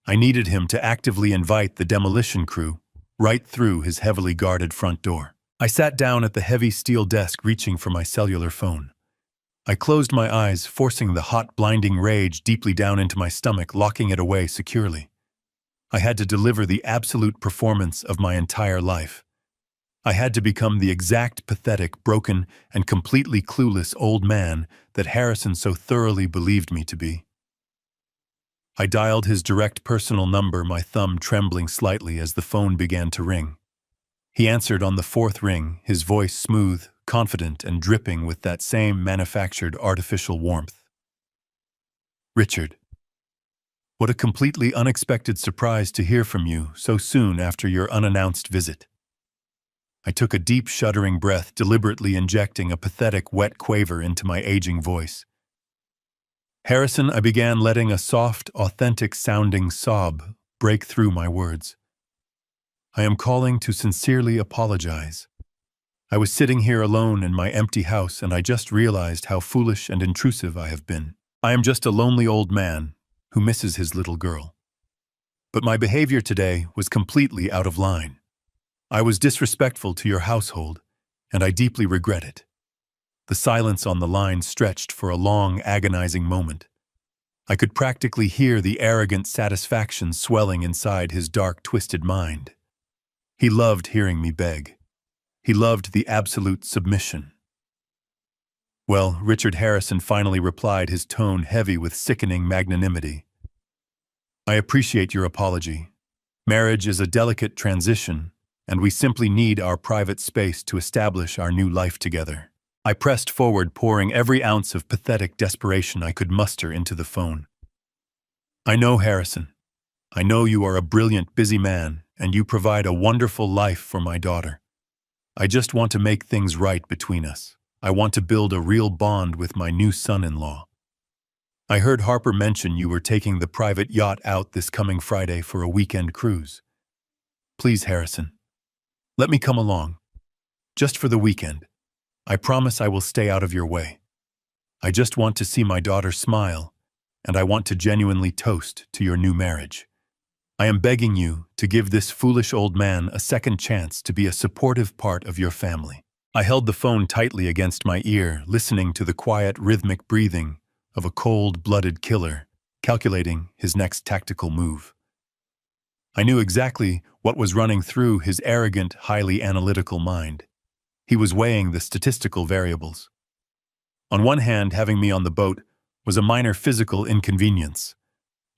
S1: I needed him to actively invite the demolition crew right through his heavily guarded front door. I sat down at the heavy steel desk reaching for my cellular phone. I closed my eyes, forcing the hot, blinding rage deeply down into my stomach, locking it away securely. I had to deliver the absolute performance of my entire life. I had to become the exact pathetic, broken, and completely clueless old man that Harrison so thoroughly believed me to be. I dialed his direct personal number, my thumb trembling slightly as the phone began to ring. He answered on the fourth ring, his voice smooth, confident, and dripping with that same manufactured artificial warmth. "Richard, what a completely unexpected surprise to hear from you so soon after your unannounced visit." I took a deep, shuddering breath, deliberately injecting a pathetic, wet quaver into my aging voice. "Harrison," I began, letting a soft, authentic-sounding sob break through my words. "I am calling to sincerely apologize. I was sitting here alone in my empty house, and I just realized how foolish and intrusive I have been. I am just a lonely old man who misses his little girl. But my behavior today was completely out of line. I was disrespectful to your household, and I deeply regret it." The silence on the line stretched for a long, agonizing moment. I could practically hear the arrogant satisfaction swelling inside his dark, twisted mind. He loved hearing me beg. He loved the absolute submission. "Well," Richard Harrison finally replied, his tone heavy with sickening magnanimity, "I appreciate your apology. Marriage is a delicate transition, and we simply need our private space to establish our new life together." I pressed forward, pouring every ounce of pathetic desperation I could muster into the phone. "I know, Harrison. I know you are a brilliant, busy man, and you provide a wonderful life for my daughter. I just want to make things right between us. I want to build a real bond with my new son-in-law. I heard Harper mention you were taking the private yacht out this coming Friday for a weekend cruise. Please, Harrison, let me come along. Just for the weekend. I promise I will stay out of your way. I just want to see my daughter smile, and I want to genuinely toast to your new marriage. I am begging you to give this foolish old man a second chance to be a supportive part of your family." I held the phone tightly against my ear, listening to the quiet, rhythmic breathing of a cold-blooded killer, calculating his next tactical move. I knew exactly what was running through his arrogant, highly analytical mind. He was weighing the statistical variables. On one hand, having me on the boat was a minor physical inconvenience.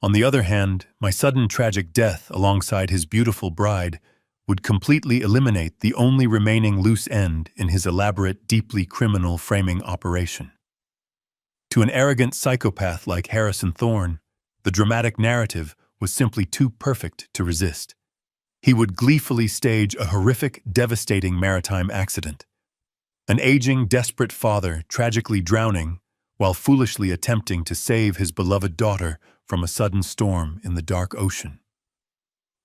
S1: On the other hand, my sudden tragic death alongside his beautiful bride would completely eliminate the only remaining loose end in his elaborate, deeply criminal framing operation. To an arrogant psychopath like Harrison Thorne, the dramatic narrative was simply too perfect to resist. He would gleefully stage a horrific, devastating maritime accident. An aging, desperate father tragically drowning while foolishly attempting to save his beloved daughter from a sudden storm in the dark ocean.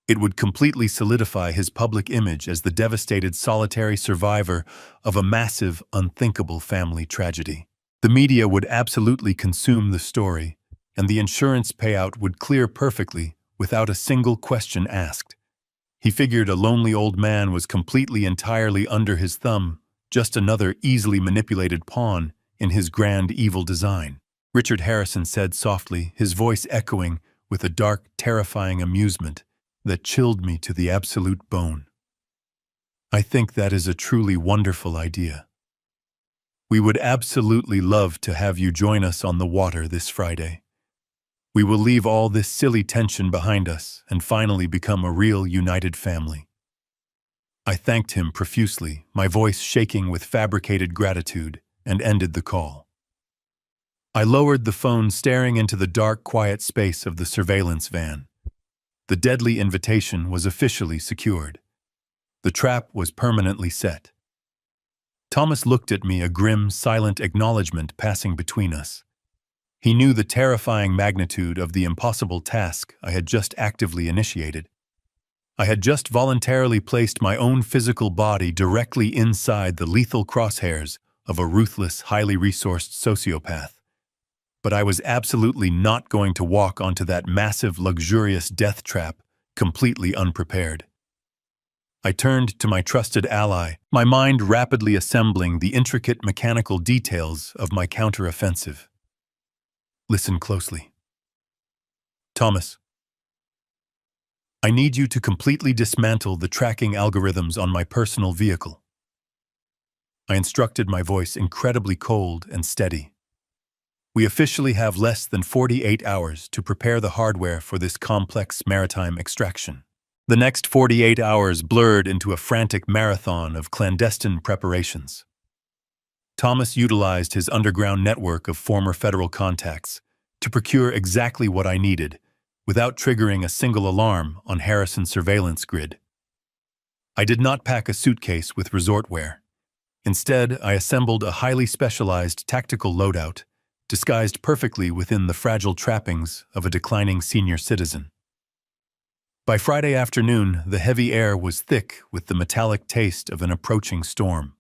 S1: It would completely solidify his public image as the devastated, solitary survivor of a massive, unthinkable family tragedy. The media would absolutely consume the story, and the insurance payout would clear perfectly without a single question asked. He figured a lonely old man was completely entirely under his thumb, just another easily manipulated pawn in his grand evil design. Richard Harrison said softly, his voice echoing with a dark, terrifying amusement that chilled me to the absolute bone. "I think that is a truly wonderful idea. We would absolutely love to have you join us on the water this Friday. We will leave all this silly tension behind us and finally become a real united family." I thanked him profusely, my voice shaking with fabricated gratitude, and ended the call. I lowered the phone, staring into the dark, quiet space of the surveillance van. The deadly invitation was officially secured. The trap was permanently set. Thomas looked at me, a grim, silent acknowledgement passing between us. He knew the terrifying magnitude of the impossible task I had just actively initiated. I had just voluntarily placed my own physical body directly inside the lethal crosshairs of a ruthless, highly resourced sociopath. But I was absolutely not going to walk onto that massive, luxurious death trap completely unprepared. I turned to my trusted ally, my mind rapidly assembling the intricate mechanical details of my counteroffensive. Listen closely. Thomas, I need you to completely dismantle the tracking algorithms on my personal vehicle. I instructed, my voice incredibly cold and steady. We officially have less than 48 hours to prepare the hardware for this complex maritime extraction. The next 48 hours blurred into a frantic marathon of clandestine preparations. Thomas utilized his underground network of former federal contacts to procure exactly what I needed, without triggering a single alarm on Harrison's surveillance grid. I did not pack a suitcase with resort wear. Instead, I assembled a highly specialized tactical loadout, disguised perfectly within the fragile trappings of a declining senior citizen. By Friday afternoon, the heavy air was thick with the metallic taste of an approaching storm.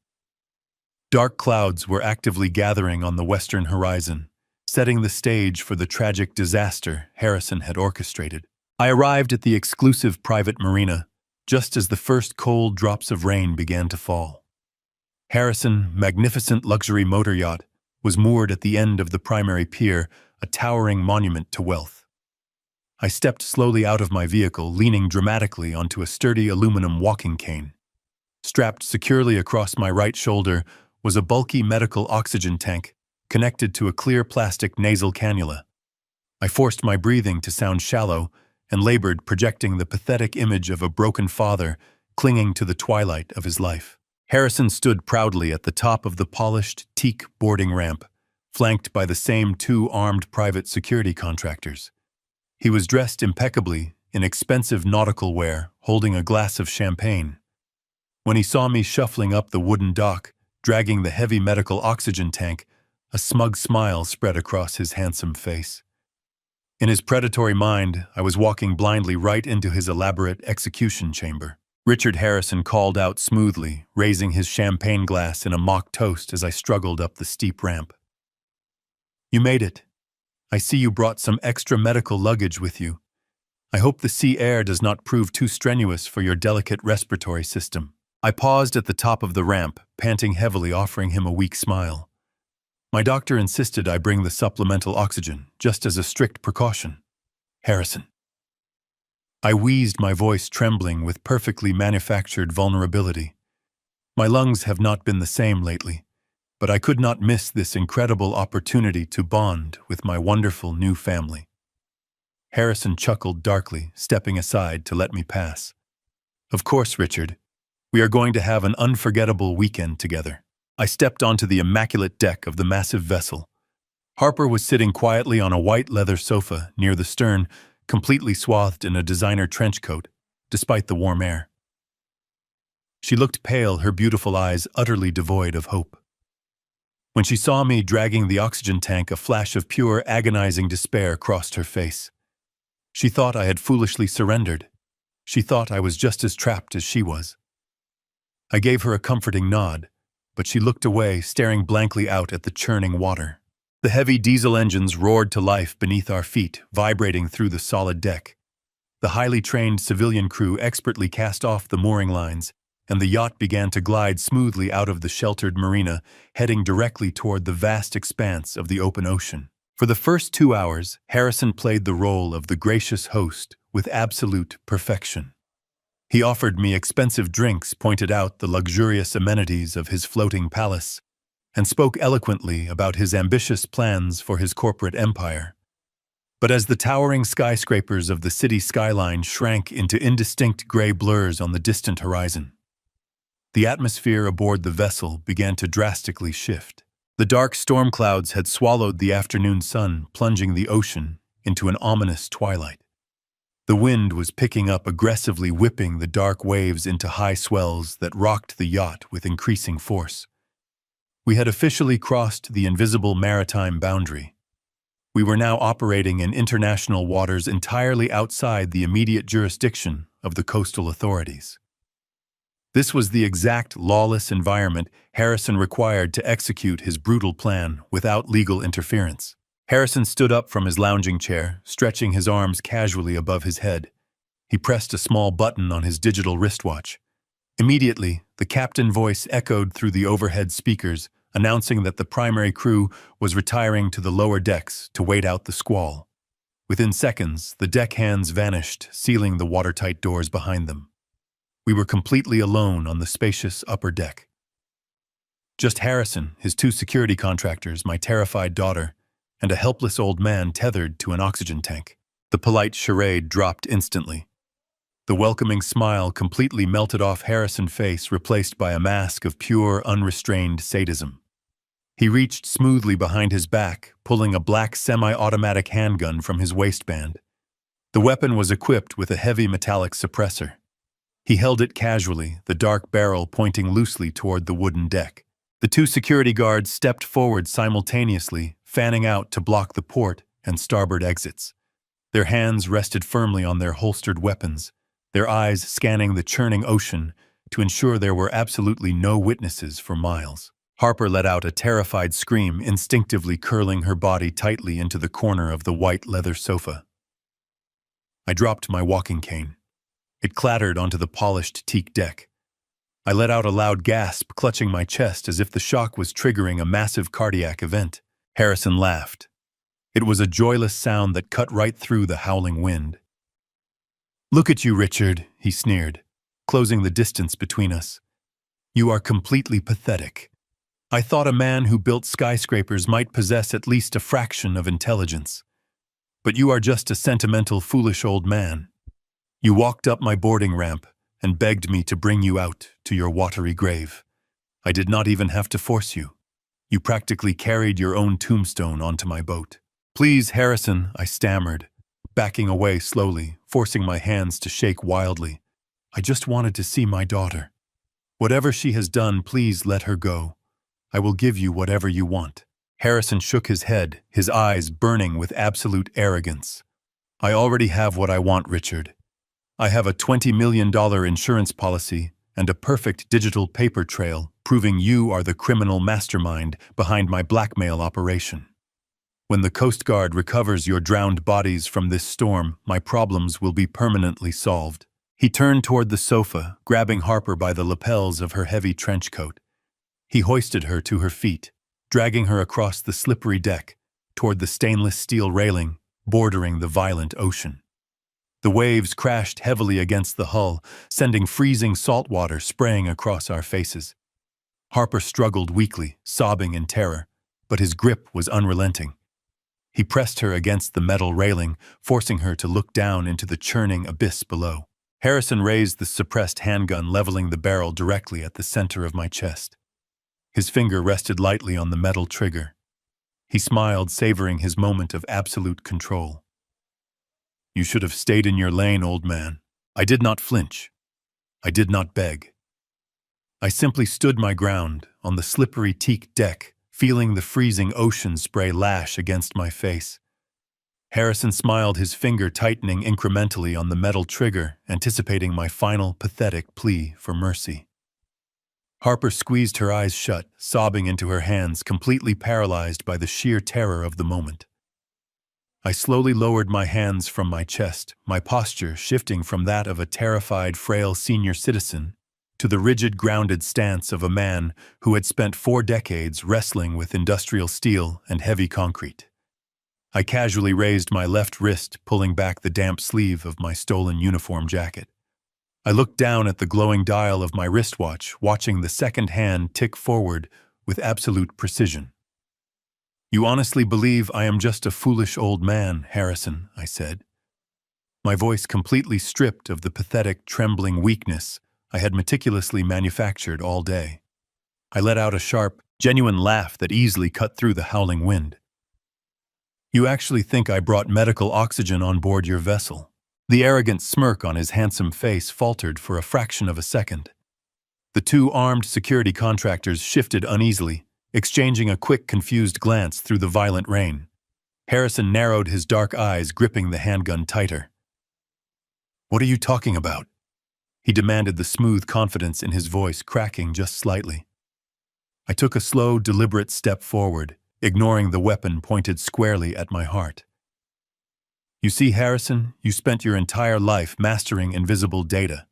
S1: Dark clouds were actively gathering on the western horizon, setting the stage for the tragic disaster Harrison had orchestrated. I arrived at the exclusive private marina just as the first cold drops of rain began to fall. Harrison, magnificent luxury motor yacht, was moored at the end of the primary pier, a towering monument to wealth. I stepped slowly out of my vehicle, leaning dramatically onto a sturdy aluminum walking cane. Strapped securely across my right shoulder was a bulky medical oxygen tank connected to a clear plastic nasal cannula. I forced my breathing to sound shallow and labored, projecting the pathetic image of a broken father clinging to the twilight of his life. Harrison stood proudly at the top of the polished teak boarding ramp, flanked by the same two armed private security contractors. He was dressed impeccably in expensive nautical wear, holding a glass of champagne. When he saw me shuffling up the wooden dock, dragging the heavy medical oxygen tank, a smug smile spread across his handsome face. In his predatory mind, I was walking blindly right into his elaborate execution chamber. Richard Harrison called out smoothly, raising his champagne glass in a mock toast as I struggled up the steep ramp. You made it. I see you brought some extra medical luggage with you. I hope the sea air does not prove too strenuous for your delicate respiratory system. I paused at the top of the ramp, panting heavily, offering him a weak smile. My doctor insisted I bring the supplemental oxygen, just as a strict precaution. Harrison. I wheezed, my voice trembling with perfectly manufactured vulnerability. My lungs have not been the same lately, but I could not miss this incredible opportunity to bond with my wonderful new family. Harrison chuckled darkly, stepping aside to let me pass. Of course, Richard. We are going to have an unforgettable weekend together. I stepped onto the immaculate deck of the massive vessel. Harper was sitting quietly on a white leather sofa near the stern, completely swathed in a designer trench coat, despite the warm air. She looked pale, her beautiful eyes utterly devoid of hope. When she saw me dragging the oxygen tank, a flash of pure, agonizing despair crossed her face. She thought I had foolishly surrendered. She thought I was just as trapped as she was. I gave her a comforting nod, but she looked away, staring blankly out at the churning water. The heavy diesel engines roared to life beneath our feet, vibrating through the solid deck. The highly trained civilian crew expertly cast off the mooring lines, and the yacht began to glide smoothly out of the sheltered marina, heading directly toward the vast expanse of the open ocean. For the first 2 hours, Harrison played the role of the gracious host with absolute perfection. He offered me expensive drinks, pointed out the luxurious amenities of his floating palace, and spoke eloquently about his ambitious plans for his corporate empire. But as the towering skyscrapers of the city skyline shrank into indistinct gray blurs on the distant horizon, the atmosphere aboard the vessel began to drastically shift. The dark storm clouds had swallowed the afternoon sun, plunging the ocean into an ominous twilight. The wind was picking up, aggressively whipping the dark waves into high swells that rocked the yacht with increasing force. We had officially crossed the invisible maritime boundary. We were now operating in international waters entirely outside the immediate jurisdiction of the coastal authorities. This was the exact lawless environment Harrison required to execute his brutal plan without legal interference. Harrison stood up from his lounging chair, stretching his arms casually above his head. He pressed a small button on his digital wristwatch. Immediately, the captain voice echoed through the overhead speakers, announcing that the primary crew was retiring to the lower decks to wait out the squall. Within seconds, the deckhands vanished, sealing the watertight doors behind them. We were completely alone on the spacious upper deck. Just Harrison, his two security contractors, my terrified daughter, and a helpless old man tethered to an oxygen tank. The polite charade dropped instantly. The welcoming smile completely melted off Harrison's face, replaced by a mask of pure, unrestrained sadism. He reached smoothly behind his back, pulling a black semi-automatic handgun from his waistband. The weapon was equipped with a heavy metallic suppressor. He held it casually, the dark barrel pointing loosely toward the wooden deck. The two security guards stepped forward simultaneously, fanning out to block the port and starboard exits. Their hands rested firmly on their holstered weapons, their eyes scanning the churning ocean to ensure there were absolutely no witnesses for miles. Harper let out a terrified scream, instinctively curling her body tightly into the corner of the white leather sofa. I dropped my walking cane. It clattered onto the polished teak deck. I let out a loud gasp, clutching my chest as if the shock was triggering a massive cardiac event. Harrison laughed. It was a joyless sound that cut right through the howling wind. "Look at you, Richard," he sneered, closing the distance between us. "You are completely pathetic. I thought a man who built skyscrapers might possess at least a fraction of intelligence. But you are just a sentimental, foolish old man. You walked up my boarding ramp and begged me to bring you out to your watery grave. I did not even have to force you. You practically carried your own tombstone onto my boat." "Please, Harrison," I stammered, backing away slowly, forcing my hands to shake wildly. "I just wanted to see my daughter. Whatever she has done, please let her go. I will give you whatever you want." Harrison shook his head, his eyes burning with absolute arrogance. "I already have what I want, Richard. I have a $20 million insurance policy and a perfect digital paper trail proving you are the criminal mastermind behind my blackmail operation. When the Coast Guard recovers your drowned bodies from this storm, my problems will be permanently solved." He turned toward the sofa, grabbing Harper by the lapels of her heavy trench coat. He hoisted her to her feet, dragging her across the slippery deck toward the stainless steel railing bordering the violent ocean. The waves crashed heavily against the hull, sending freezing salt water spraying across our faces. Harper struggled weakly, sobbing in terror, but his grip was unrelenting. He pressed her against the metal railing, forcing her to look down into the churning abyss below. Harrison raised the suppressed handgun, leveling the barrel directly at the center of my chest. His finger rested lightly on the metal trigger. He smiled, savoring his moment of absolute control. "You should have stayed in your lane, old man." I did not flinch. I did not beg. I simply stood my ground on the slippery teak deck, feeling the freezing ocean spray lash against my face. Harrison smiled, his finger tightening incrementally on the metal trigger, anticipating my final, pathetic plea for mercy. Harper squeezed her eyes shut, sobbing into her hands, completely paralyzed by the sheer terror of the moment. I slowly lowered my hands from my chest, my posture shifting from that of a terrified, frail senior citizen to the rigid, grounded stance of a man who had spent 4 decades wrestling with industrial steel and heavy concrete. I casually raised my left wrist, pulling back the damp sleeve of my stolen uniform jacket. I looked down at the glowing dial of my wristwatch, watching the second hand tick forward with absolute precision. "You honestly believe I am just a foolish old man, Harrison," I said, my voice completely stripped of the pathetic, trembling weakness I had meticulously manufactured all day. I let out a sharp, genuine laugh that easily cut through the howling wind. "You actually think I brought medical oxygen on board your vessel?" The arrogant smirk on his handsome face faltered for a fraction of a second. The two armed security contractors shifted uneasily, exchanging a quick, confused glance through the violent rain. Harrison narrowed his dark eyes, gripping the handgun tighter. "What are you talking about?" he demanded, the smooth confidence in his voice cracking just slightly. I took a slow, deliberate step forward, ignoring the weapon pointed squarely at my heart. "You see, Harrison, you spent your entire life mastering invisible data.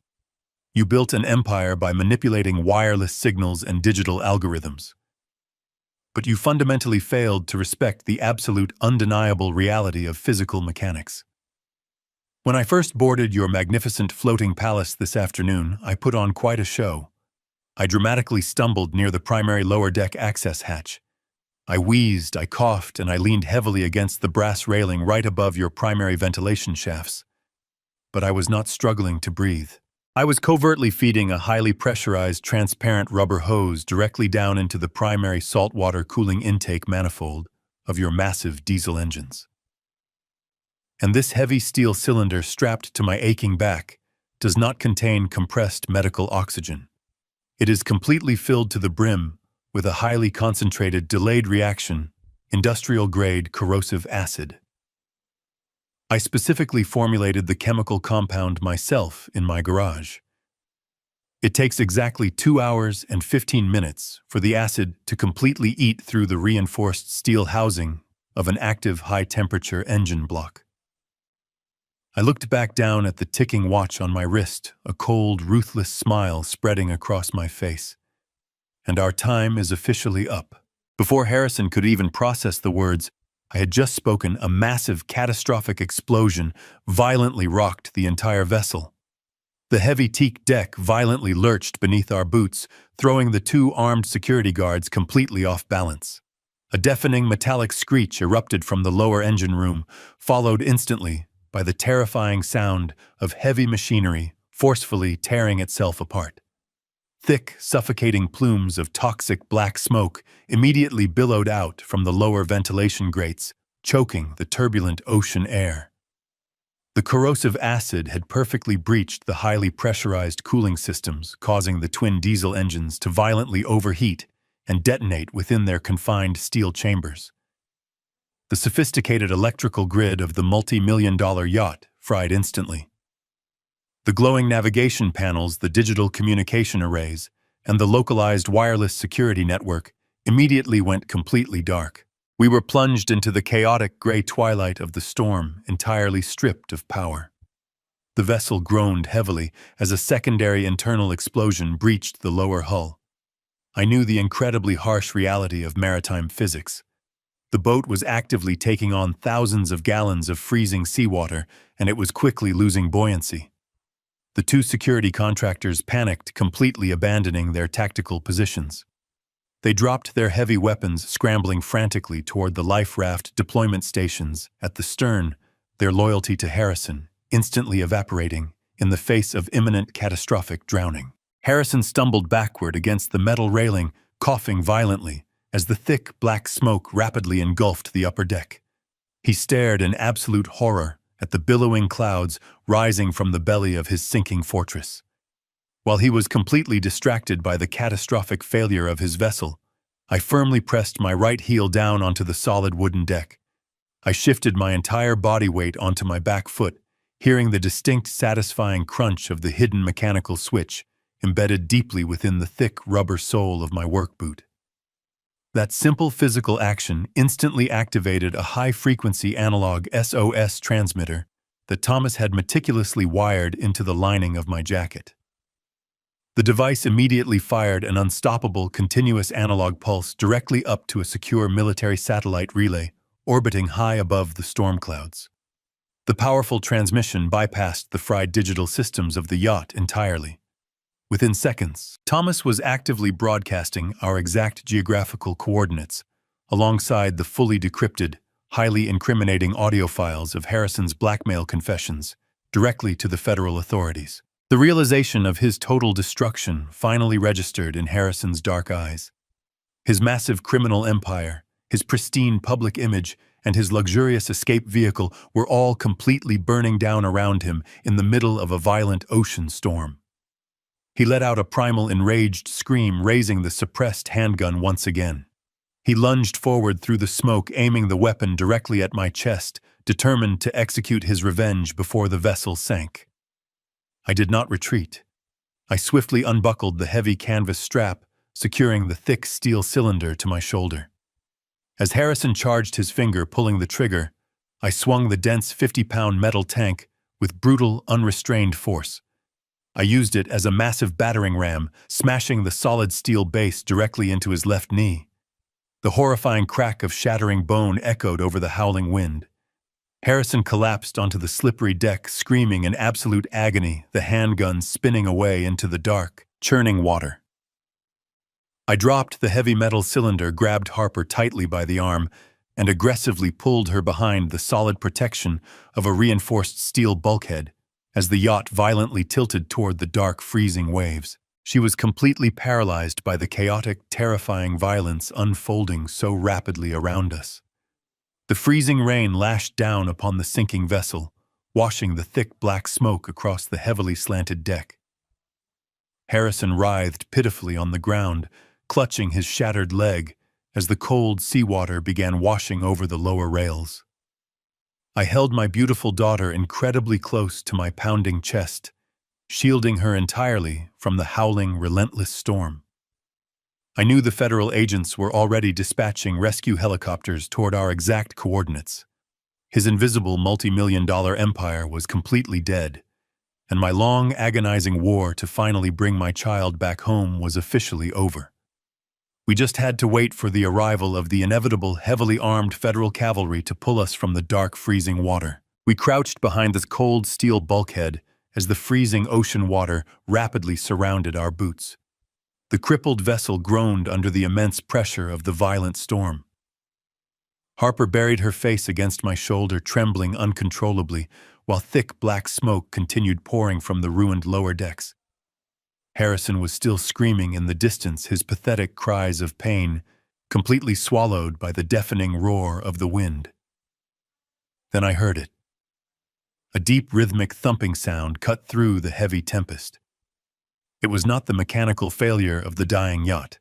S1: You built an empire by manipulating wireless signals and digital algorithms. But you fundamentally failed to respect the absolute, undeniable reality of physical mechanics. When I first boarded your magnificent floating palace this afternoon, I put on quite a show. I dramatically stumbled near the primary lower deck access hatch. I wheezed, I coughed, and I leaned heavily against the brass railing right above your primary ventilation shafts. But I was not struggling to breathe. I was covertly feeding a highly pressurized, transparent rubber hose directly down into the primary saltwater cooling intake manifold of your massive diesel engines. And this heavy steel cylinder strapped to my aching back does not contain compressed medical oxygen. It is completely filled to the brim with a highly concentrated, delayed reaction, industrial-grade corrosive acid. I specifically formulated the chemical compound myself in my garage. It takes exactly 2 hours and 15 minutes for the acid to completely eat through the reinforced steel housing of an active high-temperature engine block. I looked back down at the ticking watch on my wrist, a cold, ruthless smile spreading across my face. And our time is officially up. Before Harrison could even process the words I had just spoken, a massive, catastrophic explosion violently rocked the entire vessel. The heavy teak deck violently lurched beneath our boots, throwing the two armed security guards completely off balance. A deafening metallic screech erupted from the lower engine room, followed instantly by the terrifying sound of heavy machinery forcefully tearing itself apart. Thick, suffocating plumes of toxic black smoke immediately billowed out from the lower ventilation grates, choking the turbulent ocean air. The corrosive acid had perfectly breached the highly pressurized cooling systems, causing the twin diesel engines to violently overheat and detonate within their confined steel chambers. The sophisticated electrical grid of the multi-million-dollar yacht fried instantly. The glowing navigation panels, the digital communication arrays, and the localized wireless security network immediately went completely dark. We were plunged into the chaotic gray twilight of the storm, entirely stripped of power. The vessel groaned heavily as a secondary internal explosion breached the lower hull. I knew the incredibly harsh reality of maritime physics. The boat was actively taking on thousands of gallons of freezing seawater, and it was quickly losing buoyancy. The two security contractors panicked, completely abandoning their tactical positions. They dropped their heavy weapons, scrambling frantically toward the life raft deployment stations at the stern, their loyalty to Harrison instantly evaporating in the face of imminent catastrophic drowning. Harrison stumbled backward against the metal railing, coughing violently as the thick black smoke rapidly engulfed the upper deck. He stared in absolute horror at the billowing clouds rising from the belly of his sinking fortress. While he was completely distracted by the catastrophic failure of his vessel, I firmly pressed my right heel down onto the solid wooden deck. I shifted my entire body weight onto my back foot, hearing the distinct, satisfying crunch of the hidden mechanical switch embedded deeply within the thick rubber sole of my work boot. That simple physical action instantly activated a high-frequency analog SOS transmitter that Thomas had meticulously wired into the lining of my jacket. The device immediately fired an unstoppable, continuous analog pulse directly up to a secure military satellite relay orbiting high above the storm clouds. The powerful transmission bypassed the fried digital systems of the yacht entirely. Within seconds, Thomas was actively broadcasting our exact geographical coordinates, alongside the fully decrypted, highly incriminating audio files of Harrison's blackmail confessions, directly to the federal authorities. The realization of his total destruction finally registered in Harrison's dark eyes. His massive criminal empire, his pristine public image, and his luxurious escape vehicle were all completely burning down around him in the middle of a violent ocean storm. He let out a primal enraged scream, raising the suppressed handgun once again. He lunged forward through the smoke, aiming the weapon directly at my chest, determined to execute his revenge before the vessel sank. I did not retreat. I swiftly unbuckled the heavy canvas strap, securing the thick steel cylinder to my shoulder. As Harrison charged his finger, pulling the trigger, I swung the dense 50-pound metal tank with brutal, unrestrained force. I used it as a massive battering ram, smashing the solid steel base directly into his left knee. The horrifying crack of shattering bone echoed over the howling wind. Harrison collapsed onto the slippery deck, screaming in absolute agony, the handgun spinning away into the dark, churning water. I dropped the heavy metal cylinder, grabbed Harper tightly by the arm, and aggressively pulled her behind the solid protection of a reinforced steel bulkhead as the yacht violently tilted toward the dark, freezing waves. She was completely paralyzed by the chaotic, terrifying violence unfolding so rapidly around us. The freezing rain lashed down upon the sinking vessel, washing the thick black smoke across the heavily slanted deck. Harrison writhed pitifully on the ground, clutching his shattered leg as the cold seawater began washing over the lower rails. I held my beautiful daughter incredibly close to my pounding chest, shielding her entirely from the howling, relentless storm. I knew the federal agents were already dispatching rescue helicopters toward our exact coordinates. His invisible multi-million-dollar empire was completely dead, and my long, agonizing war to finally bring my child back home was officially over. We just had to wait for the arrival of the inevitable, heavily armed federal cavalry to pull us from the dark, freezing water. We crouched behind the cold steel bulkhead as the freezing ocean water rapidly surrounded our boots. The crippled vessel groaned under the immense pressure of the violent storm. Harper buried her face against my shoulder, trembling uncontrollably, while thick black smoke continued pouring from the ruined lower decks. Harrison was still screaming in the distance, his pathetic cries of pain completely swallowed by the deafening roar of the wind. Then I heard it. A deep rhythmic thumping sound cut through the heavy tempest. It was not the mechanical failure of the dying yacht.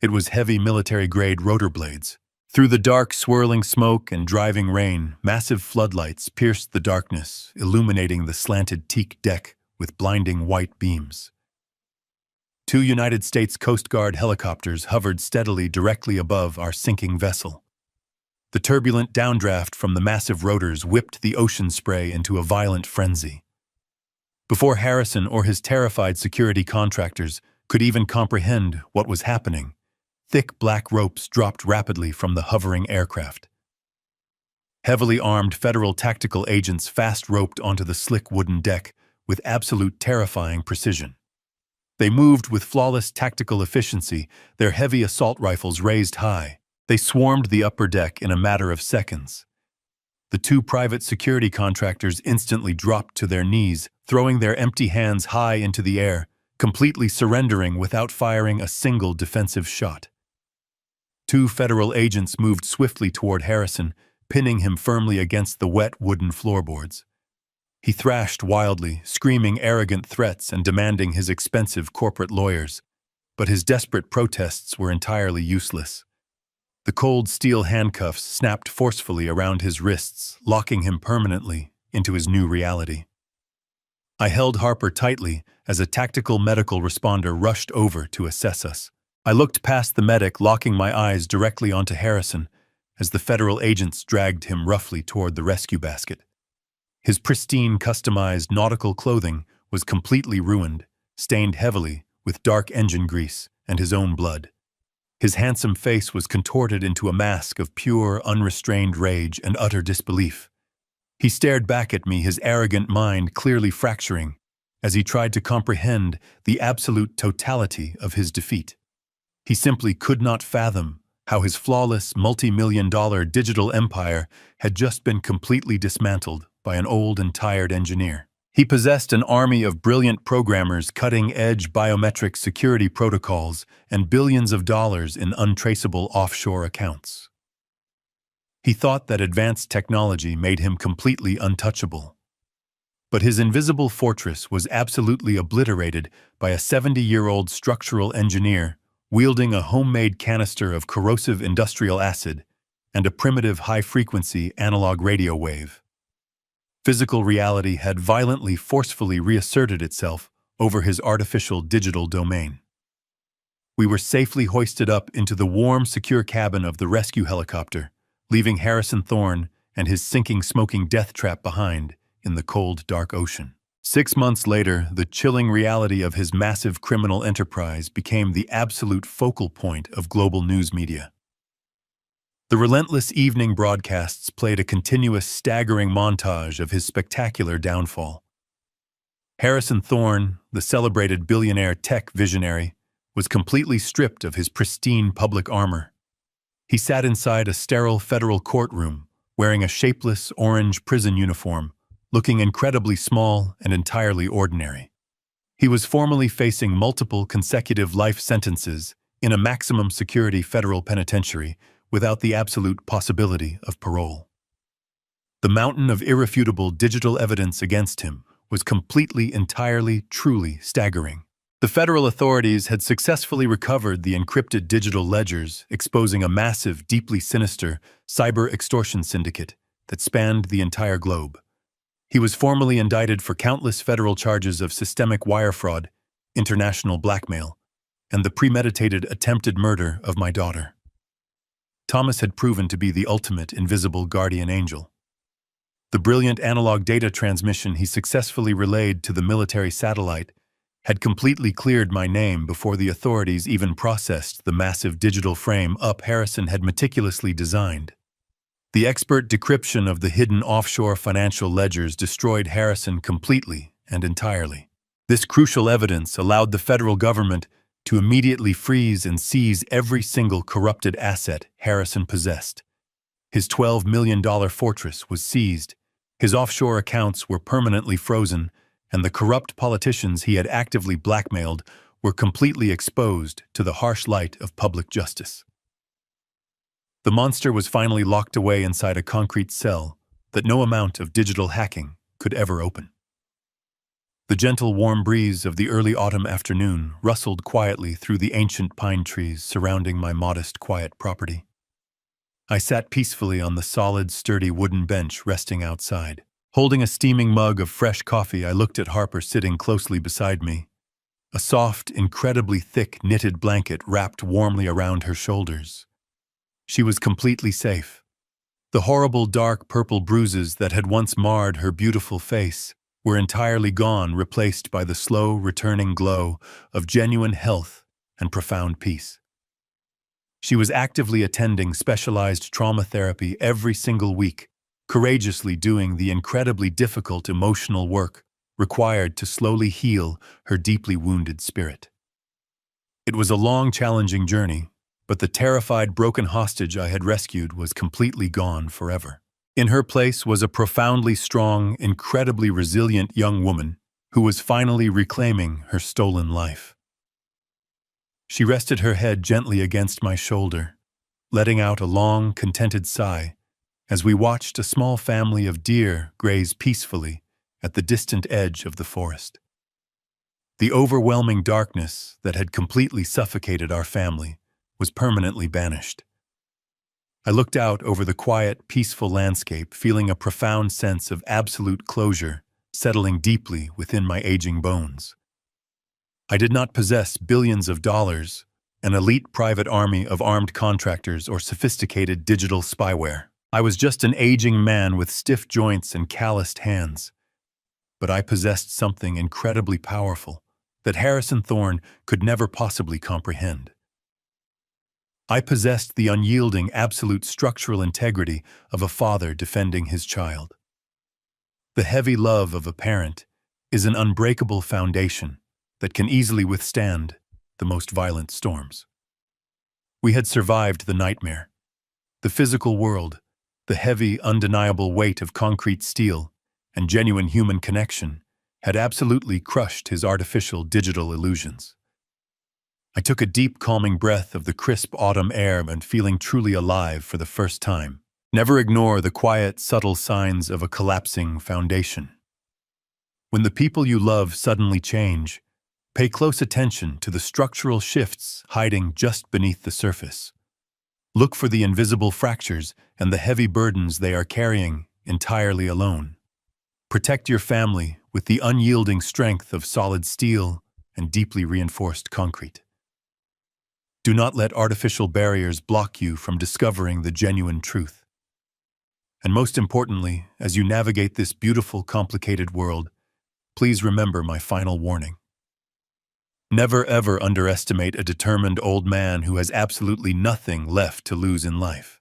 S1: It was heavy military-grade rotor blades. Through the dark, swirling smoke and driving rain, massive floodlights pierced the darkness, illuminating the slanted teak deck with blinding white beams. 2 United States Coast Guard helicopters hovered steadily directly above our sinking vessel. The turbulent downdraft from the massive rotors whipped the ocean spray into a violent frenzy. Before Harrison or his terrified security contractors could even comprehend what was happening, thick black ropes dropped rapidly from the hovering aircraft. Heavily armed federal tactical agents fast-roped onto the slick wooden deck with absolute terrifying precision. They moved with flawless tactical efficiency, their heavy assault rifles raised high. They swarmed the upper deck in a matter of seconds. The 2 private security contractors instantly dropped to their knees, throwing their empty hands high into the air, completely surrendering without firing a single defensive shot. 2 federal agents moved swiftly toward Harrison, pinning him firmly against the wet wooden floorboards. He thrashed wildly, screaming arrogant threats and demanding his expensive corporate lawyers, but his desperate protests were entirely useless. The cold steel handcuffs snapped forcefully around his wrists, locking him permanently into his new reality. I held Harper tightly as a tactical medical responder rushed over to assess us. I looked past the medic, locking my eyes directly onto Harrison as the federal agents dragged him roughly toward the rescue basket. His pristine, customized nautical clothing was completely ruined, stained heavily with dark engine grease and his own blood. His handsome face was contorted into a mask of pure, unrestrained rage and utter disbelief. He stared back at me, his arrogant mind clearly fracturing, as he tried to comprehend the absolute totality of his defeat. He simply could not fathom how his flawless, multi-million-dollar digital empire had just been completely dismantled by an old and tired engineer. He possessed an army of brilliant programmers, cutting-edge biometric security protocols, and billions of dollars in untraceable offshore accounts. He thought that advanced technology made him completely untouchable. But his invisible fortress was absolutely obliterated by a 70-year-old structural engineer wielding a homemade canister of corrosive industrial acid and a primitive high-frequency analog radio wave. Physical reality had violently, forcefully reasserted itself over his artificial digital domain. We were safely hoisted up into the warm, secure cabin of the rescue helicopter, leaving Harrison Thorne and his sinking, smoking death trap behind in the cold, dark ocean. 6 months later, the chilling reality of his massive criminal enterprise became the absolute focal point of global news media. The relentless evening broadcasts played a continuous, staggering montage of his spectacular downfall. Harrison Thorne, the celebrated billionaire tech visionary, was completely stripped of his pristine public armor. He sat inside a sterile federal courtroom, wearing a shapeless orange prison uniform, looking incredibly small and entirely ordinary. He was formally facing multiple consecutive life sentences in a maximum security federal penitentiary without the absolute possibility of parole. The mountain of irrefutable digital evidence against him was completely, entirely, truly staggering. The federal authorities had successfully recovered the encrypted digital ledgers, exposing a massive, deeply sinister cyber extortion syndicate that spanned the entire globe. He was formally indicted for countless federal charges of systemic wire fraud, international blackmail, and the premeditated attempted murder of my daughter. Thomas had proven to be the ultimate invisible guardian angel. The brilliant analog data transmission he successfully relayed to the military satellite had completely cleared my name before the authorities even processed the massive digital frame-up Harrison had meticulously designed. The expert decryption of the hidden offshore financial ledgers destroyed Harrison completely and entirely. This crucial evidence allowed the federal government to immediately freeze and seize every single corrupted asset Harrison possessed. His $12 million fortress was seized, his offshore accounts were permanently frozen, and the corrupt politicians he had actively blackmailed were completely exposed to the harsh light of public justice. The monster was finally locked away inside a concrete cell that no amount of digital hacking could ever open. The gentle, warm breeze of the early autumn afternoon rustled quietly through the ancient pine trees surrounding my modest, quiet property. I sat peacefully on the solid, sturdy wooden bench resting outside. Holding a steaming mug of fresh coffee, I looked at Harper sitting closely beside me. A soft, incredibly thick knitted blanket wrapped warmly around her shoulders. She was completely safe. The horrible dark purple bruises that had once marred her beautiful face were entirely gone, replaced by the slow, returning glow of genuine health and profound peace. She was actively attending specialized trauma therapy every single week, courageously doing the incredibly difficult emotional work required to slowly heal her deeply wounded spirit. It was a long, challenging journey, but the terrified, broken hostage I had rescued was completely gone forever. In her place was a profoundly strong, incredibly resilient young woman who was finally reclaiming her stolen life. She rested her head gently against my shoulder, letting out a long, contented sigh as we watched a small family of deer graze peacefully at the distant edge of the forest. The overwhelming darkness that had completely suffocated our family was permanently banished. I looked out over the quiet, peaceful landscape, feeling a profound sense of absolute closure settling deeply within my aging bones. I did not possess billions of dollars, an elite private army of armed contractors, or sophisticated digital spyware. I was just an aging man with stiff joints and calloused hands. But I possessed something incredibly powerful that Harrison Thorne could never possibly comprehend. I possessed the unyielding, absolute structural integrity of a father defending his child. The heavy love of a parent is an unbreakable foundation that can easily withstand the most violent storms. We had survived the nightmare, the physical world, the heavy, undeniable weight of concrete steel, and genuine human connection had absolutely crushed his artificial digital illusions. I took a deep, calming breath of the crisp autumn air and feeling truly alive for the first time. Never ignore the quiet, subtle signs of a collapsing foundation. When the people you love suddenly change, pay close attention to the structural shifts hiding just beneath the surface. Look for the invisible fractures and the heavy burdens they are carrying entirely alone. Protect your family with the unyielding strength of solid steel and deeply reinforced concrete. Do not let artificial barriers block you from discovering the genuine truth. And most importantly, as you navigate this beautiful, complicated world, please remember my final warning. Never ever underestimate a determined old man who has absolutely nothing left to lose in life.